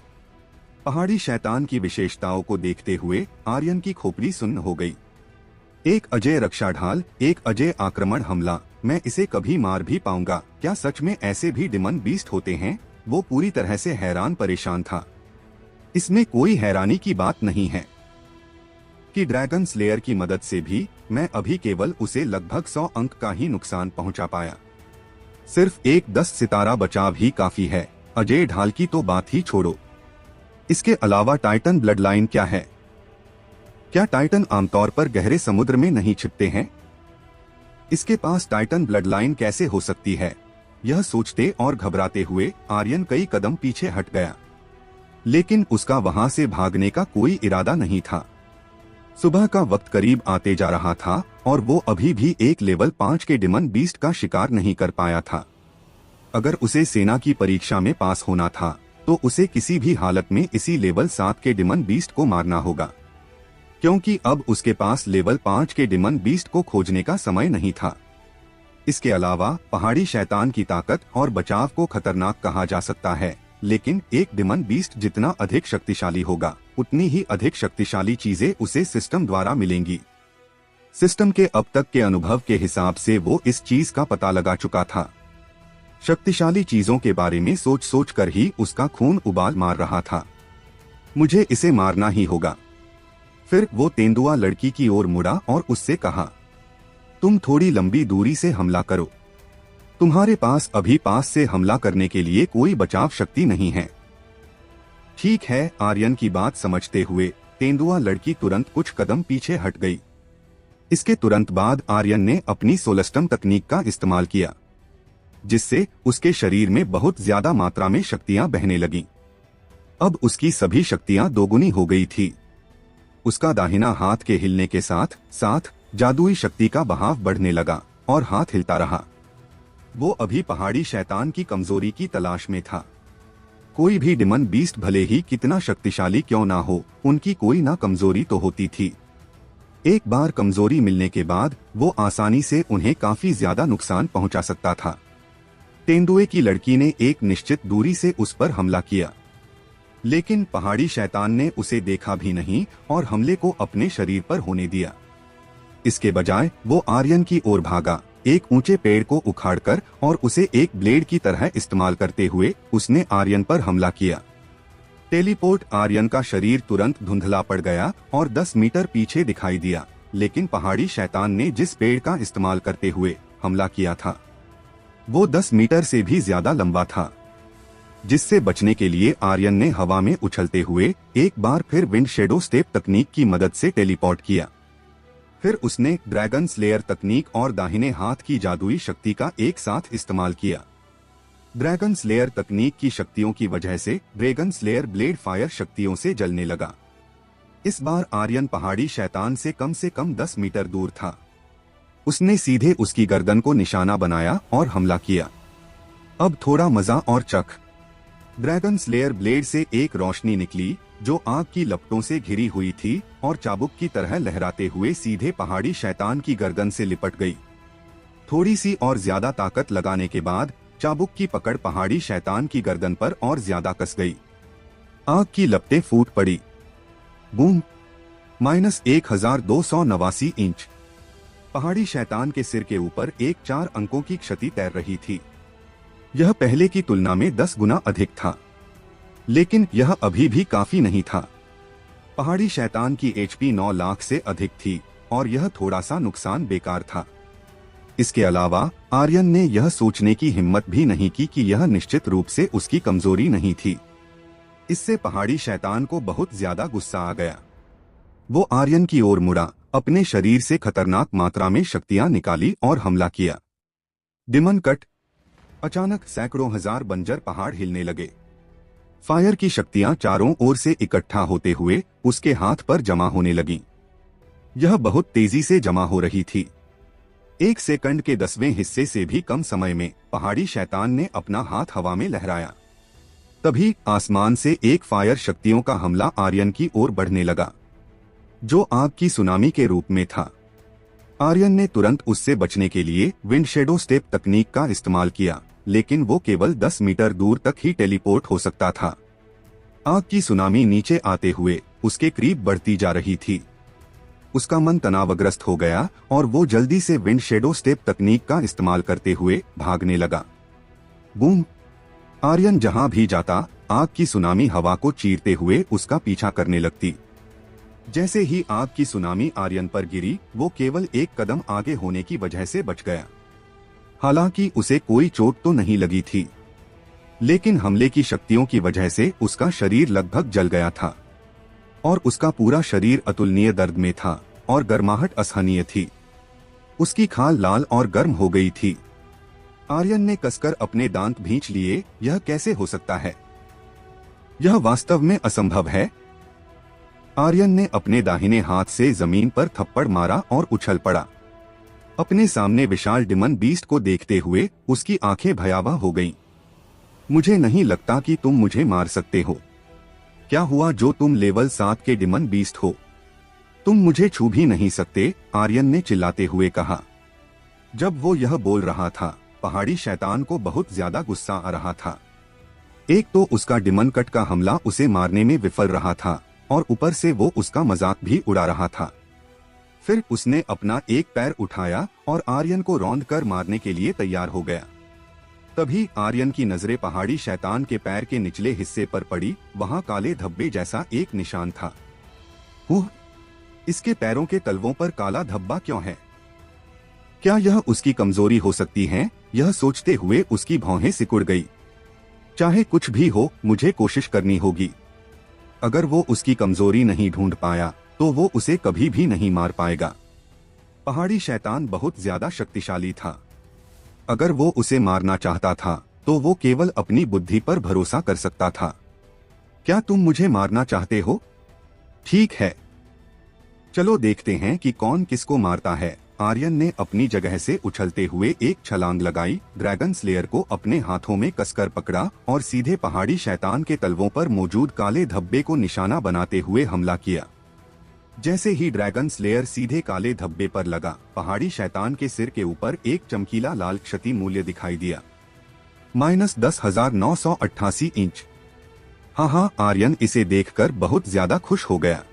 पहाड़ी शैतान की विशेषताओं को देखते हुए आर्यन की खोपड़ी सुन्न हो गई। एक अजय रक्षा ढाल, एक अजय आक्रमण हमला, मैं इसे कभी मार भी पाऊंगा। क्या सच में ऐसे भी डिमन बीस्ट होते हैं? वो पूरी तरह से हैरान परेशान था। इसमें कोई हैरानी की बात नहीं है कि ड्रैगन स्लेयर की मदद से भी मैं अभी केवल उसे लगभग 100 अंक का ही नुकसान पहुंचा पाया। सिर्फ एक 10 सितारा बचाव ही काफी है। अजय ढाल की तो बात ही छोड़ो। इसके अलावा टाइटन ब्लडलाइन क्या है? क्या टाइटन आमतौर पर गहरे समुद्र में नहीं छिपते हैं? इसके पास टाइटन ब्लडलाइन कैसे हो सकती है? यह सोचते और घबराते हुए आर्यन कई कदम पीछे हट गया, लेकिन उसका वहां से भागने का कोई इरादा नहीं था। सुबह का वक्त करीब आते जा रहा था और वो अभी भी एक लेवल 5 के डिमन बीस्ट का शिकार नहीं कर पाया था। अगर उसे सेना की परीक्षा में पास होना था तो उसे किसी भी हालत में इसी लेवल 7 के डिमन बीस्ट को मारना होगा, क्योंकि अब उसके पास लेवल 5 के डिमन बीस्ट को खोजने का समय नहीं था। इसके अलावा पहाड़ी शैतान की ताकत और बचाव को खतरनाक कहा जा सकता है, लेकिन एक डिमन बीस्ट जितना अधिक शक्तिशाली होगा उतनी ही अधिक शक्तिशाली चीजें उसे सिस्टम द्वारा मिलेंगी। सिस्टम के अब तक के अनुभव के हिसाब से वो इस चीज का पता लगा चुका था। शक्तिशाली चीजों के बारे में सोच सोच कर ही उसका खून उबाल मार रहा था। मुझे इसे मारना ही होगा। फिर वो तेंदुआ लड़की की ओर मुड़ा और उससे कहा, तुम थोड़ी लंबी दूरी से हमला करो। तुम्हारे पास अभी पास से हमला करने के लिए कोई बचाव शक्ति नहीं है। ठीक है, आर्यन की बात समझते हुए तेंदुआ लड़की तुरंत कुछ कदम पीछे हट गई। इसके तुरंत बाद आर्यन ने अपनी सोलस्टम तकनीक का इस्तेमाल किया, जिससे उसके शरीर में बहुत ज्यादा मात्रा में शक्तियां बहने लगीं। अब उसकी सभी शक्तियां दोगुनी हो गई थी। उसका दाहिना हाथ के हिलने के साथ साथ जादुई शक्ति का बहाव बढ़ने लगा और हाथ हिलता रहा। वो अभी पहाड़ी शैतान की कमजोरी की तलाश में था। कोई भी डिमन बीस्ट भले ही कितना शक्तिशाली क्यों ना हो, उनकी कोई ना कमजोरी तो होती थी। एक बार कमजोरी मिलने के बाद वो आसानी से उन्हें काफी ज्यादा नुकसान पहुंचा सकता था। तेंदुए की लड़की ने एक निश्चित दूरी से उस पर हमला किया, लेकिन पहाड़ी शैतान ने उसे देखा भी नहीं और हमले को अपने शरीर पर होने दिया। इसके बजाय वो आर्यन की ओर भागा, एक ऊंचे पेड़ को उखाड़कर और उसे एक ब्लेड की तरह इस्तेमाल करते हुए उसने आर्यन पर हमला किया। टेलीपोर्ट आर्यन का शरीर तुरंत धुंधला पड़ गया और 10 मीटर पीछे दिखाई दिया, लेकिन पहाड़ी शैतान ने जिस पेड़ का इस्तेमाल करते हुए हमला किया था वो 10 मीटर से भी ज्यादा लंबा था, जिससे बचने के लिए आर्यन ने हवा में उछलते हुए एक बार फिर विंड शेडो स्टेप तकनीक की मदद से टेलीपोर्ट किया। फिर उसने ड्रैगन स्लेयर तकनीक और दाहिने हाथ की जादुई शक्ति का एक साथ इस्तेमाल किया। ड्रैगन स्लेयर तकनीक की शक्तियों की वजह से ड्रैगन स्लेयर ब्लेड फायर शक्तियों से जलने लगा। इस बार आर्यन पहाड़ी शैतान से कम 10 मीटर दूर था। उसने सीधे उसकी गर्दन को निशाना बनाया और हमला किया। अब थोड़ा मजा और चख। ड्रैगन स्लेयर ब्लेड से एक रोशनी निकली जो आग की लपटों से घिरी हुई थी और चाबुक की तरह लहराते हुए सीधे पहाड़ी शैतान की गर्दन से लिपट गई। थोड़ी सी और ज्यादा ताकत लगाने के बाद चाबुक की पकड़ पहाड़ी शैतान की गर्दन पर और ज्यादा कस गई। आग की लपटें फूट पड़ी। बूम! -1289 इंच। पहाड़ी शैतान के सिर के ऊपर एक 4 अंकों की क्षति तैर रही थी। यह पहले की तुलना में 10 गुना अधिक था, लेकिन यह अभी भी काफी नहीं था। पहाड़ी शैतान की HP 9 लाख से अधिक थी और यह थोड़ा सा नुकसान बेकार था। इसके अलावा आर्यन ने यह सोचने की हिम्मत भी नहीं की कि यह निश्चित रूप से उसकी कमजोरी नहीं थी। इससे पहाड़ी शैतान को बहुत ज्यादा गुस्सा आ गया। वो आर्यन की ओर मुड़ा, अपने शरीर से खतरनाक मात्रा में शक्तियां निकाली और हमला किया। Demon cut. अचानक सैकड़ों हजार बंजर पहाड़ हिलने लगे। फायर की शक्तियां चारों ओर से इकट्ठा होते हुए उसके हाथ पर जमा होने लगीं। यह बहुत तेजी से जमा हो रही थी। 1 सेकंड के 10वें हिस्से से भी कम समय में पहाड़ी शैतान ने अपना हाथ हवा में लहराया। तभी आसमान से एक फायर शक्तियों का हमला आर्यन की ओर बढ़ने लगा, जो आग की सुनामी के रूप में था। आर्यन ने तुरंत उससे बचने के लिए विंड शेडो स्टेप तकनीक का इस्तेमाल किया, लेकिन वो केवल 10 मीटर दूर तक ही टेलीपोर्ट हो सकता था। आग की सुनामी नीचे आते हुए उसके करीब बढ़ती जा रही थी। उसका मन तनावग्रस्त हो गया और वो जल्दी से विंड शेडो स्टेप तकनीक का इस्तेमाल करते हुए भागने लगा। बूम! आर्यन जहां भी जाता, आग की सुनामी हवा को चीरते हुए उसका पीछा करने लगती। जैसे ही आग की सुनामी आर्यन पर गिरी, वो केवल एक कदम आगे होने की वजह से बच गया। हालांकि उसे कोई चोट तो नहीं लगी थी, लेकिन हमले की शक्तियों की वजह से उसका शरीर लगभग जल गया था और उसका पूरा शरीर अतुलनीय दर्द में था और गर्माहट असहनीय थी। उसकी खाल लाल और गर्म हो गई थी। आर्यन ने कसकर अपने दांत भींच लिए। यह कैसे हो सकता है? यह वास्तव में असंभव है। आर्यन ने अपने दाहिने हाथ से जमीन पर थप्पड़ मारा और उछल पड़ा। अपने सामने विशाल डिमन बीस्ट को देखते हुए उसकी आंखें भयावह हो गईं। मुझे नहीं लगता कि तुम मुझे मार सकते हो। क्या हुआ जो तुम लेवल 7 के डिमन बीस्ट हो? तुम मुझे छू भी नहीं सकते, आर्यन ने चिल्लाते हुए कहा। जब वो यह बोल रहा था, पहाड़ी शैतान को बहुत ज्यादा गुस्सा आ रहा था। एक तो उसका डिमन कट का हमला उसे मारने में विफल रहा था और ऊपर से वो उसका मजाक भी उड़ा रहा था। फिर उसने अपना एक पैर उठाया और आर्यन को रौंद कर मारने के लिए तैयार हो गया। तभी आर्यन की नजरें पहाड़ी शैतान के पैर के निचले हिस्से पर पड़ी। वहां काले धब्बे जैसा एक निशान था। इसके पैरों के तलवों पर काला धब्बा क्यों है? क्या यह उसकी कमजोरी हो सकती है? यह सोचते हुए उसकी भौहें सिकुड़ गई। चाहे कुछ भी हो, मुझे कोशिश करनी होगी। अगर वो उसकी कमजोरी नहीं ढूंढ पाया तो वो उसे कभी भी नहीं मार पाएगा। पहाड़ी शैतान बहुत ज्यादा शक्तिशाली था। अगर वो उसे मारना चाहता था तो वो केवल अपनी बुद्धि पर भरोसा कर सकता था। क्या तुम मुझे मारना चाहते हो? ठीक है, चलो देखते हैं कि कौन किसको मारता है। आर्यन ने अपनी जगह से उछलते हुए एक छलांग लगाई, ड्रैगन स्लेयर को अपने हाथों में कसकर पकड़ा और सीधे पहाड़ी शैतान के तलवों पर मौजूद काले धब्बे को निशाना बनाते हुए हमला किया। जैसे ही ड्रैगन स्लेयर सीधे काले धब्बे पर लगा, पहाड़ी शैतान के सिर के ऊपर एक चमकीला लाल क्षति मूल्य दिखाई दिया, -10,988 इंच। हाँ, आर्यन इसे देखकर बहुत ज्यादा खुश हो गया।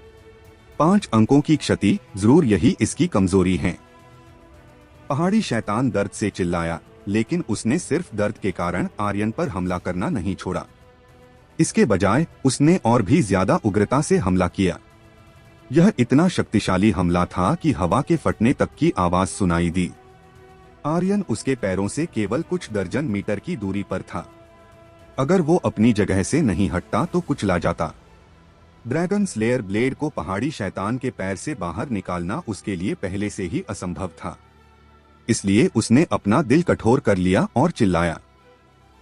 5 अंकों की क्षति, जरूर यही इसकी कमजोरी है। पहाड़ी शैतान दर्द से चिल्लाया, लेकिन उसने सिर्फ दर्द के कारण आर्यन पर हमला करना नहीं छोड़ा। इसके बजाय उसने और भी ज्यादा उग्रता से हमला किया। यह इतना शक्तिशाली हमला था कि हवा के फटने तक की आवाज सुनाई दी। आर्यन उसके पैरों से केवल कुछ दर्जन मीटर की दूरी पर था। अगर वो अपनी जगह से नहीं हटता तो कुचला जाता। ड्रैगन स्लेयर ब्लेड को पहाड़ी शैतान के पैर से बाहर निकालना उसके लिए पहले से ही असंभव था। इसलिए उसने अपना दिल कठोर कर लिया और चिल्लाया,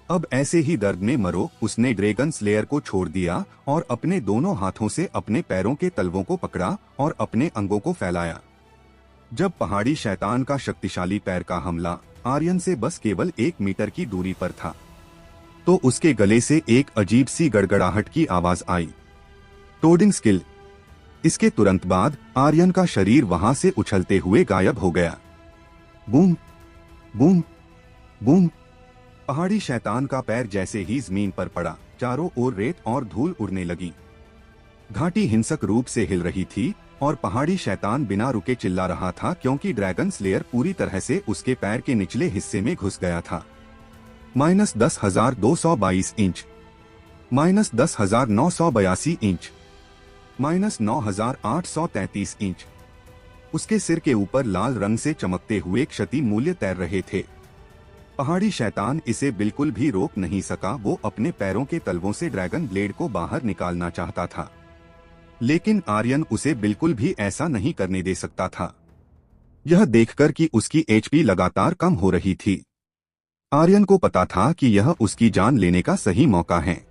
अब ऐसे ही दर्द में मरो। उसने ड्रैगन स्लेयर को छोड़ दिया और अपने दोनों हाथों से अपने पैरों के तलवों को पकड़ा और अपने अंगों को फैलाया। जब पहाड़ी शैतान का शक्तिशाली पैर का हमला आर्यन से बस केवल 1 मीटर की दूरी पर था, तो उसके गले से एक अजीब सी गड़गड़ाहट की आवाज आई, टोडिंग स्किल। इसके तुरंत बाद आर्यन का शरीर वहां से उछलते हुए गायब हो गया। Boom boom boom. पहाड़ी शैतान का पैर जैसे ही जमीन पर पड़ा, चारों ओर रेत और धूल उड़ने लगी। घाटी हिंसक रूप से हिल रही थी और पहाड़ी शैतान बिना रुके चिल्ला रहा था, क्योंकि ड्रैगन स्लेयर पूरी तरह से उसके पैर के निचले हिस्से में घुस गया था। -10,222 इंच, -10,982 इंच, -9,833 इंच। उसके सिर के ऊपर लाल रंग से चमकते हुए क्षति मूल्य तैर रहे थे। पहाड़ी शैतान इसे बिल्कुल भी रोक नहीं सका। वो अपने पैरों के तलवों से ड्रैगन ब्लेड को बाहर निकालना चाहता था, लेकिन आर्यन उसे बिल्कुल भी ऐसा नहीं करने दे सकता था। यह देखकर कि उसकी एचपी लगातार कम हो रही थी, आर्यन को पता था कि यह उसकी जान लेने का सही मौका है।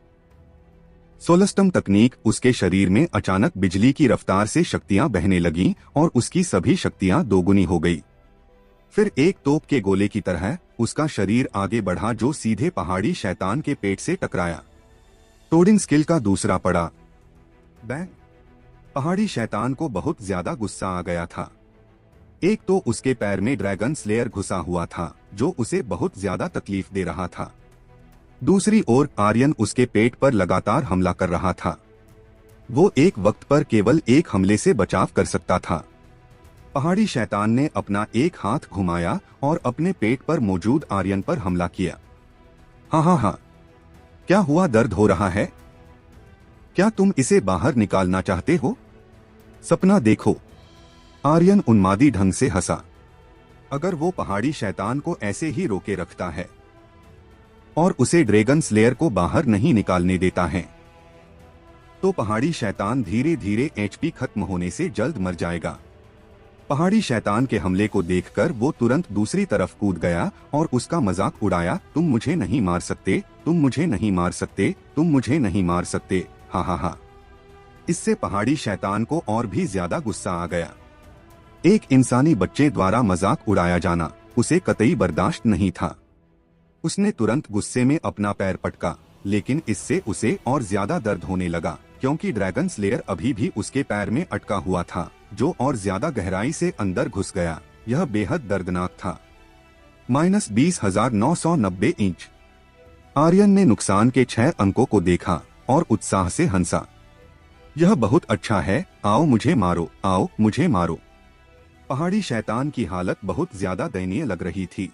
सोलस्टम तकनीक। उसके शरीर में अचानक बिजली की रफ्तार से शक्तियां बहने लगीं और उसकी सभी शक्तियां दोगुनी हो गई। फिर एक तोप के गोले की तरह उसका शरीर आगे बढ़ा, जो सीधे पहाड़ी शैतान के पेट से टकराया। टोडिन स्किल का दूसरा पड़ा। बैंग। पहाड़ी शैतान को बहुत ज्यादा गुस्सा आ गया था। एक तो उसके पैर में ड्रैगन स्लेयर घुसा हुआ था, जो उसे बहुत ज्यादा तकलीफ दे रहा था। दूसरी ओर आर्यन उसके पेट पर लगातार हमला कर रहा था। वो एक वक्त पर केवल एक हमले से बचाव कर सकता था। पहाड़ी शैतान ने अपना एक हाथ घुमाया और अपने पेट पर मौजूद आर्यन पर हमला किया। हाँ, क्या हुआ? दर्द हो रहा है? क्या तुम इसे बाहर निकालना चाहते हो? सपना देखो। आर्यन उन्मादी ढंग से हंसा। अगर वो पहाड़ी शैतान को ऐसे ही रोके रखता है और उसे ड्रैगन स्लेयर को बाहर नहीं निकालने देता है, तो पहाड़ी शैतान धीरे धीरे एचपी खत्म होने से जल्द मर जाएगा। पहाड़ी शैतान के हमले को देखकर वो तुरंत दूसरी तरफ कूद गया और उसका मजाक उड़ाया। तुम मुझे नहीं मार सकते, तुम मुझे नहीं मार सकते, तुम मुझे नहीं मार सकते। हा। इससे पहाड़ी शैतान को और भी ज्यादा गुस्सा आ गया। एक इंसानी बच्चे द्वारा मजाक उड़ाया जाना उसे कतई बर्दाश्त नहीं था। उसने तुरंत गुस्से में अपना पैर पटका, लेकिन इससे उसे और ज्यादा दर्द होने लगा, क्योंकि ड्रैगन स्लेयर अभी भी उसके पैर में अटका हुआ था, जो और ज्यादा गहराई से अंदर घुस गया। यह बेहद दर्दनाक था। -20,990 इंच। आर्यन ने नुकसान के 6 अंकों को देखा और उत्साह से हंसा। यह बहुत अच्छा है। आओ मुझे मारो, आओ मुझे मारो। पहाड़ी शैतान की हालत बहुत ज्यादा दयनीय लग रही थी।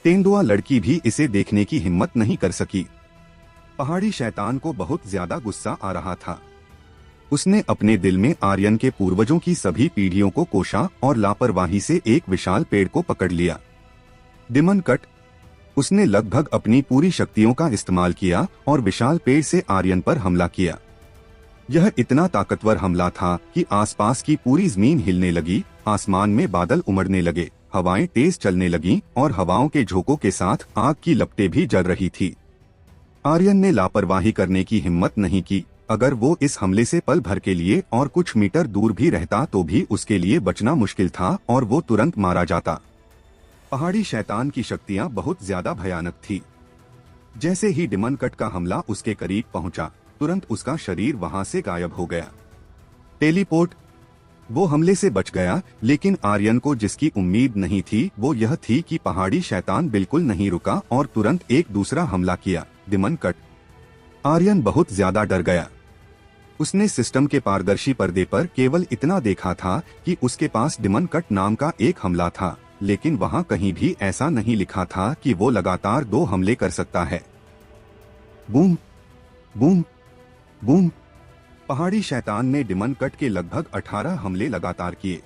तेंदुआ लड़की भी इसे देखने की हिम्मत नहीं कर सकी। पहाड़ी शैतान को बहुत ज्यादा गुस्सा आ रहा था। उसने अपने दिल में आर्यन के पूर्वजों की सभी पीढ़ियों को कोसा और लापरवाही से एक विशाल पेड़ को पकड़ लिया। Demon cut. उसने लगभग अपनी पूरी शक्तियों का इस्तेमाल किया और विशाल पेड़ से आर्यन पर हमला किया। यह इतना ताकतवर हमला था कि आसपास की पूरी जमीन हिलने लगी, आसमान में बादल उमड़ने लगे, हवाएं तेज चलने लगीं और हवाओं के झोंकों के साथ आग की लपटें भी जल रही थी। आर्यन ने लापरवाही करने की हिम्मत नहीं की। अगर वो इस हमले से पल भर के लिए और कुछ मीटर दूर भी रहता तो भी उसके लिए बचना मुश्किल था और वो तुरंत मारा जाता। पहाड़ी शैतान की शक्तियां बहुत ज्यादा भयानक थी। जैसे ही डिमन कट का हमला उसके करीब पहुंचा, तुरंत उसका शरीर वहां से गायब हो गया। टेलीपोर्ट। वो हमले से बच गया, लेकिन आर्यन को जिसकी उम्मीद नहीं थी वो यह थी कि पहाड़ी शैतान बिल्कुल नहीं रुका और तुरंत एक दूसरा हमला किया, डिमन कट। आर्यन बहुत ज्यादा डर गया। उसने सिस्टम के पारदर्शी पर्दे पर केवल इतना देखा था कि उसके पास डिमन कट नाम का एक हमला था, लेकिन वहां कहीं भी ऐसा नहीं लिखा था कि वो लगातार 2 हमले कर सकता है। Boom boom boom. पहाड़ी शैतान ने डिमन कट के लगभग 18 हमले लगातार किए।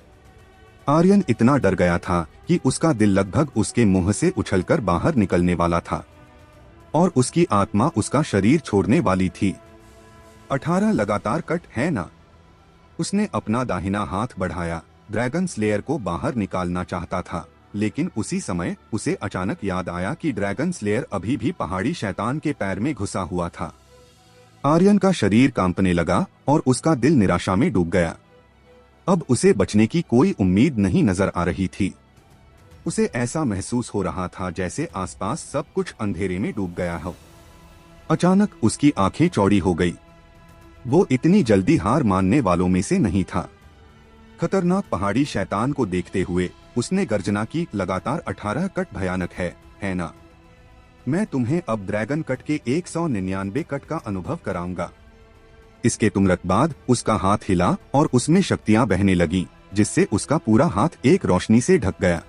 आर्यन इतना डर गया था कि उसका दिल लगभग उसके मुंह से उछलकर बाहर निकलने वाला था और उसकी आत्मा उसका शरीर छोड़ने वाली थी। 18 लगातार कट है ना? उसने अपना दाहिना हाथ बढ़ाया, ड्रैगन स्लेयर को बाहर निकालना चाहता था, लेकिन उसी समय उसे अचानक याद आया कि ड्रैगन स्लेयर अभी भी पहाड़ी शैतान के पैर में घुसा हुआ था। आर्यन का शरीर कांपने लगा और उसका दिल निराशा में डूब गया। अब उसे बचने की कोई उम्मीद नहीं नजर आ रही थी। उसे ऐसा महसूस हो रहा था जैसे आसपास सब कुछ अंधेरे में डूब गया हो। अचानक उसकी आंखें चौड़ी हो गई। वो इतनी जल्दी हार मानने वालों में से नहीं था। खतरनाक पहाड़ी शैतान को देखते हुए उसने गर्जना की, लगातार 18 कट भयानक है ना? मैं तुम्हें अब ड्रैगन कट के 199 कट का अनुभव कराऊंगा। इसके तुरंत बाद उसका हाथ हिला और उसमें शक्तियां बहने लगीं, जिससे उसका पूरा हाथ एक रोशनी से ढक गया।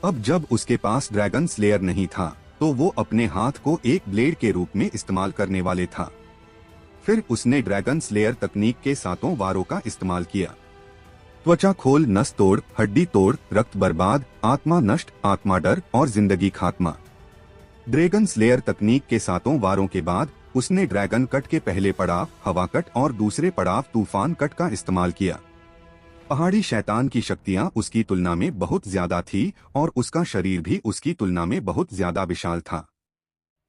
अब जब उसके पास ड्रैगन स्लेयर नहीं था तो वो अपने हाथ को एक ब्लेड के रूप में इस्तेमाल करने वाले था। फिर उसने ड्रैगन स्लेयर तकनीक के 7 वारों का इस्तेमाल किया। त्वचा खोल, नस तोड़, हड्डी तोड़, रक्त बर्बाद, आत्मा नष्ट, आत्मा डर और जिंदगी खात्मा। ड्रैगन स्लेयर तकनीक के 7 वारों के बाद उसने ड्रैगन कट के पहले पड़ाव हवा कट और दूसरे पड़ाव तूफान कट का इस्तेमाल किया। पहाड़ी शैतान की शक्तियां उसकी तुलना में बहुत ज्यादा थी और उसका शरीर भी उसकी तुलना में बहुत ज्यादा विशाल था।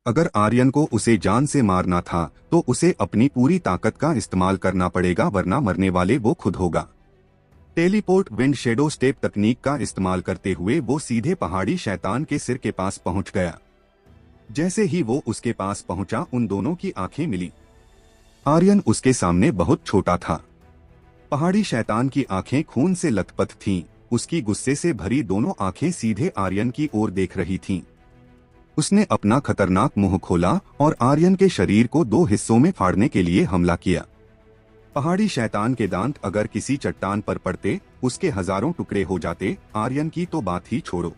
अगर आर्यन को उसे जान से मारना था तो उसे अपनी पूरी ताकत का इस्तेमाल करना पड़ेगा, वरना मरने वाले वो खुद होगा। टेलीपोर्ट विंड शेडो स्टेप तकनीक का इस्तेमाल करते हुए वो सीधे पहाड़ी शैतान के सिर के पास पहुंच गया। जैसे ही वो उसके पास पहुंचा, उन दोनों की आंखें मिली। आर्यन उसके सामने बहुत छोटा था। पहाड़ी शैतान की आंखें खून से लथपथ थीं। उसकी गुस्से से भरी दोनों आंखें सीधे आर्यन की ओर देख रही थीं। उसने अपना खतरनाक मुंह खोला और आर्यन के शरीर को 2 हिस्सों में फाड़ने के लिए हमला किया। पहाड़ी शैतान के दांत अगर किसी चट्टान पर पड़ते, उसके हजारों टुकड़े हो जाते। आर्यन की तो बात ही छोड़ो।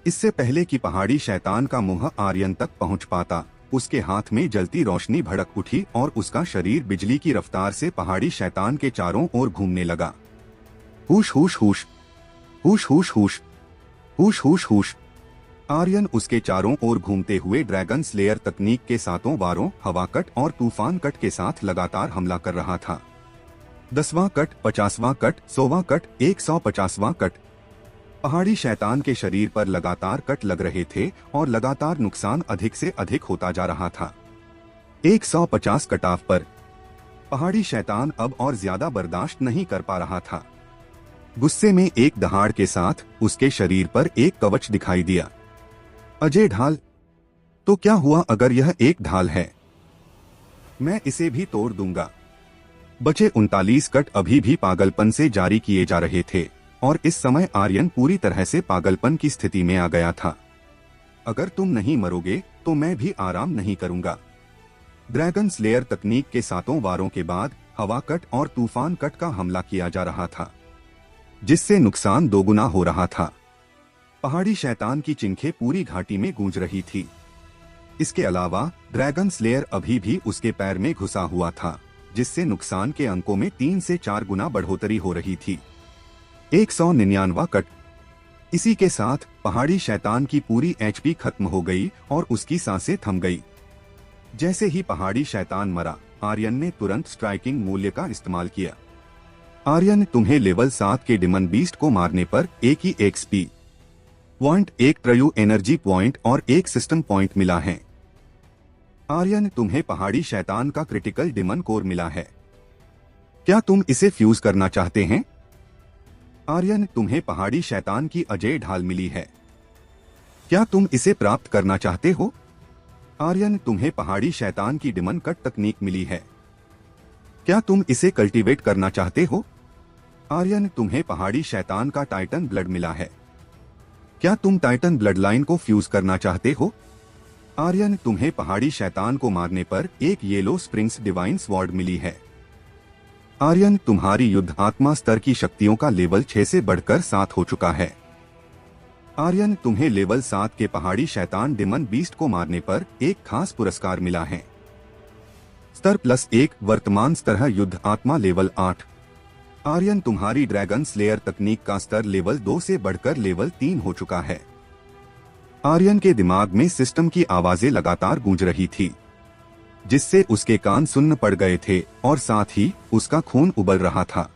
इससे पहले कि पहाड़ी शैतान का मुंह आर्यन तक पहुंच पाता, उसके हाथ में जलती रोशनी भड़क उठी और उसका शरीर बिजली की रफ्तार से पहाड़ी शैतान के चारों ओर घूमने लगा। हुश हुश हुश, हुश हुश हुश, हुश हुश हुश। आर्यन उसके चारों ओर घूमते हुए ड्रैगन स्लेयर तकनीक के 7 वारों हवा कट और तूफान कट के साथ लगातार हमला कर रहा था। 10वां कट, 50वां कट, 100वां कट, 150वां कट। पहाड़ी शैतान के शरीर पर लगातार कट लग रहे थे और लगातार नुकसान अधिक से अधिक होता जा रहा था। 150 कटाव पर पहाड़ी शैतान अब और ज्यादा बर्दाश्त नहीं कर पा रहा था। गुस्से में एक दहाड़ के साथ उसके शरीर पर एक कवच दिखाई दिया। अजय ढाल। तो क्या हुआ अगर यह एक ढाल है? मैं इसे भी तोड़ दूंगा। बचे 39 कट अभी भी पागलपन से जारी किए जा रहे थे और इस समय आर्यन पूरी तरह से पागलपन की स्थिति में आ गया था। अगर तुम नहीं मरोगे तो मैं भी आराम नहीं करूंगा। ड्रैगन स्लेयर तकनीक के 7 वारों के बाद हवा कट और तूफान कट का हमला किया जा रहा था, जिससे नुकसान दोगुना हो रहा था। पहाड़ी शैतान की चिंखें पूरी घाटी में गूंज रही थी। इसके अलावा ड्रैगन स्लेयर अभी भी उसके पैर में घुसा हुआ था, जिससे नुकसान के अंकों में 3 से 4 गुना बढ़ोतरी हो रही थी। 199वां कट। इसी के साथ पहाड़ी शैतान की पूरी एचपी खत्म हो गई और उसकी सांसें थम गई। जैसे ही पहाड़ी शैतान मरा, आर्यन ने तुरंत स्ट्राइकिंग मूल्य का इस्तेमाल किया। आर्यन, तुम्हें लेवल 7 के डिमन बीस्ट को मारने पर एक ही एक्सपी पॉइंट, 1 ट्रयू एनर्जी पॉइंट और 1 सिस्टम पॉइंट मिला है। आर्यन, तुम्हें पहाड़ी शैतान का क्रिटिकल डिमन कोर मिला है। क्या तुम इसे फ्यूज करना चाहते हैं? आर्यन, तुम्हें पहाड़ी शैतान की अजय ढाल मिली है। क्या तुम इसे प्राप्त करना चाहते हो? आर्यन, तुम्हें पहाड़ी शैतान की डिमन कट तकनीक मिली है। क्या तुम इसे कल्टीवेट करना चाहते हो? आर्यन, तुम्हें पहाड़ी शैतान का टाइटन ब्लड मिला है। क्या तुम टाइटन ब्लड लाइन को फ्यूज करना चाहते हो? आर्यन, तुम्हें पहाड़ी शैतान को मारने पर एक येलो स्प्रिंग्स डिवाइन स्वॉर्ड मिली है। आर्यन, तुम्हारी युद्ध आत्मा स्तर की शक्तियों का लेवल 6 से बढ़कर 7 हो चुका है। आर्यन, तुम्हें लेवल 7 के पहाड़ी शैतान डिमन बीस्ट को मारने पर एक खास पुरस्कार मिला है। स्तर +1, वर्तमान स्तर है युद्ध आत्मा लेवल 8। आर्यन, तुम्हारी ड्रैगन स्लेयर तकनीक का स्तर लेवल 2 से बढ़कर लेवल 3 हो चुका है। आर्यन के दिमाग में सिस्टम की आवाजें लगातार गूंज रही थी, जिससे उसके कान सुन्न पड़ गए थे और साथ ही उसका खून उबल रहा था।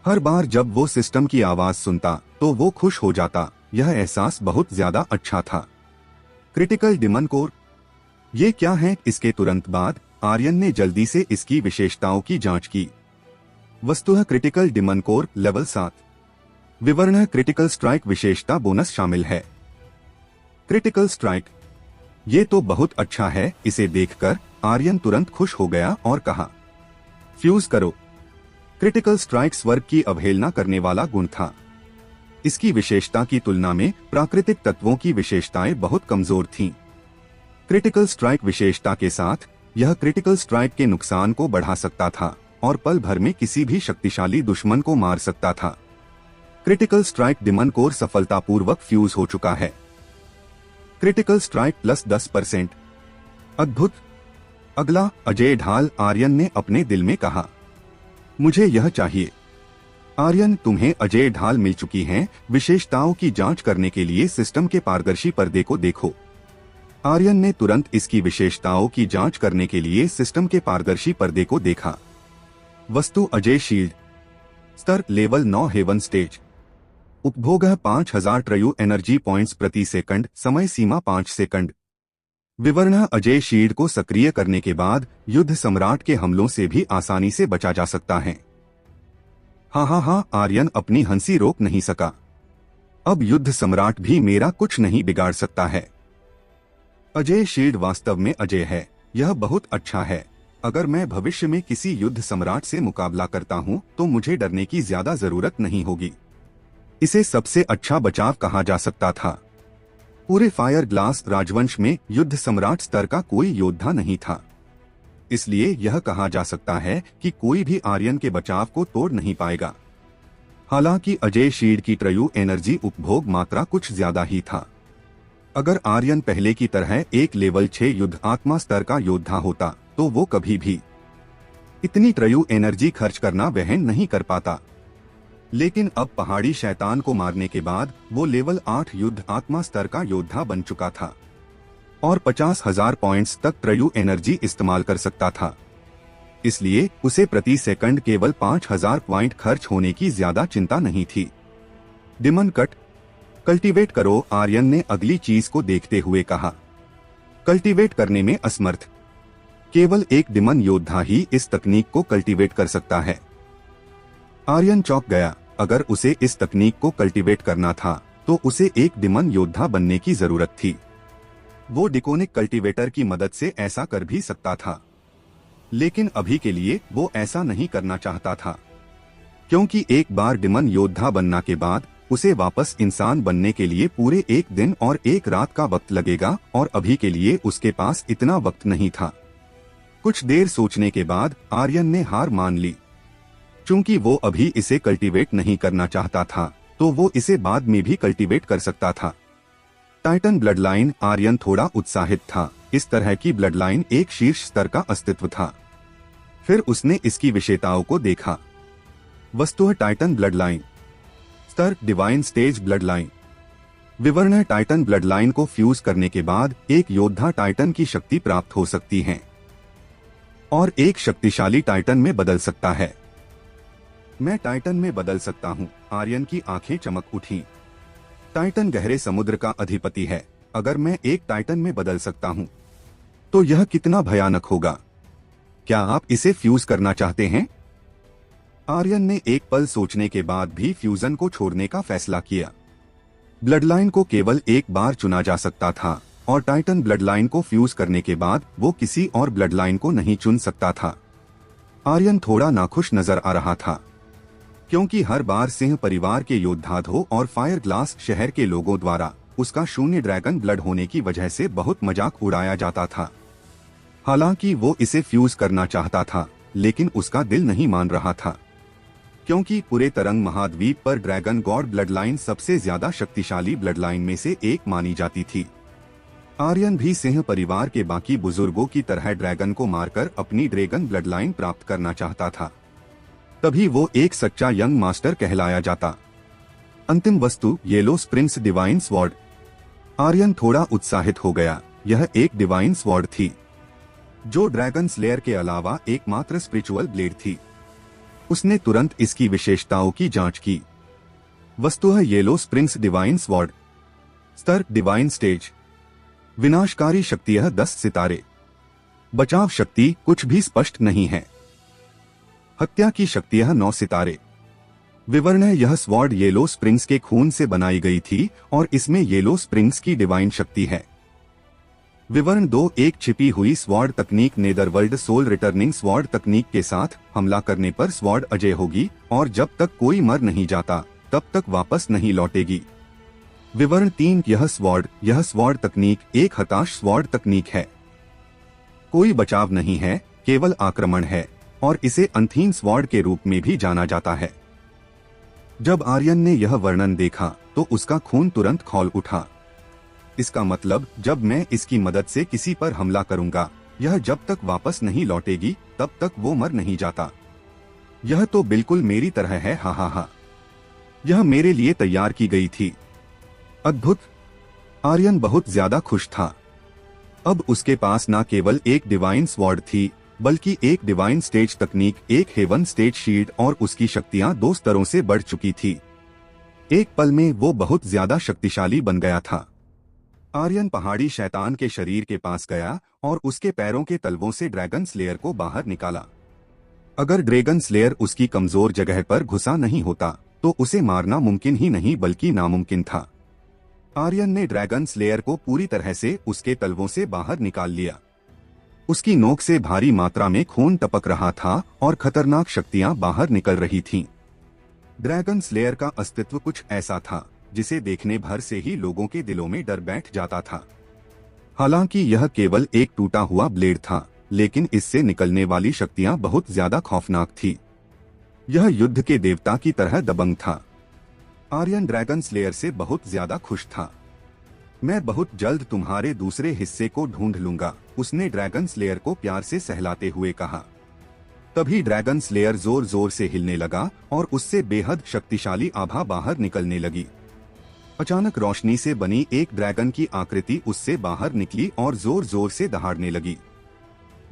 हर बार जब वो सिस्टम की आवाज सुनता तो वो खुश हो जाता। यह एहसास बहुत ज्यादा अच्छा था। क्रिटिकल डिमन कोर, ये क्या है? इसके तुरंत बाद आर्यन ने जल्दी से इसकी विशेषताओं की जांच की। वस्तुतः क्रिटिकल डिमन कोर लेवल 7। विवरण: क्रिटिकल स्ट्राइक विशेषता बोनस शामिल है। क्रिटिकल स्ट्राइक, ये तो बहुत अच्छा है। इसे देखकर आर्यन तुरंत खुश हो गया और कहा, फ्यूज करो। क्रिटिकल स्ट्राइक स्वर्ग की अवहेलना करने वाला गुण था। इसकी विशेषता की तुलना में प्राकृतिक तत्वों की विशेषताएं बहुत कमजोर थीं। क्रिटिकल स्ट्राइक विशेषता के साथ यह क्रिटिकल स्ट्राइक के नुकसान को बढ़ा सकता था और पल भर में किसी भी शक्तिशाली दुश्मन को मार सकता था। क्रिटिकल स्ट्राइक डिमन कोर सफलतापूर्वक फ्यूज हो चुका है। Critical strike plus 10%। अद्भुत। अगला अजय ढाल। आर्यन ने अपने दिल में कहा, मुझे यह चाहिए। आर्यन, तुम्हें अजय ढाल मिल चुकी हैं। विशेषताओं की जांच करने के लिए सिस्टम के पारदर्शी पर्दे को देखो। आर्यन ने तुरंत इसकी विशेषताओं की जांच करने के लिए सिस्टम के पारदर्शी पर्दे को देखा। वस्तु अजय शील्ड। स्तर लेवल 9 हेवन स्टेज। उपभोग 5000 ट्रयू एनर्जी पॉइंट्स प्रति सेकंड। समय सीमा 5 सेकंड। विवरण अजय शील्ड को सक्रिय करने के बाद युद्ध सम्राट के हमलों से भी आसानी से बचा जा सकता है। हाँ, आर्यन अपनी हंसी रोक नहीं सका। अब युद्ध सम्राट भी मेरा कुछ नहीं बिगाड़ सकता है। अजय शील्ड वास्तव में अजय है। यह बहुत अच्छा है। अगर मैं भविष्य में किसी युद्ध सम्राट से मुकाबला करता हूँ तो मुझे डरने की ज्यादा जरूरत नहीं होगी। इसे सबसे अच्छा बचाव कहा जा सकता था। पूरे फायर ग्लास राजवंश में युद्ध सम्राट स्तर का कोई योद्धा नहीं था, इसलिए यह कहा जा सकता है कि कोई भी आर्यन के बचाव को तोड़ नहीं पाएगा। हालांकि अजय शील्ड की ट्रयू एनर्जी उपभोग मात्रा कुछ ज्यादा ही था। अगर आर्यन पहले की तरह एक लेवल 6 युद्ध आत्मा स्तर का योद्धा होता तो वो कभी भी इतनी ट्रयू एनर्जी खर्च करना वहन नहीं कर पाता। लेकिन अब पहाड़ी शैतान को मारने के बाद वो लेवल 8 युद्ध आत्मा स्तर का योद्धा बन चुका था और 50,000 पॉइंट्स तक ट्रयू एनर्जी इस्तेमाल कर सकता था। इसलिए उसे प्रति सेकंड केवल 5000 पॉइंट खर्च होने की ज्यादा चिंता नहीं थी। डिमन कट कल्टीवेट करो। आर्यन ने अगली चीज को देखते हुए कहा। कल्टीवेट करने में असमर्थ। केवल एक डिमन योद्धा ही इस तकनीक को कल्टीवेट कर सकता है। आर्यन चौंक गया। अगर उसे इस तकनीक को कल्टीवेट करना था तो उसे एक डिमन योद्धा बनने की जरूरत थी। वो डिकोनिक कल्टीवेटर की मदद से ऐसा कर भी सकता था, लेकिन अभी के लिए वो ऐसा नहीं करना चाहता था, क्योंकि एक बार डिमन योद्धा बनने के बाद उसे वापस इंसान बनने के लिए पूरे एक दिन और एक रात का वक्त लगेगा और अभी के लिए उसके पास इतना वक्त नहीं था। कुछ देर सोचने के बाद आर्यन ने हार मान ली। चूंकि वो अभी इसे कल्टीवेट नहीं करना चाहता था तो वो इसे बाद में भी कल्टीवेट कर सकता था। Titan blood line. आर्यन थोड़ा उत्साहित था। इस तरह की ब्लड लाइन एक शीर्ष स्तर का अस्तित्व था। फिर उसने इसकी विशेषताओं को देखा। वस्तु टाइटन ब्लड लाइन। स्तर डिवाइन स्टेज ब्लड लाइन। विवरण टाइटन ब्लड लाइन को फ्यूज करने के बाद एक योद्धा टाइटन की शक्ति प्राप्त हो सकती है और एक शक्तिशाली टाइटन में बदल सकता है। मैं टाइटन में बदल सकता हूँ। आर्यन की आंखें चमक उठी। टाइटन गहरे समुद्र का अधिपति है। अगर मैं एक टाइटन में बदल सकता हूँ तो यह कितना भयानक होगा। क्या आप इसे फ्यूज करना चाहते हैं? आर्यन ने एक पल सोचने के बाद भी फ्यूजन को छोड़ने का फैसला किया। ब्लड लाइन को केवल एक बार चुना जा सकता था और टाइटन ब्लड लाइन को फ्यूज करने के बाद वो किसी और ब्लड लाइन को नहीं चुन सकता था। आर्यन थोड़ा नाखुश नजर आ रहा था, क्योंकि हर बार सिंह परिवार के योद्धाओं और फायर ग्लास शहर के लोगों द्वारा उसका शून्य ड्रैगन ब्लड होने की वजह से बहुत मजाक उड़ाया जाता था। हालांकि वो इसे फ्यूज करना चाहता था, लेकिन उसका दिल नहीं मान रहा था, क्योंकि पूरे तरंग महाद्वीप पर ड्रैगन गॉड ब्लड लाइन सबसे ज्यादा शक्तिशाली ब्लड लाइन में से एक मानी जाती थी। आर्यन भी सिंह परिवार के बाकी बुजुर्गों की तरह ड्रैगन को मारकर अपनी ड्रैगन ब्लड लाइन प्राप्त करना चाहता था, तभी वो एक सच्चा यंग मास्टर कहलाया जाता। अंतिम वस्तु yellow springs divine sword. Aryan थोड़ा उत्साहित हो गया। यह एक डिवाइन स्वॉर्ड थी जो ड्रैगन स्लेयर के अलावा एकमात्र स्पिरिचुअल ब्लेड थी। उसने तुरंत इसकी विशेषताओं की जांच की। वस्तु है येलो स्प्रिंग्स डिवाइन स्वॉर्ड। स्तर डिवाइन स्टेज। विनाशकारी शक्ति 10 सितारे। बचाव शक्ति कुछ भी स्पष्ट नहीं है। हत्या की शक्ति 9 सितारे। विवरण यह स्वॉर्ड येलो स्प्रिंग्स के खून से बनाई गई थी और इसमें येलो स्प्रिंग्स की डिवाइन शक्ति है। विवरण 2 एक छिपी हुई स्वॉर्ड तकनीक। नेदरवर्ल्ड सोल रिटर्निंग स्वॉर्ड तकनीक के साथ हमला करने पर स्वॉर्ड अजय होगी और जब तक कोई मर नहीं जाता तब तक वापस नहीं लौटेगी। विवरण 3 यह स्वॉर्ड तकनीक एक हताश स्वॉर्ड तकनीक है। कोई बचाव नहीं है, केवल आक्रमण है और इसे अंथीन स्वॉर्ड के रूप में भी जाना जाता है। जब आर्यन ने यह वर्णन देखा तो उसका खून तुरंत खौल उठा। इसका मतलब जब मैं इसकी मदद से किसी पर हमला करूंगा, यह जब तक वापस नहीं लौटेगी तब तक वो मर नहीं जाता। यह तो बिल्कुल मेरी तरह है, हा हा हा। यह मेरे लिए तैयार की गई थी। अद्भुत। आर्यन बहुत ज्यादा खुश था। अब उसके पास न केवल एक डिवाइन स्वॉर्ड थी, बल्कि एक डिवाइन स्टेज तकनीक, एक हेवन स्टेज शील्ड, और उसकी शक्तियां 2 स्तरों से बढ़ चुकी थी। एक पल में वो बहुत ज्यादा शक्तिशाली बन गया था। आर्यन पहाड़ी शैतान के शरीर के पास गया और उसके पैरों के तलवों से ड्रैगन स्लेयर को बाहर निकाला। अगर ड्रैगन स्लेयर उसकी कमजोर जगह पर घुसा नहीं होता तो उसे मारना मुमकिन ही नहीं बल्कि नामुमकिन था। आर्यन ने ड्रैगन स्लेयर को पूरी तरह से उसके तलवों से बाहर निकाल लिया। उसकी नोक से भारी मात्रा में खून टपक रहा था और खतरनाक शक्तियां बाहर निकल रही थीं। ड्रैगन स्लेयर का अस्तित्व कुछ ऐसा था जिसे देखने भर से ही लोगों के दिलों में डर बैठ जाता था। हालांकि यह केवल एक टूटा हुआ ब्लेड था, लेकिन इससे निकलने वाली शक्तियां बहुत ज्यादा खौफनाक थी। यह युद्ध के देवता की तरह दबंग था। आर्यन ड्रैगन स्लेयर से बहुत ज्यादा खुश था। मैं बहुत जल्द तुम्हारे दूसरे हिस्से को ढूंढ लूंगा, उसने ड्रैगन स्लेयर को प्यार से सहलाते हुए कहा। तभी ड्रैगन स्लेयर जोर जोर से हिलने लगा और उससे बेहद शक्तिशाली आभा बाहर निकलने लगी। अचानक रोशनी से बनी एक ड्रैगन की आकृति उससे बाहर निकली और जोर जोर से दहाड़ने लगी।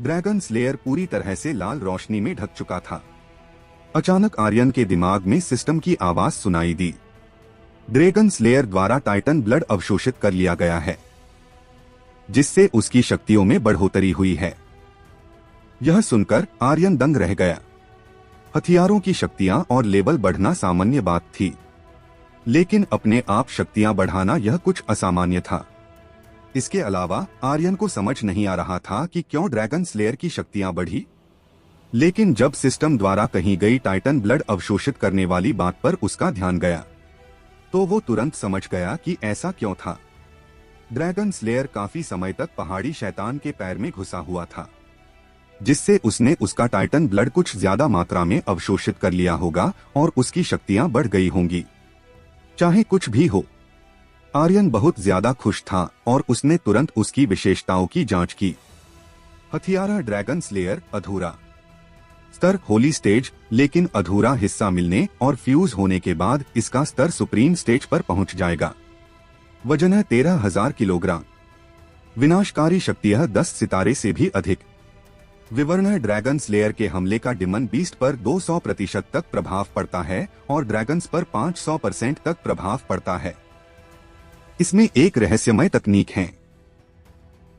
ड्रैगन स्लेयर पूरी तरह से लाल रोशनी में ढक चुका था। अचानक आर्यन के दिमाग में सिस्टम की आवाज सुनाई दी। ड्रैगन स्लेयर द्वारा टाइटन ब्लड अवशोषित कर लिया गया है, जिससे उसकी शक्तियों में बढ़ोतरी हुई है। यह सुनकर आर्यन दंग रह गया। हथियारों की शक्तियां और लेवल बढ़ना सामान्य बात थी, लेकिन अपने आप शक्तियां बढ़ाना यह कुछ असामान्य था। इसके अलावा आर्यन को समझ नहीं आ रहा था कि क्यों ड्रैगन स्लेयर की शक्तियां बढ़ी। लेकिन जब सिस्टम द्वारा कही गई टाइटन ब्लड अवशोषित करने वाली बात पर उसका ध्यान गया, तो वो तुरंत समझ गया कि ऐसा क्यों था। ड्रैगन स्लेयर काफी समय तक पहाड़ी शैतान के पैर में घुसा हुआ था, जिससे उसने उसका टाइटन ब्लड कुछ ज्यादा मात्रा में अवशोषित कर लिया होगा और उसकी शक्तियां बढ़ गई होंगी। चाहे कुछ भी हो, आर्यन बहुत ज्यादा खुश था और उसने तुरंत उसकी विशेषताओं की जांच की। हथियारा ड्रैगन स्लेयर अधूरा स्तर होली स्टेज, लेकिन अधूरा हिस्सा मिलने और फ्यूज होने के बाद इसका स्तर सुप्रीम स्टेज पर पहुंच जाएगा। वजन है 13,000 किलोग्राम। विनाशकारी शक्तियां 10 सितारे से भी अधिक। विवर्ण ड्रैगन स्लेयर के हमले का डिमन बीस्ट पर 200% तक प्रभाव पड़ता है और ड्रैगन्स पर 500% तक प्रभाव पड़ता है। इसमें एक रहस्यमय तकनीक है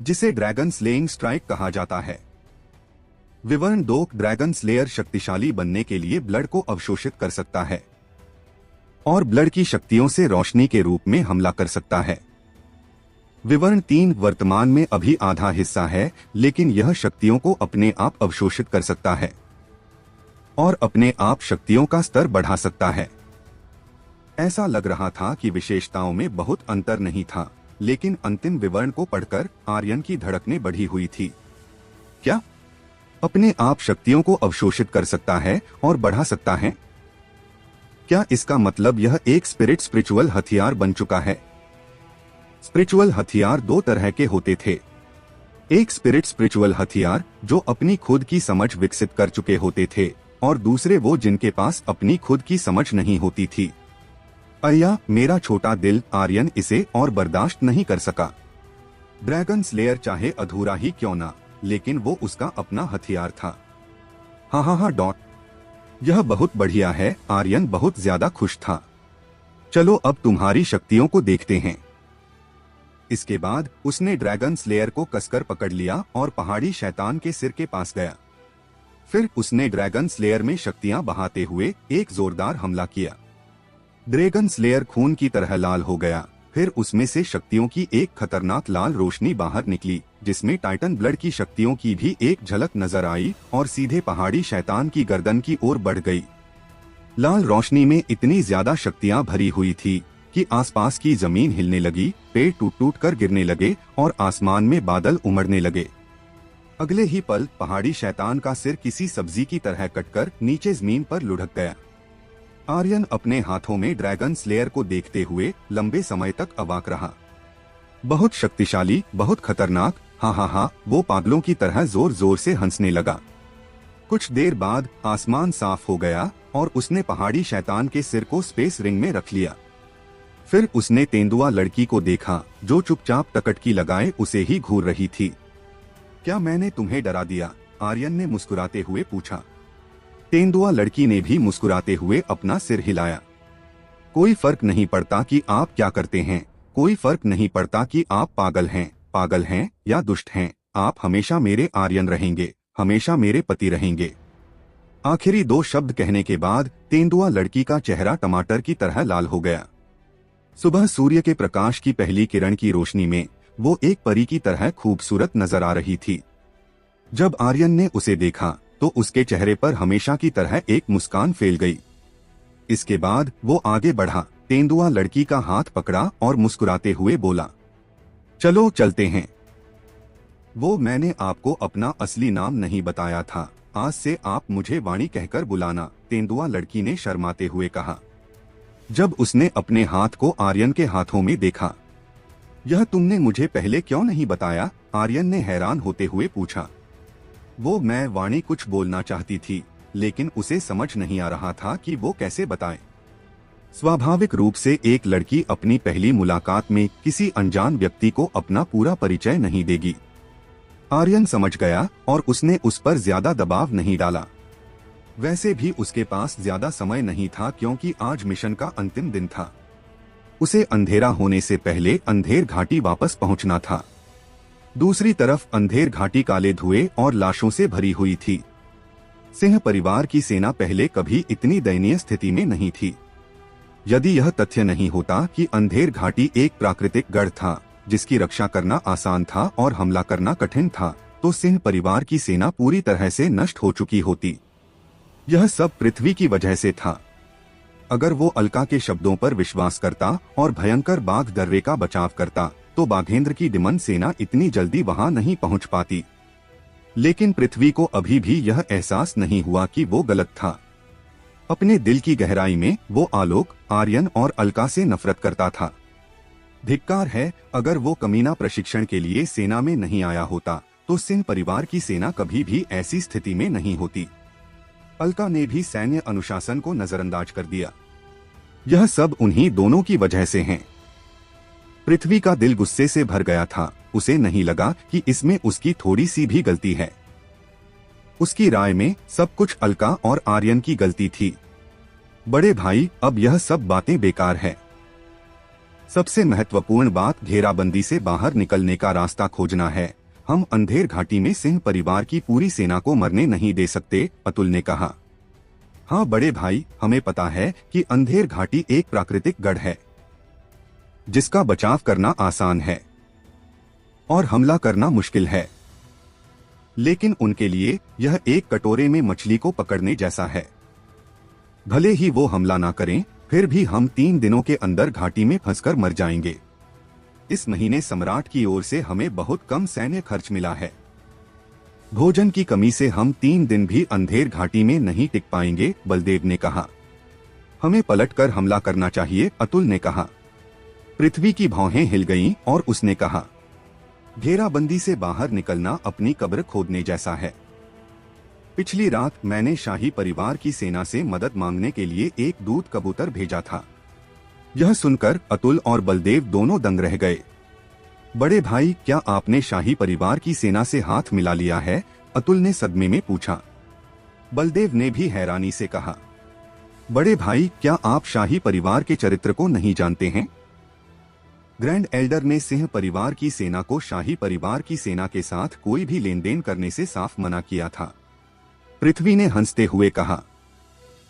जिसे ड्रैगन स्लेइंग स्ट्राइक कहा जाता है। विवर्ण 2 ड्रैगन स्लेयर शक्तिशाली बनने के लिए ब्लड को अवशोषित कर सकता है और ब्लड की शक्तियों से रोशनी के रूप में हमला कर सकता है। विवर्ण 3 वर्तमान में अभी आधा हिस्सा है, लेकिन यह शक्तियों को अपने आप अवशोषित कर सकता है और अपने आप शक्तियों का स्तर बढ़ा सकता है। ऐसा लग रहा था कि विशेषताओं में बहुत अंतर नहीं था, लेकिन अंतिम विवरण को पढ़कर आर्यन की धड़कनें बढ़ी हुई थी। क्या अपने आप शक्तियों को अवशोषित कर सकता है और बढ़ा सकता है? क्या इसका मतलब यह एक स्पिरिचुअल हथियार बन चुका है? स्पिरिचुअल हथियार 2 तरह के होते थे। एक स्पिरिचुअल हथियार जो अपनी खुद की समझ विकसित कर चुके होते थे, और दूसरे वो जिनके पास अपनी खुद की समझ नहीं होती थी। अय्या मेरा छोटा दिल, आर्यन इसे और बर्दाश्त नहीं कर सका। ड्रैगन स्लेयर चाहे अधूरा ही क्यों ना, लेकिन वो उसका अपना हथियार था। हाँ डॉट, यह बहुत बढ़िया है। आर्यन बहुत ज्यादा खुश था। चलो अब तुम्हारी शक्तियों को देखते हैं। इसके बाद उसने ड्रैगन स्लेयर को कसकर पकड़ लिया और पहाड़ी शैतान के सिर के पास गया। फिर उसने ड्रैगन स्लेयर में शक्तियां बहाते हुए एक जोरदार हमला किया। ड्रैगन स्लेयर खून की तरह लाल हो गया। फिर उसमें से शक्तियों की एक खतरनाक लाल रोशनी बाहर निकली, जिसमें टाइटन ब्लड की शक्तियों की भी एक झलक नजर आई और सीधे पहाड़ी शैतान की गर्दन की ओर बढ़ गई। लाल रोशनी में इतनी ज्यादा शक्तियां भरी हुई थी कि आसपास की जमीन हिलने लगी, पेड़ टूट टूट कर गिरने लगे और आसमान में बादल उमड़ने लगे। अगले ही पल पहाड़ी शैतान का सिर किसी सब्जी की तरह कटकर नीचे जमीन पर लुढ़क गया। आर्यन अपने हाथों में ड्रैगन स्लेयर को देखते हुए लंबे समय तक अवाक रहा। बहुत शक्तिशाली, बहुत खतरनाक। हा हा हा, वो पागलों की तरह जोर जोर से हंसने लगा। कुछ देर बाद आसमान साफ हो गया और उसने पहाड़ी शैतान के सिर को स्पेस रिंग में रख लिया। फिर उसने तेंदुआ लड़की को देखा जो चुपचाप टकटकी लगाए उसे ही घूर रही थी। क्या मैंने तुम्हें डरा दिया? आर्यन ने मुस्कुराते हुए पूछा। तेंदुआ लड़की ने भी मुस्कुराते हुए अपना सिर हिलाया। कोई फर्क नहीं पड़ता कि आप क्या करते हैं, कोई फर्क नहीं पड़ता कि आप पागल हैं या दुष्ट हैं, आप हमेशा मेरे आर्यन रहेंगे, हमेशा मेरे पति रहेंगे। आखिरी दो शब्द कहने के बाद तेंदुआ लड़की का चेहरा टमाटर की तरह लाल हो गया। सुबह सूर्य के प्रकाश की पहली किरण की रोशनी में वो एक परी की तरह खूबसूरत नजर आ रही थी। जब आर्यन ने उसे देखा तो उसके चेहरे पर हमेशा की तरह एक मुस्कान फैल गई। इसके बाद वो आगे बढ़ा, तेंदुआ लड़की का हाथ पकड़ा और मुस्कुराते हुए बोला, चलो चलते हैं। वो मैंने आपको अपना असली नाम नहीं बताया था, आज से आप मुझे वाणी कहकर बुलाना, तेंदुआ लड़की ने शर्माते हुए कहा। जब उसने अपने हाथ को आर्यन के हाथों में देखा, यह तुमने मुझे पहले क्यों नहीं बताया? आर्यन ने हैरान होते हुए पूछा। वो मैं वाणी कुछ बोलना चाहती थी लेकिन उसे समझ नहीं आ रहा था कि वो कैसे बताए। स्वाभाविक रूप से एक लड़की अपनी पहली मुलाकात में किसी अनजान व्यक्ति को अपना पूरा परिचय नहीं देगी। आर्यन समझ गया और उसने उस पर ज्यादा दबाव नहीं डाला। वैसे भी उसके पास ज्यादा समय नहीं था क्योंकि आज मिशन का अंतिम दिन था। उसे अंधेरा होने से पहले अंधेर घाटी वापस पहुंचना था। दूसरी तरफ अंधेर घाटी काले धुएं और लाशों से भरी हुई थी। सिंह परिवार की सेना पहले कभी इतनी दयनीय स्थिति में नहीं थी। यदि यह तथ्य नहीं होता कि अंधेर घाटी एक प्राकृतिक गढ़ था जिसकी रक्षा करना आसान था और हमला करना कठिन था, तो सिंह परिवार की सेना पूरी तरह से नष्ट हो चुकी होती। यह सब पृथ्वी की वजह से था। अगर वो अलका के शब्दों पर विश्वास करता और भयंकर बाघ दर्रे का बचाव करता तो बाघेंद्र की डिमन सेना इतनी जल्दी वहां नहीं पहुंच पाती। लेकिन पृथ्वी को अभी भी यह एहसास नहीं हुआ कि वो गलत था। अपने दिल की गहराई में वो आलोक, आर्यन और अलका से नफरत करता था। धिक्कार है, अगर वो कमीना प्रशिक्षण के लिए सेना में नहीं आया होता तो सिंह परिवार की सेना कभी भी ऐसी स्थिति में नहीं होती। अलका ने भी सैन्य अनुशासन को नजरअंदाज कर दिया। यह सब उन्हीं दोनों की वजह से है। पृथ्वी का दिल गुस्से से भर गया था। उसे नहीं लगा कि इसमें उसकी थोड़ी सी भी गलती है। उसकी राय में सब कुछ अलका और आर्यन की गलती थी। बड़े भाई, अब यह सब बातें बेकार है। सबसे महत्वपूर्ण बात घेराबंदी से बाहर निकलने का रास्ता खोजना है। हम अंधेर घाटी में सिंह परिवार की पूरी सेना को मरने नहीं दे सकते, अतुल ने कहा। हाँ बड़े भाई, हमें पता है कि अंधेर घाटी एक प्राकृतिक गढ़ है जिसका बचाव करना आसान है और हमला करना मुश्किल है, लेकिन उनके लिए यह एक कटोरे में मछली को पकड़ने जैसा है। भले ही वो हमला ना करें, फिर भी हम 3 दिनों के अंदर घाटी में फंसकर मर जाएंगे। इस महीने सम्राट की ओर से हमें बहुत कम सैन्य खर्च मिला है। भोजन की कमी से हम 3 दिन भी अंधेर घाटी में नहीं टिक पाएंगे, बलदेव ने कहा। हमें पलटकर हमला करना चाहिए, अतुल ने कहा। पृथ्वी की भौहें हिल गईं और उसने कहा, घेराबंदी से बाहर निकलना अपनी कब्र खोदने जैसा है। पिछली रात मैंने शाही परिवार की सेना से मदद मांगने के लिए एक दूत कबूतर भेजा था। यह सुनकर अतुल और बलदेव दोनों दंग रह गए। बड़े भाई, क्या आपने शाही परिवार की सेना से हाथ मिला लिया है? अतुल ने सदमे में पूछा। बलदेव ने भी हैरानी से कहा, बड़े भाई, क्या आप शाही परिवार के चरित्र को नहीं जानते हैं? ग्रैंड एल्डर ने सिंह परिवार की सेना को शाही परिवार की सेना के साथ कोई भी लेन देन करने से साफ मना किया था। पृथ्वी ने हंसते हुए कहा,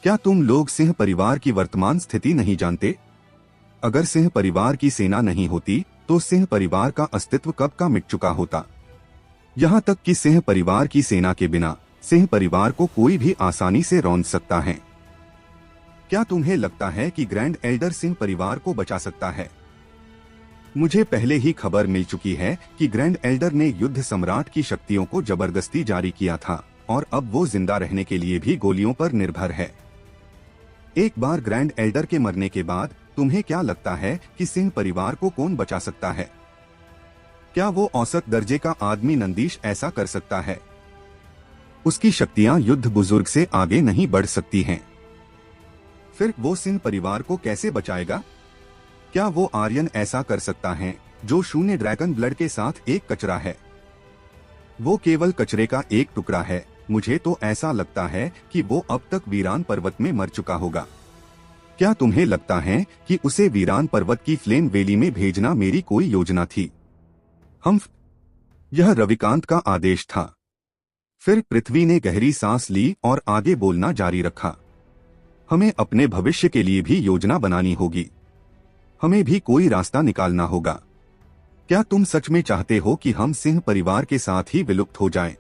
क्या तुम लोग सिंह परिवार की वर्तमान स्थिति नहीं जानते? अगर सिंह परिवार की सेना नहीं होती तो सिंह परिवार का अस्तित्व कब का मिट चुका होता। यहाँ तक कि सिंह परिवार की सेना के बिना सिंह परिवार को कोई भी आसानी से रौंद सकता है। क्या तुम्हें लगता है कि ग्रैंड एल्डर सिंह परिवार को बचा सकता है? मुझे पहले ही खबर मिल चुकी है कि ग्रैंड एल्डर ने युद्ध सम्राट की शक्तियों को जबरदस्ती जारी किया था और अब वो जिंदा रहने के लिए भी गोलियों पर निर्भर है। एक बार ग्रैंड एल्डर के मरने के बाद तुम्हें क्या लगता है कि सिंह परिवार को कौन बचा सकता है? क्या वो औसत दर्जे का आदमी नंदीश ऐसा कर सकता है? उसकी शक्तियां युद्ध बुजुर्ग से आगे नहीं बढ़ सकती हैं। फिर वो सिंह परिवार को कैसे बचाएगा? क्या वो आर्यन ऐसा कर सकता है जो शून्य ड्रैगन ब्लड के साथ एक कचरा है? वो केवल कचरे का एक टुकड़ा है। मुझे तो ऐसा लगता है कि वो अब तक वीरान पर्वत में मर चुका होगा। क्या तुम्हें लगता है कि उसे वीरान पर्वत की फ्लेम वैली में भेजना मेरी कोई योजना थी? यह रविकांत का आदेश था। फिर पृथ्वी ने गहरी सांस ली और आगे बोलना जारी रखा। हमें अपने भविष्य के लिए भी योजना बनानी होगी। हमें भी कोई रास्ता निकालना होगा। क्या तुम सच में चाहते हो कि हम सिंह परिवार के साथ ही विलुप्त हो जाएं?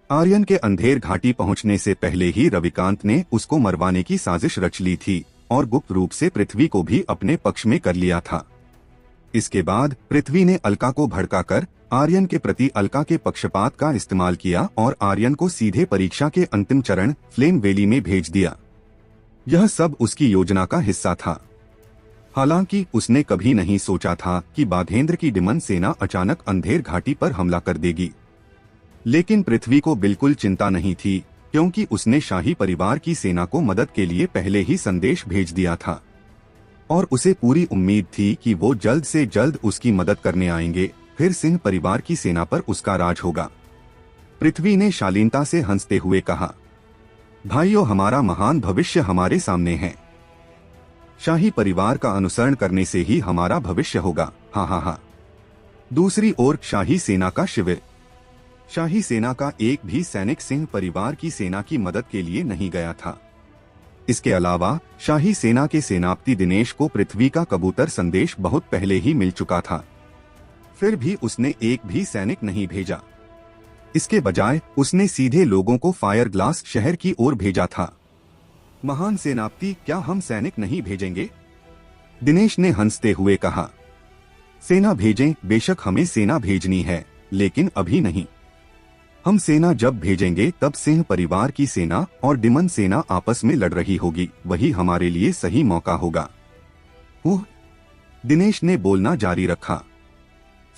आर्यन के अंधेर घाटी पहुंचने से पहले ही रविकांत ने उसको मरवाने की साजिश रच ली थी और गुप्त रूप से पृथ्वी को भी अपने पक्ष में कर लिया था। इसके बाद पृथ्वी ने अलका को भड़काकर आर्यन के प्रति अलका के पक्षपात का इस्तेमाल किया और आर्यन को सीधे परीक्षा के अंतिम चरण फ्लेम वैली में भेज दिया। यह सब उसकी योजना का हिस्सा था। हालांकि उसने कभी नहीं सोचा था कि बाघेंद्र की डिमन सेना अचानक अंधेर घाटी पर हमला कर देगी। लेकिन पृथ्वी को बिल्कुल चिंता नहीं थी, क्योंकि उसने शाही परिवार की सेना को मदद के लिए पहले ही संदेश भेज दिया था और उसे पूरी उम्मीद थी कि वो जल्द से जल्द उसकी मदद करने आएंगे। फिर सिंह परिवार की सेना पर उसका राज होगा। पृथ्वी ने शालीनता से हंसते हुए कहा, भाइयों, हमारा महान भविष्य हमारे सामने है। शाही परिवार का अनुसरण करने से ही हमारा भविष्य होगा। हाँ हाँ हाँ। दूसरी ओर शाही सेना का शिविर। शाही सेना का एक भी सैनिक सिंह परिवार की सेना की मदद के लिए नहीं गया था। इसके अलावा शाही सेना के सेनापति दिनेश को पृथ्वी का कबूतर संदेश बहुत पहले ही मिल चुका था। फिर भी उसने एक भी सैनिक नहीं भेजा। इसके बजाय उसने सीधे लोगों को फायर ग्लास शहर की ओर भेजा था। महान सेनापति, क्या हम सैनिक नहीं भेजेंगे? दिनेश ने हंसते हुए कहा, सेना भेजें, बेशक हमें सेना भेजनी है, लेकिन अभी नहीं। हम सेना जब भेजेंगे तब सिंह परिवार की सेना और डिमन सेना आपस में लड़ रही होगी, वही हमारे लिए सही मौका होगा। दिनेश ने बोलना जारी रखा।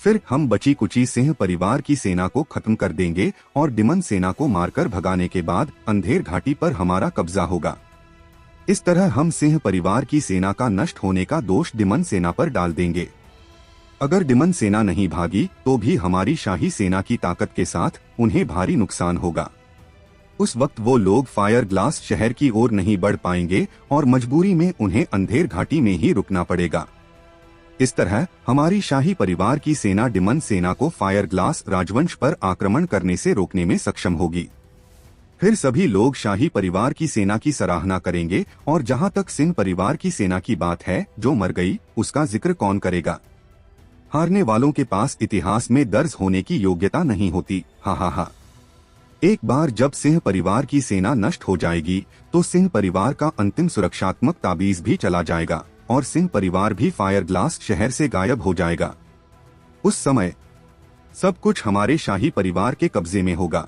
फिर हम बची कुची सिंह परिवार की सेना को खत्म कर देंगे और डिमन सेना को मारकर भगाने के बाद अंधेर घाटी पर हमारा कब्जा होगा। इस तरह हम सिंह परिवार की सेना का नष्ट होने का दोष डिमन सेना पर डाल देंगे। अगर डिमन सेना नहीं भागी तो भी हमारी शाही सेना की ताकत के साथ उन्हें भारी नुकसान होगा। उस वक्त वो लोग फायर ग्लास शहर की ओर नहीं बढ़ पाएंगे और मजबूरी में उन्हें अंधेर घाटी में ही रुकना पड़ेगा। इस तरह हमारी शाही परिवार की सेना डिमन सेना को फायर ग्लास राजवंश पर आक्रमण करने से रोकने में सक्षम होगी। फिर सभी लोग शाही परिवार की सेना की सराहना करेंगे और जहां तक सिंह परिवार की सेना की बात है, जो मर गई, उसका जिक्र कौन करेगा? हारने वालों के पास इतिहास में दर्ज होने की योग्यता नहीं होती। हा हा हा। एक बार जब सिंह परिवार की सेना नष्ट हो जाएगी तो सिंह परिवार का अंतिम सुरक्षात्मक ताबीज भी चला जाएगा और सिंह परिवार भी फायर ग्लास शहर से गायब हो जाएगा। उस समय सब कुछ हमारे शाही परिवार के कब्जे में होगा।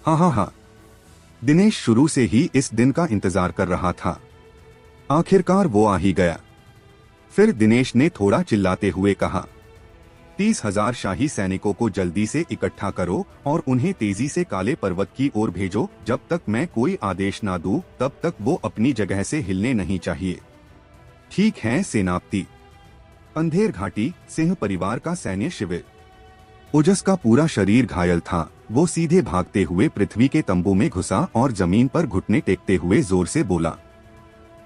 हाँ हाँ हाँ। दिनेश शुरू से ही इस दिन का इंतजार कर रहा था। आखिरकार वो आ ही गया। फिर दिनेश ने थोड़ा चिल्लाते हुए कहा, 30,000 शाही सैनिकों को जल्दी से इकट्ठा करो और उन्हें तेजी से काले पर्वत की ओर भेजो। जब तक मैं कोई आदेश ना दूं, तब तक वो अपनी जगह से हिलने नहीं चाहिए। ठीक है सेनापति। अंधेर घाटी, सिंह परिवार का सैन्य शिविर। ओजस का पूरा शरीर घायल था। वो सीधे भागते हुए पृथ्वी के तंबू में घुसा और जमीन पर घुटने टेकते हुए जोर से बोला,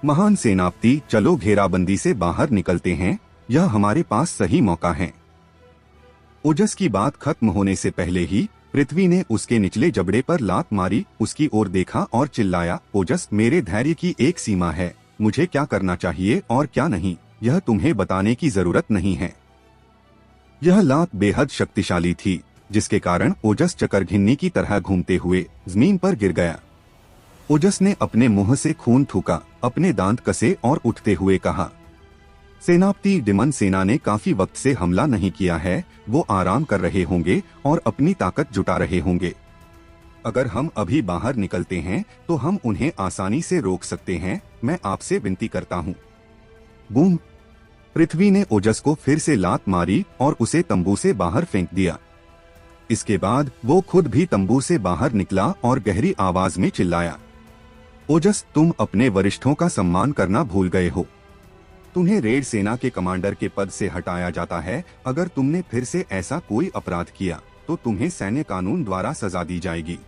महान सेनापति, चलो घेराबंदी से बाहर निकलते हैं। यह हमारे पास सही मौका है। ओजस की बात खत्म होने से पहले ही पृथ्वी ने उसके निचले जबड़े पर लात मारी, उसकी ओर देखा और चिल्लाया, ओजस, मेरे धैर्य की एक सीमा है। मुझे क्या करना चाहिए और क्या नहीं, यह तुम्हें बताने की जरूरत नहीं है। यह लात बेहद शक्तिशाली थी, जिसके कारण ओजस चकरघिन्नी की तरह घूमते हुए जमीन पर गिर गया। ओजस ने अपने मुंह से खून थूका, अपने दांत कसे और उठते हुए कहा, सेनापति, डिमन सेना ने काफी वक्त से हमला नहीं किया है। वो आराम कर रहे होंगे और अपनी ताकत जुटा रहे होंगे। अगर हम अभी बाहर निकलते हैं तो हम उन्हें आसानी से रोक सकते हैं। मैं आपसे विनती करता हूँ। बूम। पृथ्वी ने ओजस को फिर से लात मारी और उसे तंबू से बाहर फेंक दिया। इसके बाद वो खुद भी तंबू से बाहर निकला और गहरी आवाज में चिल्लाया, ओजस, तुम अपने वरिष्ठों का सम्मान करना भूल गए हो। तुम्हें रेड सेना के कमांडर के पद से हटाया जाता है। अगर तुमने फिर से ऐसा कोई अपराध किया तो तुम्हें सैन्य कानून द्वारा सजा दी जाएगी।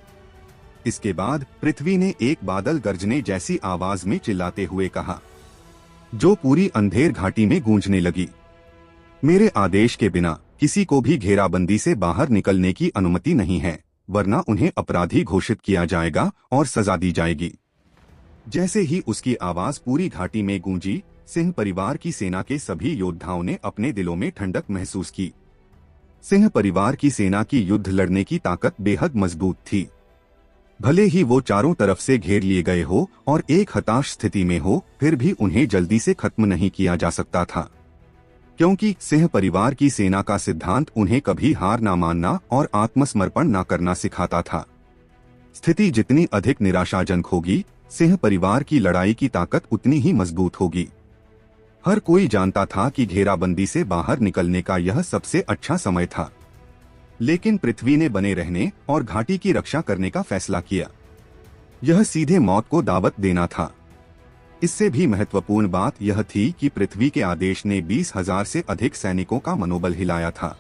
इसके बाद पृथ्वी ने एक बादल गरजने जैसी आवाज में चिल्लाते हुए कहा, जो पूरी अंधेर घाटी में गूंजने लगी, मेरे आदेश के बिना किसी को भी घेराबंदी से बाहर निकलने की अनुमति नहीं है, वरना उन्हें अपराधी घोषित किया जाएगा और सजा दी जाएगी। जैसे ही उसकी आवाज पूरी घाटी में गूंजी, सिंह परिवार की सेना के सभी योद्धाओं ने अपने दिलों में ठंडक महसूस की। सिंह परिवार की सेना की युद्ध लड़ने की ताकत बेहद मजबूत थी। भले ही वो चारों तरफ से घेर लिए गए हो और एक हताश स्थिति में हो, फिर भी उन्हें जल्दी से खत्म नहीं किया जा सकता था, क्योंकि सिंह परिवार की सेना का सिद्धांत उन्हें कभी हार ना मानना और आत्मसमर्पण ना करना सिखाता था। स्थिति जितनी अधिक निराशाजनक होगी, सिंह परिवार की लड़ाई की ताकत उतनी ही मजबूत होगी। हर कोई जानता था कि घेराबंदी से बाहर निकलने का यह सबसे अच्छा समय था, लेकिन पृथ्वी ने बने रहने और घाटी की रक्षा करने का फैसला किया। यह सीधे मौत को दावत देना था। इससे भी महत्वपूर्ण बात यह थी कि पृथ्वी के आदेश ने 20,000 से अधिक सैनिकों का मनोबल हिलाया था।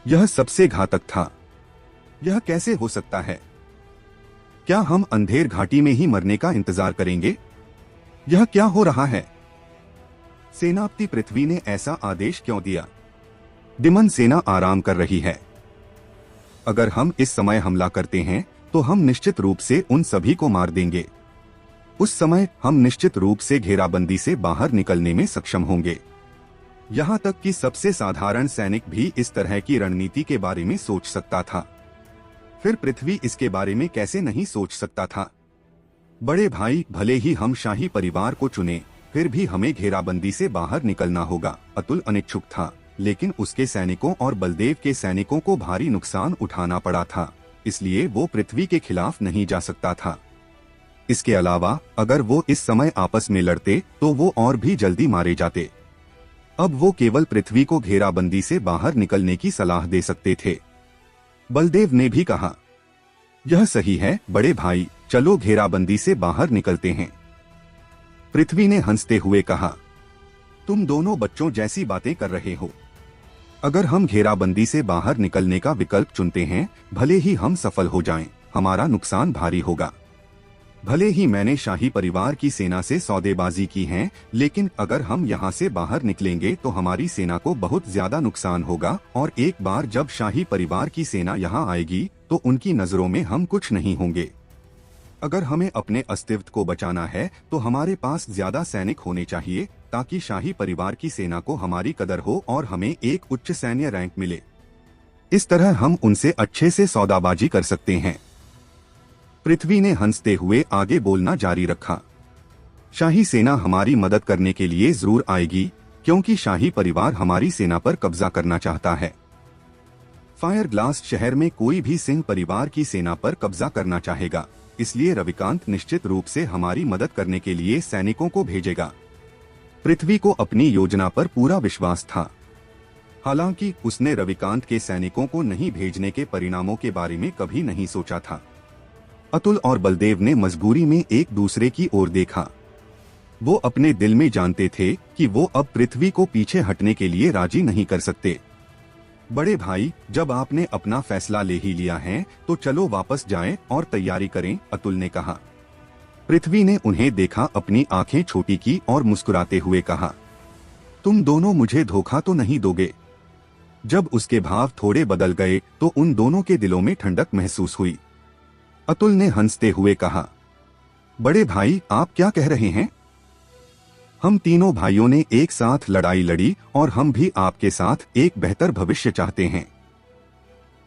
यह सबसे घातक था। यह कैसे हो सकता है? क्या हम अंधेर घाटी में ही मरने का इंतजार करेंगे? यह क्या हो रहा है? सेनापति पृथ्वी ने ऐसा आदेश क्यों दिया? दिमन सेना आराम कर रही है। अगर हम इस समय हमला करते हैं तो हम निश्चित रूप से उन सभी को मार देंगे। उस समय हम निश्चित रूप से घेराबंदी से बाहर निकलने में सक्षम होंगे। यहाँ तक कि सबसे साधारण सैनिक भी इस तरह की रणनीति के बारे में सोच सकता था। फिर पृथ्वी इसके बारे में कैसे नहीं सोच सकता था? बड़े भाई, भले ही हम शाही परिवार को चुने, फिर भी हमें घेराबंदी से बाहर निकलना होगा। अतुल अनिच्छुक था, लेकिन उसके सैनिकों और बलदेव के सैनिकों को भारी नुकसान उठाना पड़ा था, इसलिए वो पृथ्वी के खिलाफ नहीं जा सकता था। इसके अलावा अगर वो इस समय आपस में लड़ते तो वो और भी जल्दी मारे जाते। अब वो केवल पृथ्वी को घेराबंदी से बाहर निकलने की सलाह दे सकते थे। बलदेव ने भी कहा, यह सही है बड़े भाई, चलो घेराबंदी से बाहर निकलते हैं। पृथ्वी ने हंसते हुए कहा, तुम दोनों बच्चों जैसी बातें कर रहे हो। अगर हम घेराबंदी से बाहर निकलने का विकल्प चुनते हैं, भले ही हम सफल हो जाएं, हमारा नुकसान भारी होगा। भले ही मैंने शाही परिवार की सेना से सौदेबाजी की है, लेकिन अगर हम यहाँ से बाहर निकलेंगे तो हमारी सेना को बहुत ज्यादा नुकसान होगा, और एक बार जब शाही परिवार की सेना यहाँ आएगी तो उनकी नजरों में हम कुछ नहीं होंगे। अगर हमें अपने अस्तित्व को बचाना है तो हमारे पास ज्यादा सैनिक होने चाहिए, ताकि शाही परिवार की सेना को हमारी कदर हो और हमें एक उच्च सैन्य रैंक मिले। इस तरह हम उनसे अच्छे से सौदाबाजी कर सकते हैं। पृथ्वी ने हंसते हुए आगे बोलना जारी रखा, शाही सेना हमारी मदद करने के लिए जरूर आएगी, क्योंकि शाही परिवार हमारी सेना पर कब्जा करना चाहता है। फायर ग्लास शहर में कोई भी सिंह परिवार की सेना पर कब्जा करना चाहेगा, इसलिए रविकांत निश्चित रूप से हमारी मदद करने के लिए सैनिकों को भेजेगा। पृथ्वी को अपनी योजना पर पूरा विश्वास था। हालांकि उसने रविकांत के सैनिकों को नहीं भेजने के परिणामों के बारे में कभी नहीं सोचा था। अतुल और बलदेव ने मजबूरी में एक दूसरे की ओर देखा। वो अपने दिल में जानते थे कि वो अब पृथ्वी को पीछे हटने के लिए राजी नहीं कर सकते। बड़े भाई, जब आपने अपना फैसला ले ही लिया है तो चलो वापस जाएं और तैयारी करें, अतुल ने कहा। पृथ्वी ने उन्हें देखा, अपनी आंखें छोटी की और मुस्कुराते हुए कहा, तुम दोनों मुझे धोखा तो नहीं दोगे? जब उसके भाव थोड़े बदल गए तो उन दोनों के दिलों में ठंडक महसूस हुई। अतुल ने हंसते हुए कहा, बड़े भाई, आप क्या कह रहे हैं? हम तीनों भाइयों ने एक साथ लड़ाई लड़ी और हम भी आपके साथ एक बेहतर भविष्य चाहते हैं।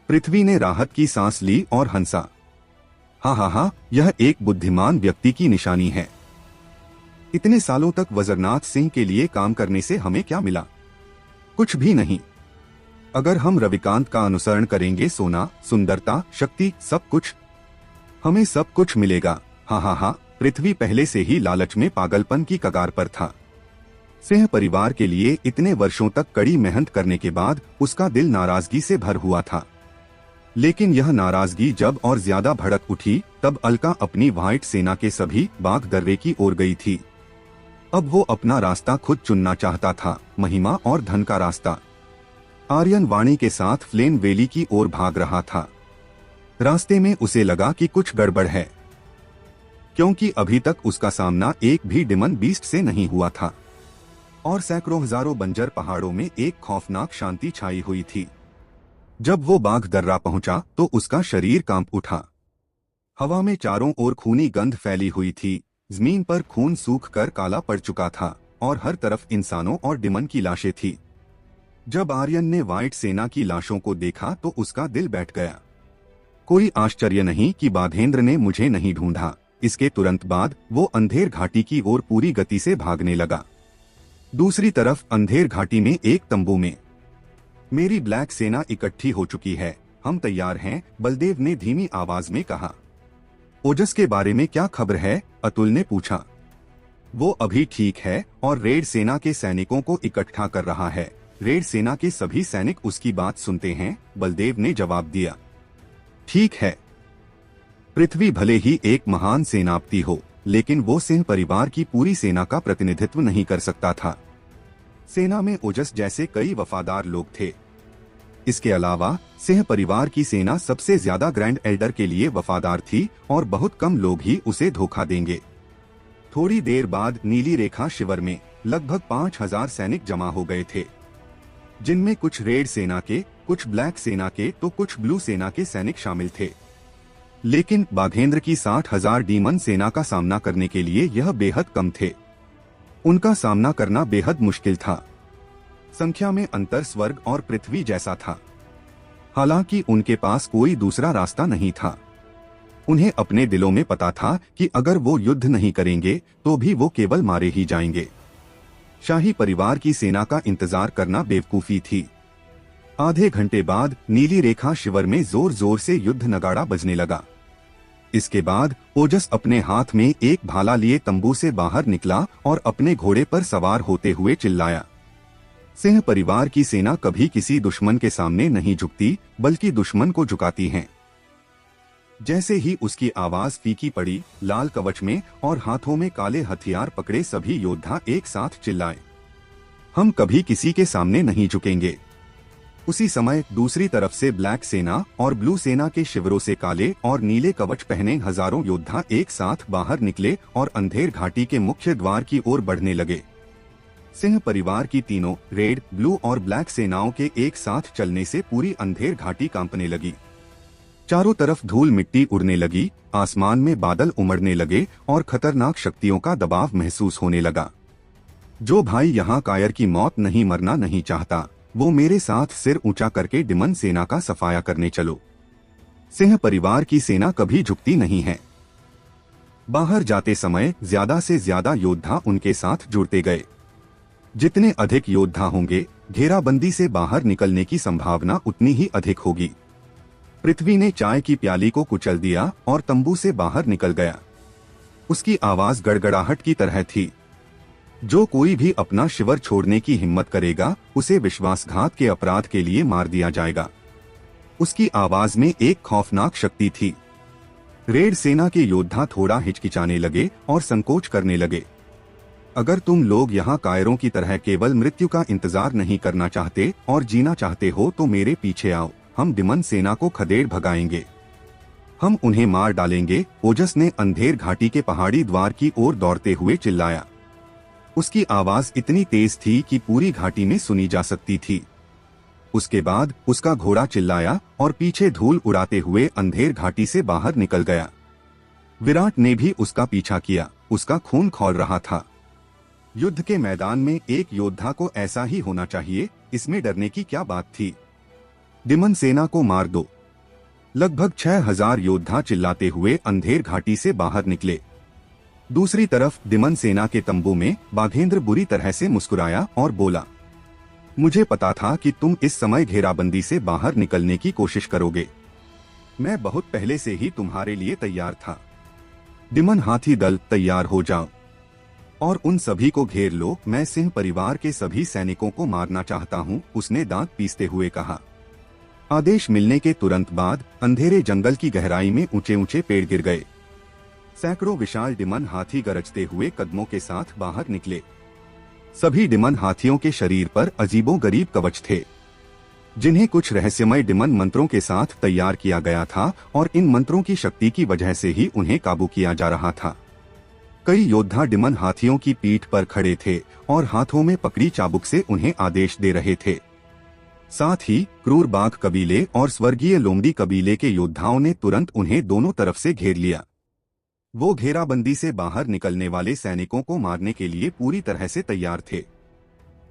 पृथ्वी ने राहत की सांस ली और हंसा, हाँ, यह एक बुद्धिमान व्यक्ति की निशानी है। इतने सालों तक वजरनाथ सिंह के लिए काम करने से हमें क्या मिला? कुछ भी नहीं। अगर हम रविकांत का अनुसरण करेंगे, सोना, सुंदरता, शक्ति, सब कुछ, हमें सब कुछ मिलेगा। हाँ, पृथ्वी पहले से ही लालच में पागलपन की कगार पर था। सिंह परिवार के लिए इतने वर्षों तक कड़ी मेहनत करने के बाद उसका दिल नाराजगी से भर हुआ था। लेकिन यह नाराजगी जब और ज्यादा भड़क उठी तब अलका अपनी व्हाइट सेना के सभी बाघ दर्रे की ओर गई थी। अब वो अपना रास्ता खुद चुनना चाहता था, महिमा और धन का रास्ता। आर्यन वाणी के साथ फ्लेन वैली की ओर भाग रहा था। रास्ते में उसे लगा कि कुछ गड़बड़ है, क्योंकि अभी तक उसका सामना एक भी डिमन बीस्ट से नहीं हुआ था और सैकड़ों हजारों बंजर पहाड़ों में एक खौफनाक शांति छाई हुई थी। जब वो बाघ दर्रा पहुंचा तो उसका शरीर कांप उठा। हवा में चारों ओर खूनी गंध फैली हुई थी, जमीन पर खून सूख कर काला पड़ चुका था और हर तरफ इंसानों और डिमन की लाशें थी। जब आर्यन ने व्हाइट सेना की लाशों को देखा तो उसका दिल बैठ गया। कोई आश्चर्य नहीं कि बाघेंद्र ने मुझे नहीं ढूंढा। इसके तुरंत बाद वो अंधेर घाटी की ओर पूरी गति से भागने लगा। दूसरी तरफ अंधेर घाटी में एक तंबू में मेरी ब्लैक सेना इकट्ठी हो चुकी है, हम तैयार हैं, बलदेव ने धीमी आवाज में कहा। ओजस के बारे में क्या खबर है? अतुल ने पूछा। वो अभी ठीक है और रेड सेना के सैनिकों को इकट्ठा कर रहा है। रेड सेना के सभी सैनिक उसकी बात सुनते हैं, बलदेव ने जवाब दिया। ठीक है। पृथ्वी भले ही एक महान सेनापति हो, लेकिन वो सिंह परिवार की पूरी सेना का प्रतिनिधित्व नहीं कर सकता था। सेना में ओजस जैसे कई वफादार लोग थे। इसके अलावा सिंह परिवार की सेना सबसे ज्यादा ग्रैंड एल्डर के लिए वफादार थी और बहुत कम लोग ही उसे धोखा देंगे। थोड़ी देर बाद नीली रेखा शिविर में लगभग 5000 सैनिक जमा हो गए थे, जिनमें कुछ रेड सेना के, कुछ ब्लैक सेना के तो कुछ ब्लू सेना के सैनिक शामिल थे। लेकिन बाघेंद्र की 60,000 डीमन सेना का सामना करने के लिए यह बेहद कम थे। उनका सामना करना बेहद मुश्किल था। संख्या में अंतर स्वर्ग और पृथ्वी जैसा था। हालांकि उनके पास कोई दूसरा रास्ता नहीं था। उन्हें अपने दिलों में पता था कि अगर वो युद्ध नहीं करेंगे तो भी वो केवल मारे ही जाएंगे। शाही परिवार की सेना का इंतजार करना बेवकूफी थी। आधे घंटे बाद नीली रेखा शिविर में जोर जोर से युद्ध नगाड़ा बजने लगा। इसके बाद ओजस अपने हाथ में एक भाला लिए तंबू से बाहर निकला और अपने घोड़े पर सवार होते हुए चिल्लाया। सिंह परिवार की सेना कभी किसी दुश्मन के सामने नहीं झुकती, बल्कि दुश्मन को झुकाती है। जैसे ही उसकी आवाज फीकी पड़ी, लाल कवच में और हाथों में काले हथियार पकड़े सभी योद्धा एक साथ चिल्लाए, हम कभी किसी के सामने नहीं झुकेंगे। उसी समय दूसरी तरफ से ब्लैक सेना और ब्लू सेना के शिविरों से काले और नीले कवच पहने हजारों योद्धा एक साथ बाहर निकले और अंधेर घाटी के मुख्य द्वार की ओर बढ़ने लगे। सिंह परिवार की तीनों रेड, ब्लू और ब्लैक सेनाओं के एक साथ चलने से पूरी अंधेर घाटी कांपने लगी। चारों तरफ धूल मिट्टी उड़ने लगी, आसमान में बादल उमड़ने लगे और खतरनाक शक्तियों का दबाव महसूस होने लगा। जो भाई यहाँ कायर की मौत नहीं मरना नहीं चाहता, वो मेरे साथ सिर ऊंचा करके डिमन सेना का सफाया करने चलो। सिंह परिवार की सेना कभी झुकती नहीं है। बाहर जाते समय ज्यादा से ज्यादा योद्धा उनके साथ जुड़ते गए। जितने अधिक योद्धा होंगे, घेराबंदी से बाहर निकलने की संभावना उतनी ही अधिक होगी। पृथ्वी ने चाय की प्याली को कुचल दिया और तंबू से बाहर निकल गया। उसकी आवाज गड़गड़ाहट की तरह थी। जो कोई भी अपना शिविर छोड़ने की हिम्मत करेगा, उसे विश्वासघात के अपराध के लिए मार दिया जाएगा। उसकी आवाज में एक खौफनाक शक्ति थी। रेड सेना के योद्धा थोड़ा हिचकिचाने लगे और संकोच करने लगे। अगर तुम लोग यहाँ कायरों की तरह केवल मृत्यु का इंतजार नहीं करना चाहते और जीना चाहते हो तो मेरे पीछे आओ, हम डिमन सेना को खदेड़ भगाएंगे, हम उन्हें मार डालेंगे। ओजस ने अंधेर घाटी के पहाड़ी द्वार की ओर दौड़ते हुए चिल्लाया। उसकी आवाज इतनी तेज थी कि पूरी घाटी में सुनी जा सकती थी। उसके बाद उसका घोड़ा चिल्लाया और पीछे धूल उड़ाते हुए अंधेर घाटी से बाहर निकल गया। विराट ने भी उसका पीछा किया। उसका खून खौल रहा था। युद्ध के मैदान में एक योद्धा को ऐसा ही होना चाहिए, इसमें डरने की क्या बात थी। डिमन सेना को मार दो। लगभग 6000 योद्धा चिल्लाते हुए अंधेर घाटी से बाहर निकले। दूसरी तरफ डिमन सेना के तंबू में बाघेंद्र बुरी तरह से मुस्कुराया और बोला, मुझे पता था कि तुम इस समय घेराबंदी से बाहर निकलने की कोशिश करोगे। मैं बहुत पहले से ही तुम्हारे लिए तैयार था। डिमन हाथी दल, तैयार हो जाओ। और उन सभी को घेर लो, मैं सिंह परिवार के सभी सैनिकों को मारना चाहता हूँ, उसने दांत पीसते हुए कहा। आदेश मिलने के तुरंत बाद अंधेरे जंगल की गहराई में ऊंचे ऊंचे पेड़ गिर गए। सैकड़ों विशाल डिमन हाथी गरजते हुए कदमों के साथ बाहर निकले। सभी डिमन हाथियों के शरीर पर अजीबोगरीब कवच थे, जिन्हें कुछ रहस्यमय डिमन मंत्रों के साथ तैयार किया गया था, और इन मंत्रों की शक्ति की वजह से ही उन्हें काबू किया जा रहा था। कई योद्धा डिमन हाथियों की पीठ पर खड़े थे और हाथों में पकड़ी चाबुक से उन्हें आदेश दे रहे थे। साथ ही क्रूर बाघ कबीले और स्वर्गीय लोमड़ी कबीले के योद्धाओं ने तुरंत उन्हें दोनों तरफ से घेर लिया। वो घेराबंदी से बाहर निकलने वाले सैनिकों को मारने के लिए पूरी तरह से तैयार थे।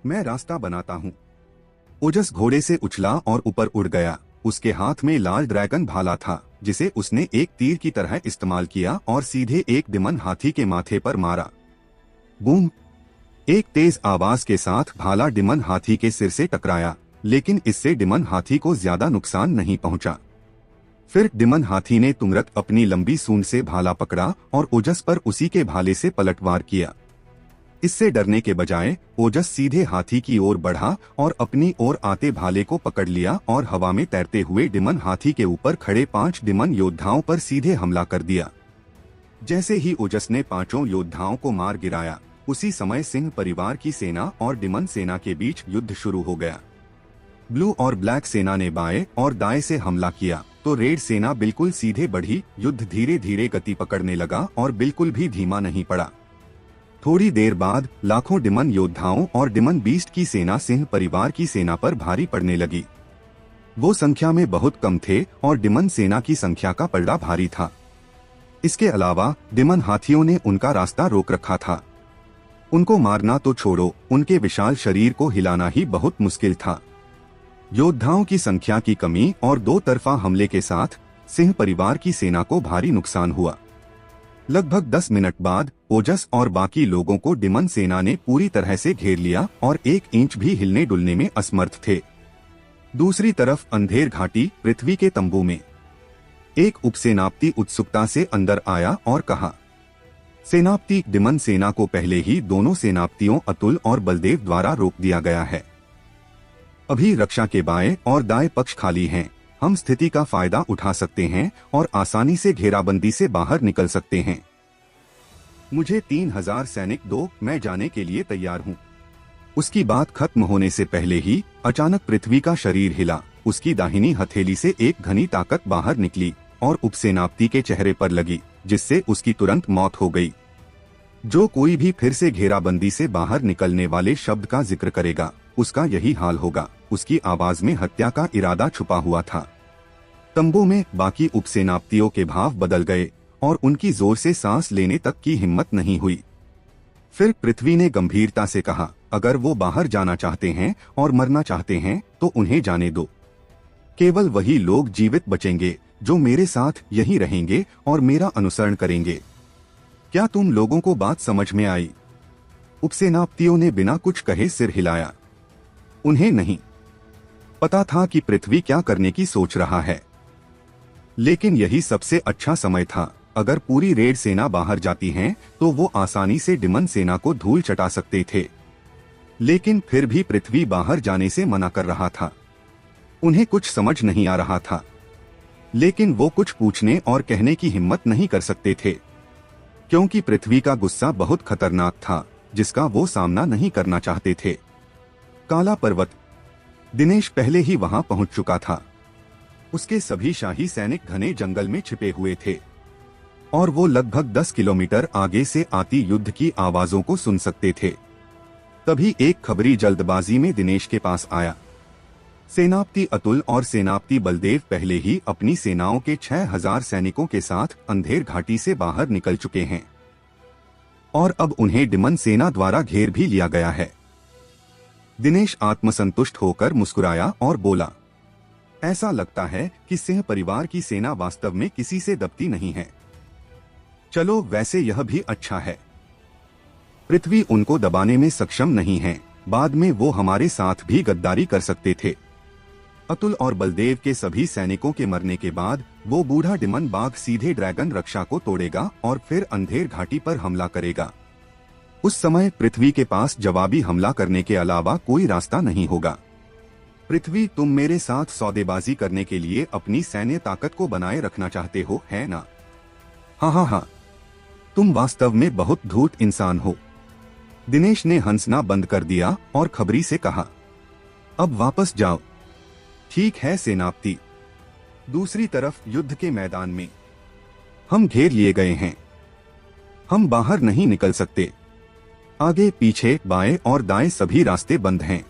मैं रास्ता बनाता हूँ। ओजस घोड़े से उछला और ऊपर उड़ गया। उसके हाथ में लाल ड्रैगन भाला था, जिसे उसने एक तीर की तरह इस्तेमाल किया और सीधे एक डिमन हाथी के माथे पर मारा। बूम! एक तेज आवाज के साथ भाला डिमन हाथी के सिर से टकराया, लेकिन इससे डिमन हाथी को ज्यादा नुकसान नहीं पहुंचा। फिर डिमन हाथी ने तुरंत अपनी लंबी सूंड से भाला पकड़ा और ओजस पर उसी के भाले से पलटवार किया। इससे डरने के बजाय ओजस सीधे हाथी की ओर बढ़ा और अपनी ओर आते भाले को पकड़ लिया और हवा में तैरते हुए डिमन हाथी के ऊपर खड़े 5 डिमन योद्धाओं पर सीधे हमला कर दिया। जैसे ही ओजस ने 5 योद्धाओं को मार गिराया, उसी समय सिंह परिवार की सेना और डिमन सेना के बीच युद्ध शुरू हो गया। ब्लू और ब्लैक सेना ने बाएं और दाएं से हमला किया, तो रेड सेना बिल्कुल सीधे बढ़ी। युद्ध धीरे धीरे गति पकड़ने लगा और बिल्कुल भी धीमा नहीं पड़ा। थोड़ी देर बाद लाखों डिमन योद्धाओं और डिमन बीस्ट की सेना सिंह परिवार की सेना पर भारी पड़ने लगी। वो संख्या में बहुत कम थे और डिमन सेना की संख्या का पलड़ा भारी था। इसके अलावा डिमन हाथियों ने उनका रास्ता रोक रखा था। उनको मारना तो छोड़ो, उनके विशाल शरीर को हिलाना ही बहुत मुश्किल था। योद्धाओं की संख्या की कमी और 2 तरफा हमले के साथ सिंह परिवार की सेना को भारी नुकसान हुआ। लगभग 10 मिनट बाद ओजस और बाकी लोगों को डिमन सेना ने पूरी तरह से घेर लिया और 1 इंच भी हिलने डुलने में असमर्थ थे। दूसरी तरफ अंधेर घाटी पृथ्वी के तंबू में एक उपसेनापति उत्सुकता से अंदर आया और कहा, सेनापति, डिमन सेना को पहले ही दोनों सेनापतियों अतुल और बलदेव द्वारा रोक दिया गया है। अभी रक्षा के बाएं और दाएं पक्ष खाली हैं। हम स्थिति का फायदा उठा सकते हैं और आसानी से घेराबंदी से बाहर निकल सकते हैं। मुझे 3000 सैनिक दो, मैं जाने के लिए तैयार हूँ। उसकी बात खत्म होने से पहले ही अचानक पृथ्वी का शरीर हिला। उसकी दाहिनी हथेली से एक घनी ताकत बाहर निकली और उपसेनापति के चेहरे पर लगी, जिससे उसकी तुरंत मौत हो गई। जो कोई भी फिर से घेराबंदी से बाहर निकलने वाले शब्द का जिक्र करेगा, उसका यही हाल होगा। उसकी आवाज में हत्या का इरादा छुपा हुआ था। तंबू में बाकी उपसेनापतियों के भाव बदल गए और उनकी जोर से सांस लेने तक की हिम्मत नहीं हुई। फिर पृथ्वी ने गंभीरता से कहा, अगर वो बाहर जाना चाहते हैं और मरना चाहते हैं तो उन्हें जाने दो। केवल वही लोग जीवित बचेंगे जो मेरे साथ यहीं रहेंगे और मेरा अनुसरण करेंगे। क्या तुम लोगों को बात समझ में आई? उपसेनापतियों ने बिना कुछ कहे सिर हिलाया। उन्हें नहीं पता था कि पृथ्वी क्या करने की सोच रहा है, लेकिन यही सबसे अच्छा समय था। अगर पूरी रेड सेना बाहर जाती है तो वो आसानी से डिमन सेना को धूल चटा सकते थे, लेकिन फिर भी पृथ्वी बाहर जाने से मना कर रहा था। उन्हें कुछ समझ नहीं आ रहा था, लेकिन वो कुछ पूछने और कहने की हिम्मत नहीं कर सकते थे, क्योंकि पृथ्वी का गुस्सा बहुत खतरनाक था, जिसका वो सामना नहीं करना चाहते थे। काला पर्वत। दिनेश पहले ही वहां पहुंच चुका था। उसके सभी शाही सैनिक घने जंगल में छिपे हुए थे और वो लगभग 10 किलोमीटर आगे से आती युद्ध की आवाजों को सुन सकते थे। तभी एक खबरी जल्दबाजी में दिनेश के पास आया। सेनापति अतुल और सेनापति बलदेव पहले ही अपनी सेनाओं के 6000 सैनिकों के साथ अंधेर घाटी से बाहर निकल चुके हैं और अब उन्हें डिमन सेना द्वारा घेर भी लिया गया है। दिनेश आत्मसंतुष्ट होकर मुस्कुराया और बोला, ऐसा लगता है कि सिंह परिवार की सेना वास्तव में किसी से दबती नहीं है। चलो, वैसे यह भी अच्छा है। पृथ्वी उनको दबाने में सक्षम नहीं है। बाद में वो हमारे साथ भी गद्दारी कर सकते थे। अतुल और बलदेव के सभी सैनिकों के मरने के बाद वो बूढ़ा डिमन बाघ सीधे ड्रैगन रक्षा को तोड़ेगा और फिर अंधेर घाटी पर हमला करेगा। उस समय पृथ्वी के पास जवाबी हमला करने के अलावा कोई रास्ता नहीं होगा। पृथ्वी, तुम मेरे साथ सौदेबाजी करने के लिए अपनी सैन्य ताकत को बनाए रखना चाहते हो, है ना? हाँ हाँ हाँ, तुम वास्तव में बहुत धूर्त इंसान हो। दिनेश ने हंसना बंद कर दिया और खबरी से कहा, अब वापस जाओ। ठीक है सेनापति। दूसरी तरफ युद्ध के मैदान में हम घेर लिए गए हैं। हम बाहर नहीं निकल सकते। आगे पीछे बाएं और दाएं सभी रास्ते बंद हैं।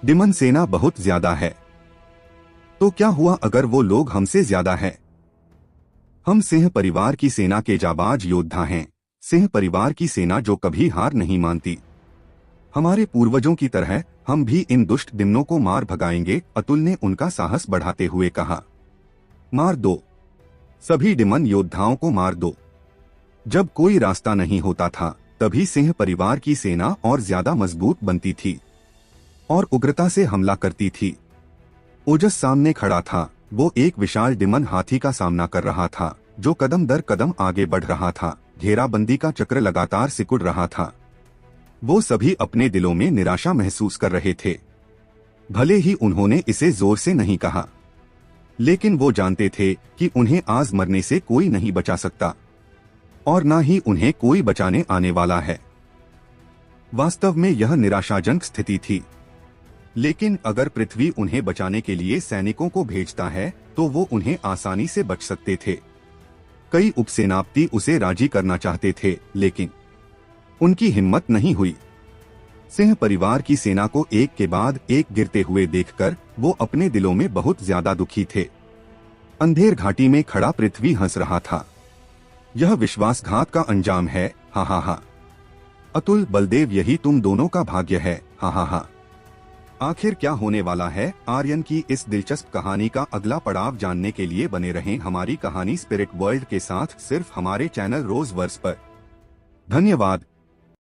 डिमन सेना बहुत ज्यादा है। तो क्या हुआ अगर वो लोग हमसे ज्यादा है? हम सिंह परिवार की सेना के जाबाज योद्धा हैं। सिंह परिवार की सेना जो कभी हार नहीं मानती। हमारे पूर्वजों की तरह हम भी इन दुष्ट डिमनों को मार भगाएंगे, अतुल ने उनका साहस बढ़ाते हुए कहा। मार दो, सभी डिमन योद्धाओं को मार दो। जब कोई रास्ता नहीं होता था तभी सिंह परिवार की सेना और ज्यादा मजबूत बनती थी और उग्रता से हमला करती थी। ओजस सामने खड़ा था। वो एक विशाल डिमन हाथी का सामना कर रहा था जो कदम दर कदम आगे बढ़ रहा था। घेराबंदी का चक्र लगातार सिकुड़ रहा था। वो सभी अपने दिलों में निराशा महसूस कर रहे थे। भले ही उन्होंने इसे जोर से नहीं कहा, लेकिन वो जानते थे कि उन्हें आज मरने से कोई नहीं बचा सकता और न ही उन्हें कोई बचाने आने वाला है। वास्तव में यह निराशाजनक स्थिति थी। लेकिन अगर पृथ्वी उन्हें बचाने के लिए सैनिकों को भेजता है तो वो उन्हें आसानी से बच सकते थे। कई उपसेनापति उसे राजी करना चाहते थे, लेकिन उनकी हिम्मत नहीं हुई। सिंह परिवार की सेना को एक के बाद एक गिरते हुए देखकर वो अपने दिलों में बहुत ज्यादा दुखी थे। अंधेर घाटी में खड़ा पृथ्वी हंस रहा था। यह विश्वासघात का अंजाम है, हा हा हा। अतुल, बलदेव, यही तुम दोनों का भाग्य है, हा हा हा। आखिर क्या होने वाला है? आर्यन की इस दिलचस्प कहानी का अगला पड़ाव जानने के लिए बने रहें हमारी कहानी स्पिरिट वर्ल्ड के साथ, सिर्फ हमारे चैनल रोज वर्स पर। धन्यवाद।